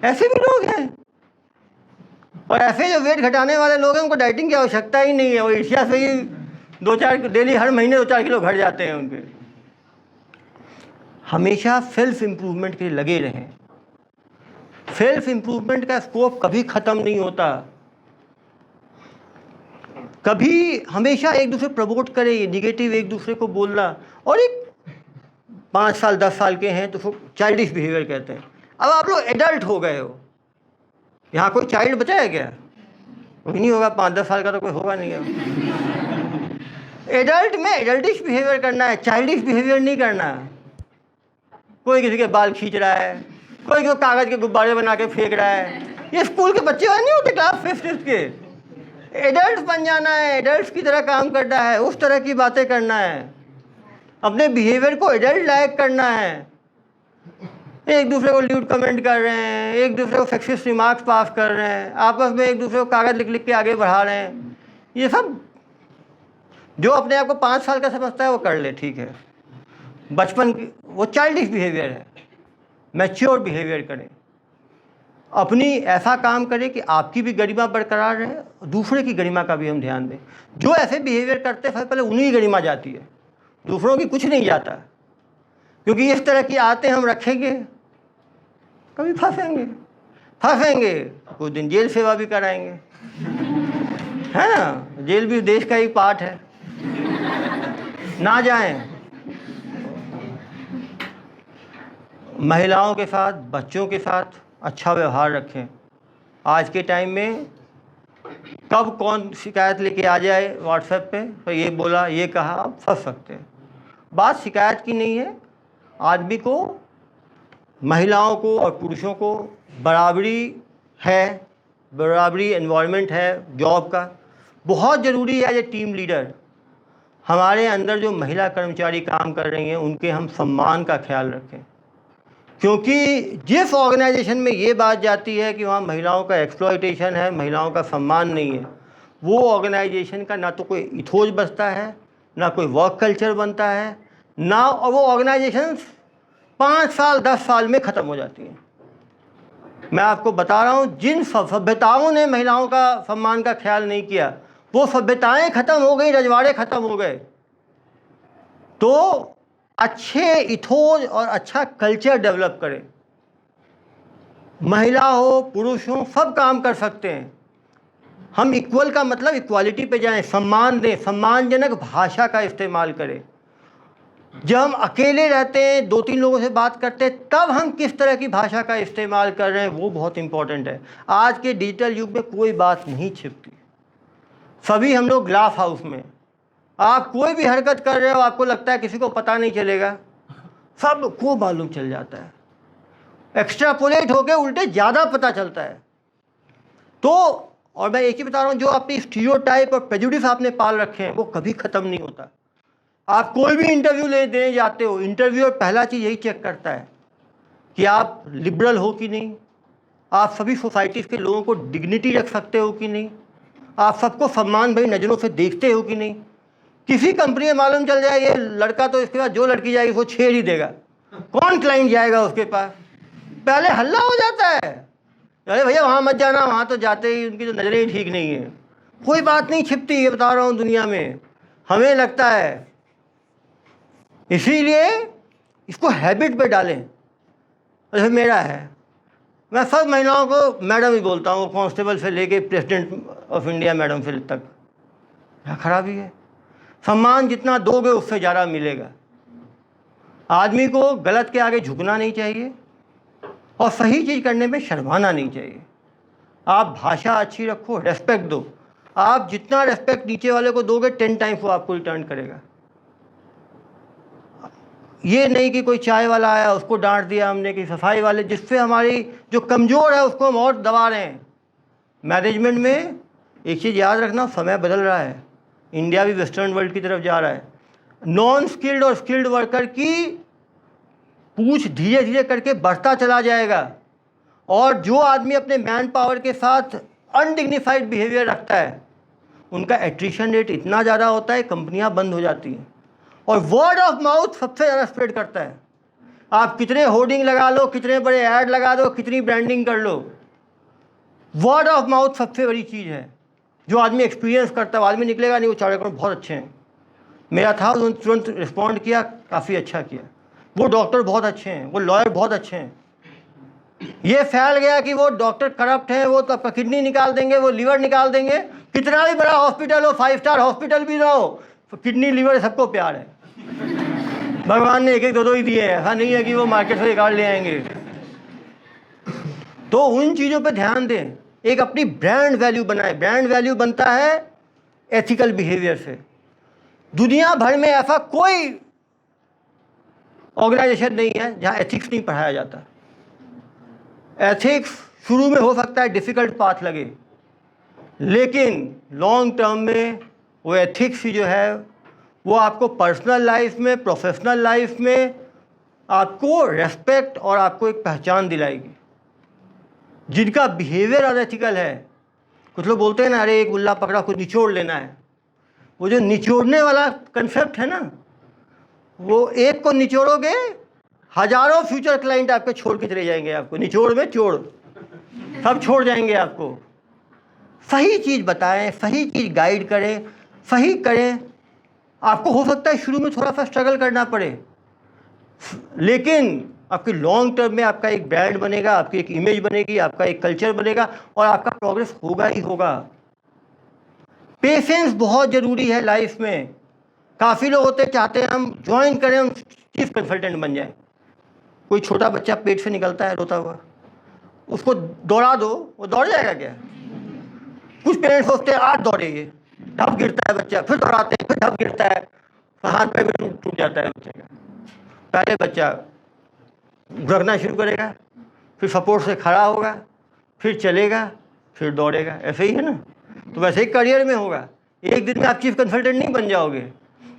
ऐसे भी लोग हैं। और ऐसे जो वेट घटाने वाले लोग हैं उनको डाइटिंग की आवश्यकता ही नहीं है, वो ईर्ष्या से ही 2-4 डेली हर महीने 2-4 किलो घट जाते हैं उनके। हमेशा सेल्फ इम्प्रूवमेंट के लिए लगे रहें। सेल्फ इम्प्रूवमेंट का स्कोप कभी ख़त्म नहीं होता, कभी हमेशा एक दूसरे प्रमोट करें, ये निगेटिव एक दूसरे को बोलना। और एक 5 साल 10 साल के हैं तो उसको चाइल्डिश बिहेवियर कहते हैं। अब आप लोग एडल्ट हो गए हो, यहाँ कोई चाइल्ड बचा है क्या? कोई नहीं होगा, 5-10 साल का तो कोई होगा नहीं है। एडल्ट में एडल्टिश बिहेवियर करना है, चाइल्डिश बिहेवियर नहीं करना। कोई किसी के बाल खींच रहा है, कोई कागज़ के गुब्बारे बना के फेंक रहा है, ये स्कूल के बच्चे नहीं होते क्लास 5th के। एडल्ट बन जाना है, एडल्ट की तरह काम करना है, उस तरह की बातें करना है, अपने बिहेवियर को एडल्ट लायक करना है। एक दूसरे को ल्यूड कमेंट कर रहे हैं, एक दूसरे को सेक्सिस्ट रिमार्क्स पास कर रहे हैं, आपस में एक दूसरे को कागज़ लिख लिख के आगे बढ़ा रहे हैं। ये सब जो अपने आप को 5 साल का समझता है वो कर ले, ठीक है। बचपन की वो चाइल्डिश बिहेवियर है। मैच्योर बिहेवियर करें, अपनी ऐसा काम करें कि आपकी भी गरिमा बरकरार रहे, दूसरे की गरिमा का भी हम ध्यान दें। जो ऐसे बिहेवियर करते हैं पहले उन्हीं की गरिमा जाती है, दूसरों की कुछ नहीं जाता, क्योंकि इस तरह की आदतें हम रखेंगे कभी फंसेंगे, कुछ दिन जेल सेवा भी कराएंगे, है ना। जेल भी देश का ही पार्ट है, ना जाएं। महिलाओं के साथ, बच्चों के साथ अच्छा व्यवहार रखें। आज के टाइम में कब कौन शिकायत लेके आ जाए व्हाट्सएप पे, तो ये बोला ये कहा, आप फंस सकते हैं। बात शिकायत की नहीं है, आदमी को, महिलाओं को और पुरुषों को बराबरी है, बराबरी एनवायरनमेंट है जॉब का। बहुत ज़रूरी है एज ए टीम लीडर हमारे अंदर जो महिला कर्मचारी काम कर रही हैं उनके हम सम्मान का ख्याल रखें, क्योंकि जिस ऑर्गेनाइजेशन में ये बात जाती है कि वहाँ महिलाओं का एक्सप्लॉयटेशन है, महिलाओं का सम्मान नहीं है, वो ऑर्गेनाइजेशन का ना तो कोई इथोज बचता है, ना कोई वर्क कल्चर बनता है, ना, और वो ऑर्गेनाइजेशन 5 साल 10 साल में ख़त्म हो जाती हैं। मैं आपको बता रहा हूँ, जिन सभ्यताओं ने महिलाओं का सम्मान का ख्याल नहीं किया वो सभ्यताएं ख़त्म हो गई, रजवाड़े ख़त्म हो गए। तो अच्छे इथोज और अच्छा कल्चर डेवलप करें। महिला हो पुरुष हो सब काम कर सकते हैं। हम इक्वल का मतलब इक्वालिटी पे जाएं, सम्मान दें, सम्मानजनक भाषा का इस्तेमाल करें। जब हम अकेले रहते हैं, 2-3 लोगों से बात करते हैं, तब हम किस तरह की भाषा का इस्तेमाल कर रहे हैं वो बहुत इम्पोर्टेंट है। आज के डिजिटल युग में कोई बात नहीं छिपती, सभी हम लोग ग्लास हाउस में। आप कोई भी हरकत कर रहे हो, आपको लगता है किसी को पता नहीं चलेगा, सबको मालूम चल जाता है, एक्स्ट्रापोलेट होकर उल्टे ज़्यादा पता चलता है। तो और मैं एक ही बता रहा हूँ, जो आपने स्टीरियोटाइप और प्रेजुडिस आपने पाल रखे हैं वो कभी ख़त्म नहीं होता। आप कोई भी इंटरव्यू देने जाते हो, इंटरव्यूअर पहला चीज़ यही चेक करता है कि आप लिबरल हो कि नहीं, आप सभी सोसाइटीज़ के लोगों को डिग्निटी रख सकते हो कि नहीं, आप सबको सम्मान भरी नज़रों से देखते हो कि नहीं। किसी कंपनी में मालूम चल जाए ये लड़का, तो इसके बाद जो लड़की जाएगी वो छेड़ ही देगा, कौन क्लाइंट जाएगा उसके पास, पहले हल्ला हो जाता है, अरे भैया वहाँ मत जाना, वहाँ तो जाते ही उनकी तो नज़रें ही ठीक नहीं है। कोई बात नहीं छिपती, ये बता रहा हूँ दुनिया में, हमें लगता है। इसीलिए इसको हैबिट पे डालें। जैसे मेरा है, मैं सब महिलाओं को मैडम ही बोलता हूँ, कांस्टेबल से लेके प्रेसिडेंट ऑफ इंडिया मैडम से तक। क्या खराबी है? सम्मान जितना दोगे उससे ज़्यादा मिलेगा। आदमी को गलत के आगे झुकना नहीं चाहिए और सही चीज़ करने में शर्माना नहीं चाहिए। आप भाषा अच्छी रखो, रेस्पेक्ट दो। आप जितना रेस्पेक्ट नीचे वाले को दोगे 10 टाइम्स वो आपको रिटर्न करेगा। ये नहीं कि कोई चाय वाला आया उसको डांट दिया हमने, कि सफाई वाले, जिससे हमारी जो कमज़ोर है उसको हम और दबा रहे हैं। मैनेजमेंट में एक चीज़ याद रखना, समय बदल रहा है, इंडिया भी वेस्टर्न वर्ल्ड की तरफ जा रहा है। नॉन स्किल्ड और स्किल्ड वर्कर की पूछ धीरे धीरे करके बढ़ता चला जाएगा, और जो आदमी अपने मैन पावर के साथ अनडिग्निफाइड बिहेवियर रखता है उनका एट्रिशन रेट इतना ज़्यादा होता है, कंपनियां बंद हो जाती हैं। और वर्ड ऑफ माउथ सबसे ज़्यादा स्प्रेड करता है। आप कितने होर्डिंग लगा लो, कितने बड़े ऐड लगा दो, कितनी ब्रांडिंग कर लो, वर्ड ऑफ माउथ सबसे बड़ी चीज़ है। जो आदमी एक्सपीरियंस करता है, वो आदमी निकलेगा नहीं, वो चारों करोड़ बहुत अच्छे हैं, मेरा था, उन्होंने तुरंत रिस्पॉन्ड किया, काफ़ी अच्छा किया, वो डॉक्टर बहुत अच्छे हैं, वो लॉयर बहुत अच्छे हैं। ये फैल गया कि वो डॉक्टर करप्ट हैं, वो तो आपका किडनी निकाल देंगे, वो लीवर निकाल देंगे। कितना भी बड़ा हॉस्पिटल हो, 5 स्टार हॉस्पिटल भी ना हो, तो किडनी लीवर सबको प्यार है। भगवान ने 1-1 2-2 ही दिए हैं, ऐसा नहीं है कि वो मार्केट से निकाल ले आएंगे। तो उन चीज़ों पे ध्यान दें, एक अपनी ब्रांड वैल्यू बनाए। ब्रांड वैल्यू बनता है एथिकल बिहेवियर से। दुनिया भर में ऐसा कोई ऑर्गेनाइजेशन नहीं है जहाँ एथिक्स नहीं पढ़ाया जाता। एथिक्स शुरू में हो सकता है डिफ़िकल्ट पाथ लगे, लेकिन लॉन्ग टर्म में वो एथिक्स ही जो है वो आपको पर्सनल लाइफ में, प्रोफेशनल लाइफ में आपको रेस्पेक्ट और आपको एक पहचान दिलाएगी। जिनका बिहेवियर अनएथिकल है, कुछ लोग बोलते हैं ना, अरे एक गुल्ला पकड़ा कुछ निचोड़ लेना है, वो जो निचोड़ने वाला कंसेप्ट है ना, वो एक को निचोड़ोगे हजारों फ्यूचर क्लाइंट आपके छोड़ के चले जाएंगे। आपको निचोड़ में चोड़, सब छोड़ जाएंगे आपको। सही चीज़ बताएं, सही चीज़ गाइड करें, सही करें। आपको हो सकता है शुरू में थोड़ा सा स्ट्रगल करना पड़े, लेकिन आपकी लॉन्ग टर्म में आपका एक ब्रांड बनेगा, आपकी एक इमेज बनेगी, आपका एक कल्चर बनेगा और आपका प्रोग्रेस होगा ही होगा। पेशेंस बहुत ज़रूरी है लाइफ में। काफ़ी लोग होते चाहते हैं हम ज्वाइन करें, हम चीफ कंसल्टेंट बन जाएं। कोई छोटा बच्चा पेट से निकलता है रोता हुआ, उसको दौड़ा दो, वो दौड़ जाएगा क्या? कुछ पेरेंट्स सोचते हैं आज दौड़ेंगे, ढप गिरता है बच्चा, फिर दौड़ाते हैं, फिर ढप गिरता है, फिर हाथ पैर भी टूट जाता है बच्चे का। पहले बच्चा गुरकना शुरू करेगा, फिर सपोर्ट से खड़ा होगा, फिर चलेगा, फिर दौड़ेगा। ऐसे ही है ना। तो वैसे ही करियर में होगा। एक दिन में आप चीफ कंसल्टेंट नहीं बन जाओगे।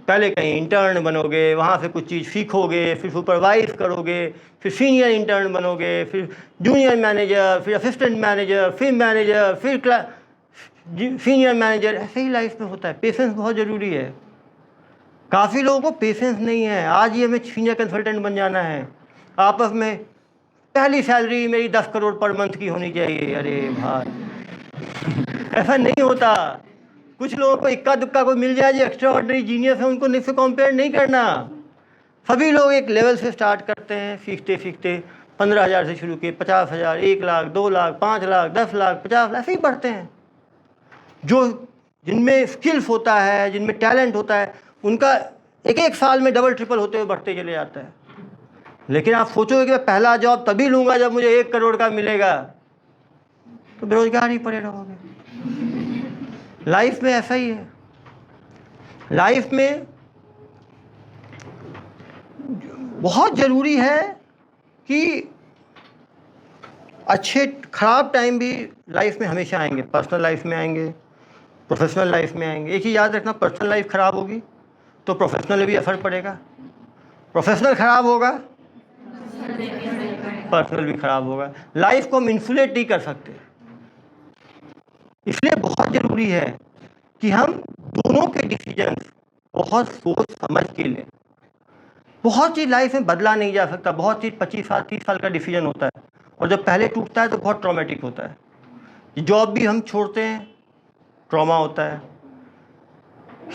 पहले कहीं इंटर्न बनोगे, वहाँ से कुछ चीज़ सीखोगे, फिर सुपरवाइज करोगे, फिर सीनियर इंटर्न बनोगे, फिर जूनियर मैनेजर, फिर असिस्टेंट मैनेजर, फिर मैनेजर, फिर सीनियर मैनेजर। ऐसे ही लाइफ में होता है। पेशेंस बहुत ज़रूरी है। काफ़ी लोगों को पेशेंस नहीं है। आज ही हमें सीनियर कंसल्टेंट बन जाना है, आपस में पहली सैलरी मेरी 10 करोड़ पर मंथ की होनी चाहिए। अरे भाई ऐसा नहीं होता। कुछ लोगों को इक्का दुक्का को मिल जाए जो एक्स्ट्रा ऑर्डिनरी जीनियस है, उनको निफ्ट से कंपेयर नहीं करना। सभी लोग एक लेवल से स्टार्ट करते हैं, सीखते सीखते 15,000 से शुरू किए, 50,000, 1 लाख, 2 लाख, 5 लाख, 10 लाख, 50 लाख, ऐसे ही बढ़ते हैं। जो जिनमें स्किल्स होता है, जिनमें टैलेंट होता है, उनका एक एक साल में डबल ट्रिपल होते हुए बढ़ते चले जाता है। लेकिन आप सोचोगे कि मैं पहला जॉब तभी लूँगा जब मुझे 1 करोड़ का मिलेगा, तो बेरोजगार ही पड़े रहोगे। लाइफ में ऐसा ही है। लाइफ में बहुत ज़रूरी है कि अच्छे ख़राब टाइम भी लाइफ में हमेशा आएंगे। पर्सनल लाइफ में आएंगे, प्रोफेशनल लाइफ में आएंगे। एक ही याद रखना, पर्सनल लाइफ ख़राब होगी तो प्रोफेशनल में भी असर पड़ेगा, प्रोफेशनल ख़राब होगा पर्सनल भी ख़राब होगा। लाइफ को हम इंसुलेट नहीं कर सकते। इसलिए बहुत ज़रूरी है कि हम दोनों के डिसीजन बहुत सोच समझ के लें। बहुत चीज़ लाइफ में बदला नहीं जा सकता। बहुत चीज़ 25 साल 30 साल का डिसीजन होता है, और जब पहले टूटता है तो बहुत ट्रॉमेटिक होता है। जॉब भी हम छोड़ते हैं, ट्रॉमा होता है।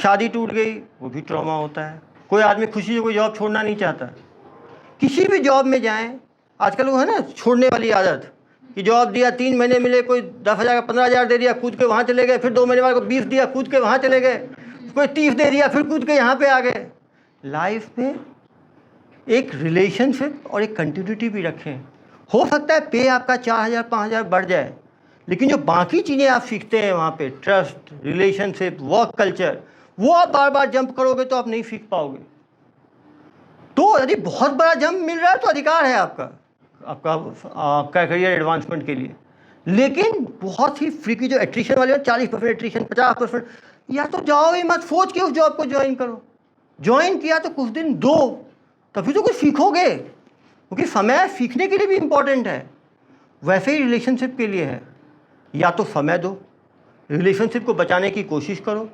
शादी टूट गई, वो भी ट्रॉमा होता है। कोई आदमी खुशी से कोई जॉब छोड़ना नहीं चाहता। किसी भी जॉब में जाएं, आजकल वो है ना छोड़ने वाली आदत कि जॉब दिया, 3 महीने मिले, कोई 10,000 का 15,000 दे दिया, कूद के वहाँ चले गए, फिर 2 महीने बाद को 20 दिया, कूद के वहाँ चले गए, कोई 30 दे दिया, फिर कूद के यहाँ पे आ गए। लाइफ में एक रिलेशनशिप और एक कंटिन्यूटी भी रखें। हो सकता है पे आपका 4,000 5,000 बढ़ जाए, लेकिन जो बाकी चीज़ें आप सीखते हैं वहाँ पे, ट्रस्ट, रिलेशनशिप, वर्क कल्चर, वो आप बार बार जंप करोगे तो आप नहीं सीख पाओगे। तो यदि बहुत बड़ा जंप मिल रहा है तो अधिकार है आपका करियर एडवांसमेंट के लिए। लेकिन बहुत ही फ्रीकी जो एट्रिशन वाले 40% एट्रिशन, 50%, या तो जाओ ही मत, सोच के उस जॉब को ज्वाइन करो। ज्वाइन किया तो कुछ दिन दो, तभी तो कुछ सीखोगे, क्योंकि समय सीखने के लिए भी इम्पोर्टेंट है। वैसे ही रिलेशनशिप के लिए है। या तो समय दो, रिलेशनशिप को बचाने की कोशिश करो।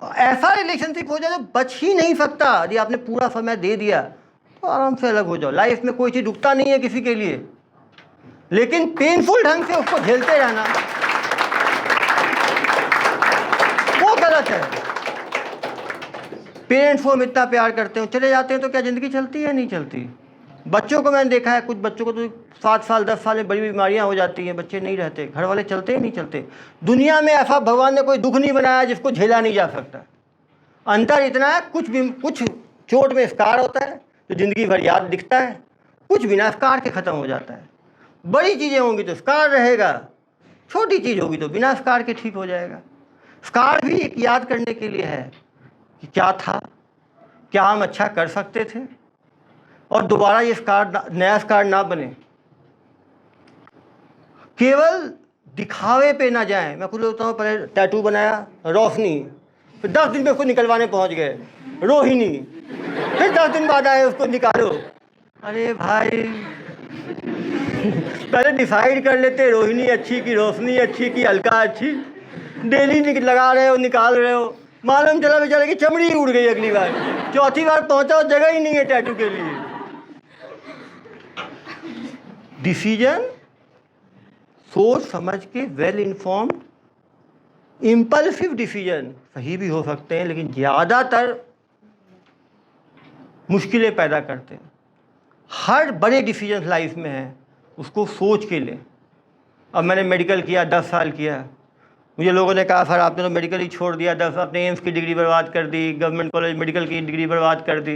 ऐसा रिलेशनशिप हो जाए जो बच ही नहीं सकता। यदि आपने पूरा समय दे दिया तो आराम से अलग हो जाओ। लाइफ में कोई चीज़ रुकता नहीं है किसी के लिए, लेकिन पेनफुल ढंग से उसको झेलते रहना वो गलत है। पेरेंट्स को हम इतना प्यार करते हो, चले जाते हैं तो क्या ज़िंदगी चलती है? नहीं चलती। बच्चों को मैंने देखा है, कुछ बच्चों को तो 7 साल 10 साल में बड़ी बीमारियां हो जाती हैं, बच्चे नहीं रहते, घर वाले चलते ही नहीं चलते। दुनिया में ऐसा भगवान ने कोई दुख नहीं बनाया जिसको झेला नहीं जा सकता। अंतर इतना है, कुछ चोट में स्कार होता है तो ज़िंदगी भर याद दिखता है, कुछ बिना स्कार के ख़त्म हो जाता है। बड़ी चीज़ें होंगी तो स्कार रहेगा, छोटी चीज़ होगी तो बिना स्कार के ठीक हो जाएगा। स्कार भी एक याद करने के लिए है कि क्या था, क्या हम अच्छा कर सकते थे, और दोबारा ये स्कार, नया स्कार ना बने। केवल दिखावे पे ना जाएं। मैं खुद होता हूँ, पहले टैटू बनाया, रोशनी, फिर 10 दिन में उसको निकलवाने पहुँच गए, रोहिणी, फिर 10 दिन बाद आए उसको निकालो। अरे भाई पहले डिसाइड कर लेते, रोहिणी अच्छी कि रोशनी अच्छी कि अलका अच्छी। डेली लगा रहे हो, निकाल रहे हो, मालूम चला बेचारे की चमड़ी ही उड़ गई। अगली बार, चौथी बार पहुँचा, जगह ही नहीं है टैटू के लिए। डिसीजन सोच समझ के, वेल इन्फॉर्म्ड। इम्पल्सिव डिसीजन सही भी हो सकते हैं, लेकिन ज़्यादातर मुश्किलें पैदा करते हैं। हर बड़े डिसीजन लाइफ में है, उसको सोच के लें। अब मैंने मेडिकल किया, 10 साल किया, मुझे लोगों ने कहा सर आपने तो मेडिकल ही छोड़ दिया, 10 अपने एम्स की डिग्री बर्बाद कर दी, गवर्नमेंट कॉलेज मेडिकल की डिग्री बर्बाद कर दी।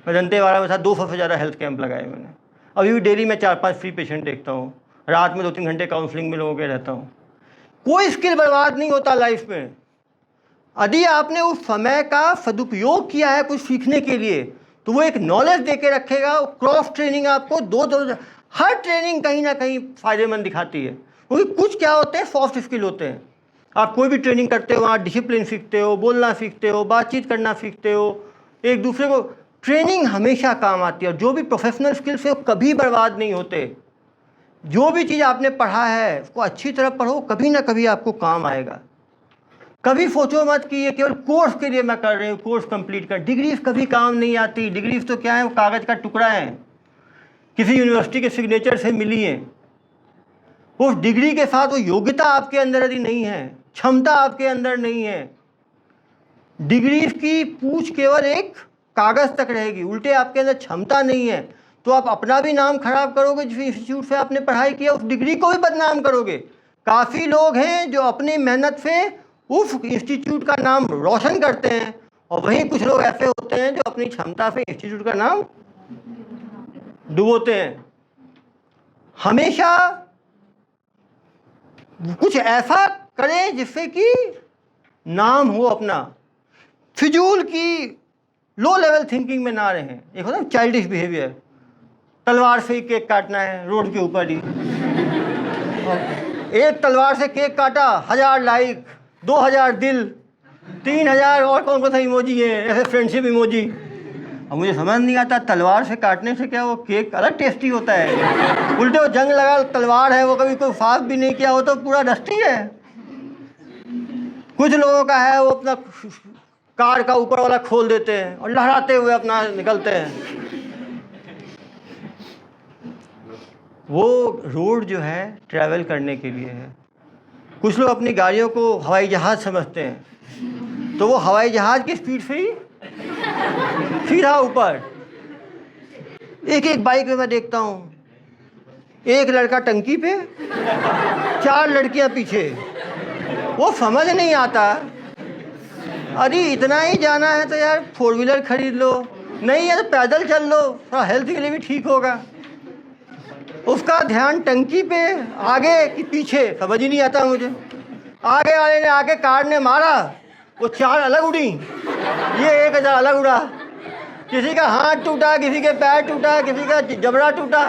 मैं दंतेवाड़ा में था, 200 से ज़्यादा हेल्थ कैंप लगाए मैंने। अभी भी डेली मैं 4-5 फ्री पेशेंट देखता हूँ, रात में 2-3 घंटे काउंसलिंग में लोगों के रहता हूँ। कोई स्किल बर्बाद नहीं होता लाइफ में। यदि आपने उस समय का सदुपयोग किया है कुछ सीखने के लिए तो वो एक नॉलेज दे के रखेगा। क्रॉस ट्रेनिंग आपको दो हर ट्रेनिंग कहीं ना कहीं फ़ायदेमंद दिखाती है, क्योंकि कुछ क्या होते हैं सॉफ्ट स्किल होते हैं। आप कोई भी ट्रेनिंग करते हो वहाँ डिसिप्लिन सीखते हो, बोलना सीखते हो, बातचीत करना सीखते हो, एक दूसरे को। ट्रेनिंग हमेशा काम आती है और जो भी प्रोफेशनल स्किल्स है वो कभी बर्बाद नहीं होते। जो भी चीज़ आपने पढ़ा है उसको अच्छी तरह पढ़ो, कभी ना कभी आपको काम आएगा। कभी सोचो मत कि ये केवल कोर्स के लिए मैं कर रही हूँ, कोर्स कंप्लीट कर। डिग्रीज कभी काम नहीं आती। डिग्रीज तो क्या है, वो कागज़ का टुकड़ा है, किसी यूनिवर्सिटी के सिग्नेचर से मिली है। उस डिग्री के साथ वो योग्यता आपके अंदर यदि नहीं है, क्षमता आपके अंदर नहीं है, डिग्रीज की पूछ केवल एक कागज़ तक रहेगी, उल्टे आपके अंदर क्षमता नहीं है, तो आप अपना भी नाम खराब करोगे। जिस इंस्टीट्यूट से आपने पढ़ाई किया उस डिग्री को भी बदनाम करोगे। काफ़ी लोग हैं जो अपनी मेहनत से उस इंस्टीट्यूट का नाम रोशन करते हैं और वहीं कुछ लोग ऐसे होते हैं जो अपनी क्षमता से इंस्टीट्यूट का नाम डुबोते हैं। हमेशा कुछ ऐसा करें जिससे कि नाम हो अपना। फिजूल की लो लेवल थिंकिंग में ना रहें। एक होता है चाइल्डिश बिहेवियर, तलवार से ही केक काटना है रोड के ऊपर ही। एक तलवार से केक काटा, 1000 लाइक, 2000 दिल, 3000 और कौन कौन सा इमोजी है, ऐसे फ्रेंडशिप इमोजी। अब मुझे समझ नहीं आता तलवार से काटने से क्या वो केक अलग टेस्टी होता है? उल्टे वो जंग लगा तलवार है, वो कभी कोई साफ भी नहीं किया, वो तो पूरा डस्टी है। कुछ लोगों का है वो अपना कार का ऊपर वाला खोल देते हैं और लहराते हुए अपना निकलते हैं। वो रोड जो है ट्रैवल करने के लिए है। कुछ लोग अपनी गाड़ियों को हवाई जहाज़ समझते हैं, तो वो हवाई जहाज़ की स्पीड से ही सीधा ऊपर। एक बाइक में मैं देखता हूँ, एक लड़का टंकी पे, 4 लड़कियाँ पीछे। वो समझ नहीं आता, अरे इतना ही जाना है तो यार 4 व्हीलर खरीद लो, नहीं है तो पैदल चल लो, थोड़ा हेल्थ के लिए भी ठीक होगा। उसका ध्यान टंकी पे आगे कि पीछे समझ ही नहीं आता मुझे। आगे वाले ने आके कार ने मारा, वो 4 अलग उड़ी, ये 1000 अलग उड़ा। किसी का हाथ टूटा, किसी के पैर टूटा, किसी का जबड़ा टूटा।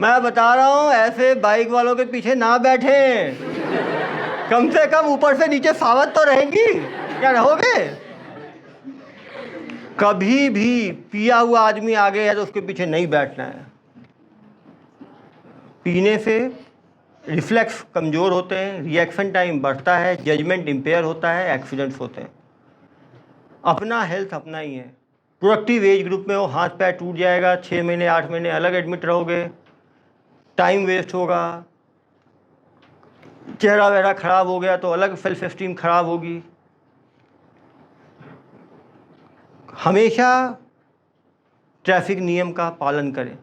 मैं बता रहा हूँ ऐसे बाइक वालों के पीछे ना बैठें, कम से कम ऊपर से नीचे सावध तो रहेंगी, क्या रहोगे? कभी भी पिया हुआ आदमी आगे है तो उसके पीछे नहीं बैठना है। पीने से रिफ्लेक्स कमज़ोर होते हैं, रिएक्शन टाइम बढ़ता है, जजमेंट इम्पेयर होता है, एक्सीडेंट्स होते हैं। अपना हेल्थ अपना ही है। प्रोडक्टिव एज ग्रुप में वो हाथ पैर टूट जाएगा, 6 महीने 8 महीने अलग एडमिट रहोगे, टाइम वेस्ट होगा, चेहरा वेहरा ख़राब हो गया तो अलग सेल्फ एस्टीम ख़राब होगी। हमेशा ट्रैफिक नियम का पालन करें।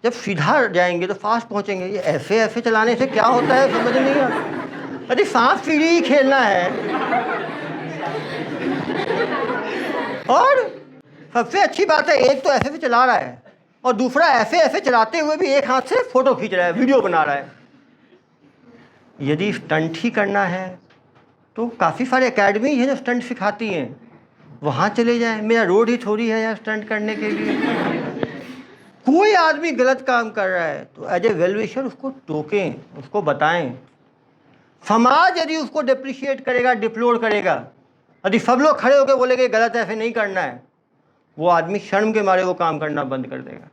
जब सीधा जाएंगे तो फास्ट पहुंचेंगे। ये ऐसे चलाने से क्या होता है समझ नहीं आता। अरे सांप सीढ़ी ही खेलना है। और सबसे अच्छी बात है, एक तो ऐसे चला रहा है और दूसरा ऐसे चलाते हुए भी एक हाथ से फ़ोटो खींच रहा है, वीडियो बना रहा है। यदि स्टंट ही करना है तो काफ़ी सारे एकेडमी हैं जो स्टंट सिखाती हैं, वहाँ चले जाएं। मेरा रोड ही थोड़ी है यार स्टंट करने के लिए। कोई आदमी गलत काम कर रहा है तो एज ए वेल विशर उसको टोकें, उसको बताएं। समाज यदि उसको डिप्रिशिएट करेगा, डिप्लोर करेगा, यदि सब लोग खड़े होकर बोलेंगे गलत ऐसे नहीं करना है, वो आदमी शर्म के मारे वो काम करना बंद कर देगा।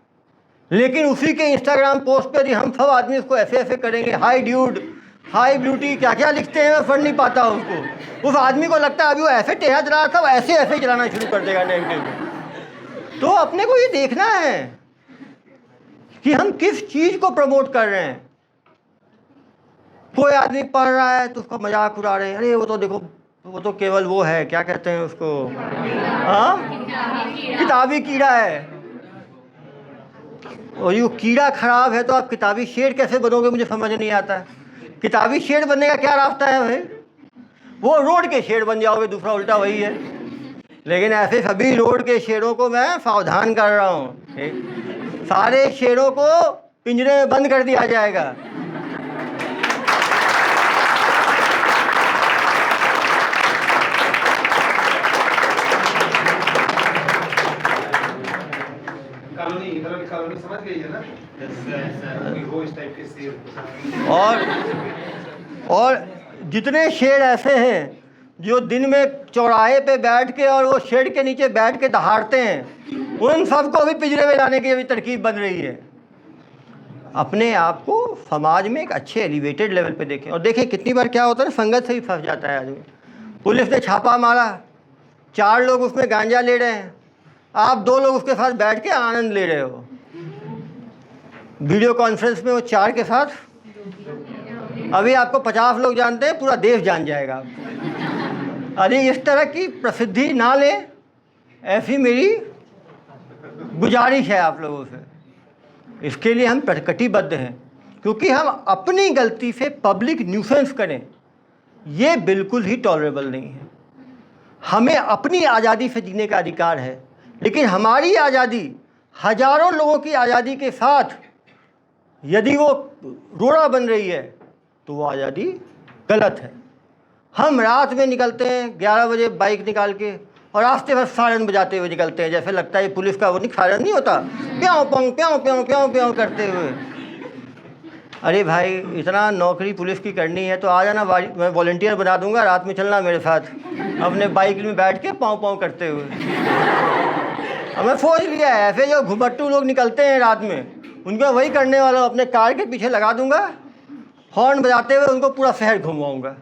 लेकिन उसी के इंस्टाग्राम पोस्ट पे यदि हम सब आदमी उसको ऐसे करेंगे, हाई ड्यूड, हाई ब्यूटी, क्या क्या लिखते हैं मैं पढ़ नहीं पाता उसको, उस आदमी को लगता है अभी वो ऐसे टेढ़ा चला रहा था, वो ऐसे ही चलाना शुरू कर देगा नेगेटिव। तो अपने को ये देखना है कि हम किस चीज़ को प्रमोट कर रहे हैं। कोई आदमी पढ़ रहा है तो उसका मजाक उड़ा रहे हैं, अरे वो तो देखो वो तो केवल वो है, क्या कहते हैं उसको, हाँ किताबी कीड़ा है। और ये कीड़ा खराब है तो आप किताबी शेर कैसे बनोगे, मुझे समझ नहीं आता है। किताबी शेर बनने का क्या रास्ता है भाई? वो रोड के शेर बन जाओगे, दूसरा उल्टा वही है। लेकिन ऐसे सभी रोड के शेरों को मैं सावधान कर रहा हूँ, सारे शेरों को पिंजरे में बंद कर दिया जाएगा। कॉलोनी समझ गई है ना? वो इस टाइप के शेर। और जितने शेर ऐसे हैं जो दिन में चौराहे पे बैठ के और वो शेड के नीचे बैठ के दहाड़ते हैं, उन सबको भी पिंजरे में लाने की अभी तरकीब बन रही है। अपने आप को समाज में एक अच्छे एलिवेटेड लेवल पे देखें। और देखें कितनी बार क्या होता है ना, संगत से ही फंस जाता है आदमी। पुलिस ने छापा मारा, 4 लोग उसमें गांजा ले रहे हैं, आप 2 लोग उसके साथ बैठ के आनंद ले रहे हो। वीडियो कॉन्फ्रेंस में वो 4 के साथ, अभी आपको 50 लोग जानते हैं, पूरा देश जान जाएगा। अरे इस तरह की प्रसिद्धि ना ले, ऐसी मेरी गुजारिश है आप लोगों से। इसके लिए हम कटिबद्ध हैं, क्योंकि हम अपनी गलती से पब्लिक न्यूसेंस करें, ये बिल्कुल ही टॉलरेबल नहीं है। हमें अपनी आज़ादी से जीने का अधिकार है, लेकिन हमारी आज़ादी हजारों लोगों की आज़ादी के साथ यदि वो रोड़ा बन रही है तो वो आज़ादी गलत है। हम रात में निकलते हैं 11 बजे बाइक निकाल के और रास्ते भर सायरन बजाते हुए निकलते हैं, जैसे लगता है पुलिस का वो नहीं सायरन नहीं होता, प्याऊं पंग प्याऊं प्याऊं प्याऊं प्याऊं करते हुए। अरे भाई इतना नौकरी पुलिस की करनी है तो आ जाना, मैं वॉलंटियर बना दूंगा, रात में चलना मेरे साथ अपने बाइक में बैठ के पाँव पाँव करते हुए। हमें सोच लिया है ऐसे जो घुमट्टू लोग निकलते हैं रात में, उनको वही करने वाला हूँ। अपने कार के पीछे लगा दूंगा, हॉर्न बजाते हुए उनको पूरा शहर घुमाऊंगा।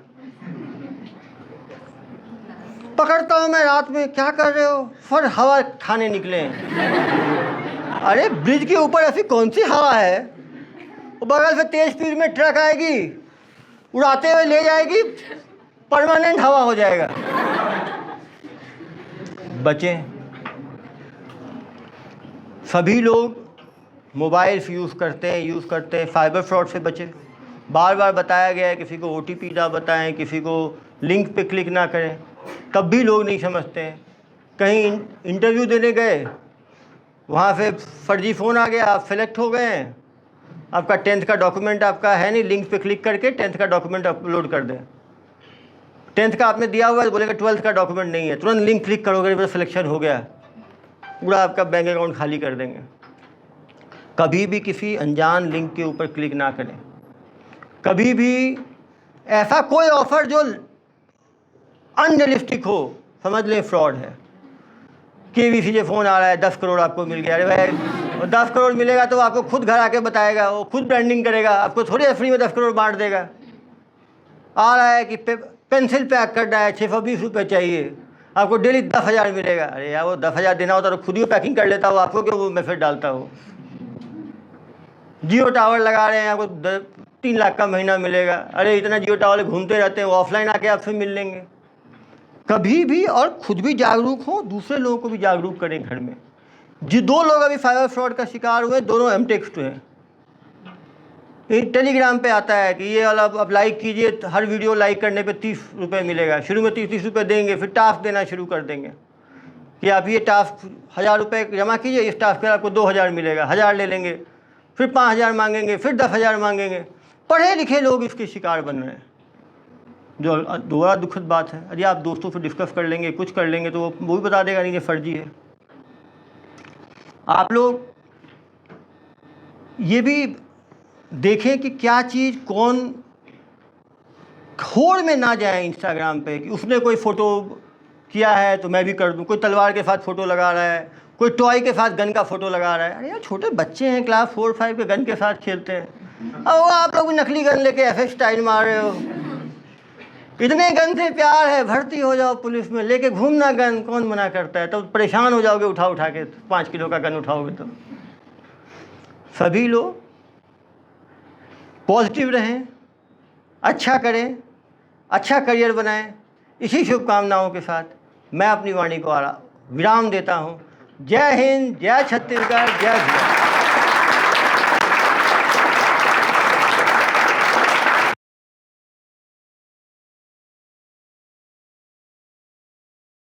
पकड़ता हूँ मैं रात में, क्या कर रहे हो सर? हवा खाने निकले हैं। अरे ब्रिज के ऊपर ऐसी कौन सी हवा है, वो बगल से तेज स्पीड में ट्रक आएगी, उड़ाते हुए ले जाएगी, परमानेंट हवा हो जाएगा। बचें। सभी लोग मोबाइल यूज़ करते हैं, साइबर फ्रॉड से बचें। बार बार बताया गया है किसी को OTP ना बताएं, किसी को लिंक पे क्लिक ना करें, तब भी लोग नहीं समझते हैं। कहीं इंटरव्यू देने गए, वहाँ से फर्जी फ़ोन आ गया, आप सेलेक्ट हो गए हैं, आपका 10th का डॉक्यूमेंट आपका है नहीं, लिंक पे क्लिक करके 10th का डॉक्यूमेंट अपलोड कर दें। 10th का आपने दिया हुआ है, बोलेगा 12th का डॉक्यूमेंट नहीं है, तुरंत लिंक क्लिक करोगे, मेरा सिलेक्शन हो गया, पूरा आपका बैंक अकाउंट खाली कर देंगे। कभी भी किसी अनजान लिंक के ऊपर क्लिक ना करें। कभी भी ऐसा कोई ऑफ़र जो अनरियलिस्टिक हो, समझ लें फ्रॉड है। KBC से फ़ोन आ रहा है 10 करोड़ आपको मिल गया, अरे भाई 10 करोड़ मिलेगा तो आपको खुद घर आके बताएगा, वो खुद ब्रांडिंग करेगा, आपको थोड़ी फ्री में 10 करोड़ बांट देगा। आ रहा है कि पेंसिल पैक करना है, 620 रुपये चाहिए, आपको डेली 10,000 मिलेगा। अरे यार वो 10,000 देना होता तो खुद ही पैकिंग कर लेता हो, आपको क्यों वो मैसेज डालता हो। जियो टावर लगा रहे हैं, आपको 3 लाख का महीना मिलेगा, अरे इतना जियो टावर घूमते रहते हैं, वो ऑफलाइन आके आपसे मिल लेंगे। कभी भी और खुद भी जागरूक हो, दूसरे लोगों को भी जागरूक करें घर में। जो 2 लोग अभी साइबर फ्रॉड का शिकार हुए, दोनों एमटेक्स्ट हैं। टेलीग्राम पे आता है कि ये वाला अब लाइक कीजिए, हर वीडियो लाइक करने पे 30 रुपये मिलेगा। शुरू में 30 रुपये देंगे, फिर टास्क देना शुरू कर देंगे कि आप ये टास्क 1000 रुपये जमा कीजिए, इस टास्क पर आपको 2000 मिलेगा। 1000 ले लेंगे, फिर 5000 मांगेंगे, फिर 10,000 मांगेंगे। पढ़े लिखे लोग इसके शिकार बन रहे हैं, जो दोबारा दुखद बात है। यदि आप दोस्तों से डिस्कस कर लेंगे, कुछ कर लेंगे, तो वो भी बता देगा नहीं ये फर्जी है। आप लोग ये भी देखें कि क्या चीज़ कौन होड़ में ना जाए इंस्टाग्राम पे कि उसने कोई फ़ोटो किया है तो मैं भी कर दूं। कोई तलवार के साथ फ़ोटो लगा रहा है, कोई टॉय के साथ गन का फ़ोटो लगा रहा है। अरे यार छोटे बच्चे हैं, क्लास 4-5 के गन के साथ खेलते हैं, और आप लोग भी नकली गन लेके ऐसे स्टाइल मार रहे हो। इतने गन से प्यार है, भर्ती हो जाओ पुलिस में, लेके घूमना गन, कौन मना करता है। तो परेशान हो जाओगे उठा उठा के, 5 किलो का गन उठाओगे तो। सभी लोग पॉजिटिव रहें, अच्छा करें, अच्छा करियर बनाएं। इसी शुभकामनाओं के साथ मैं अपनी वाणी को विराम देता हूँ। जय हिंद, जय छत्तीसगढ़, जय भारत।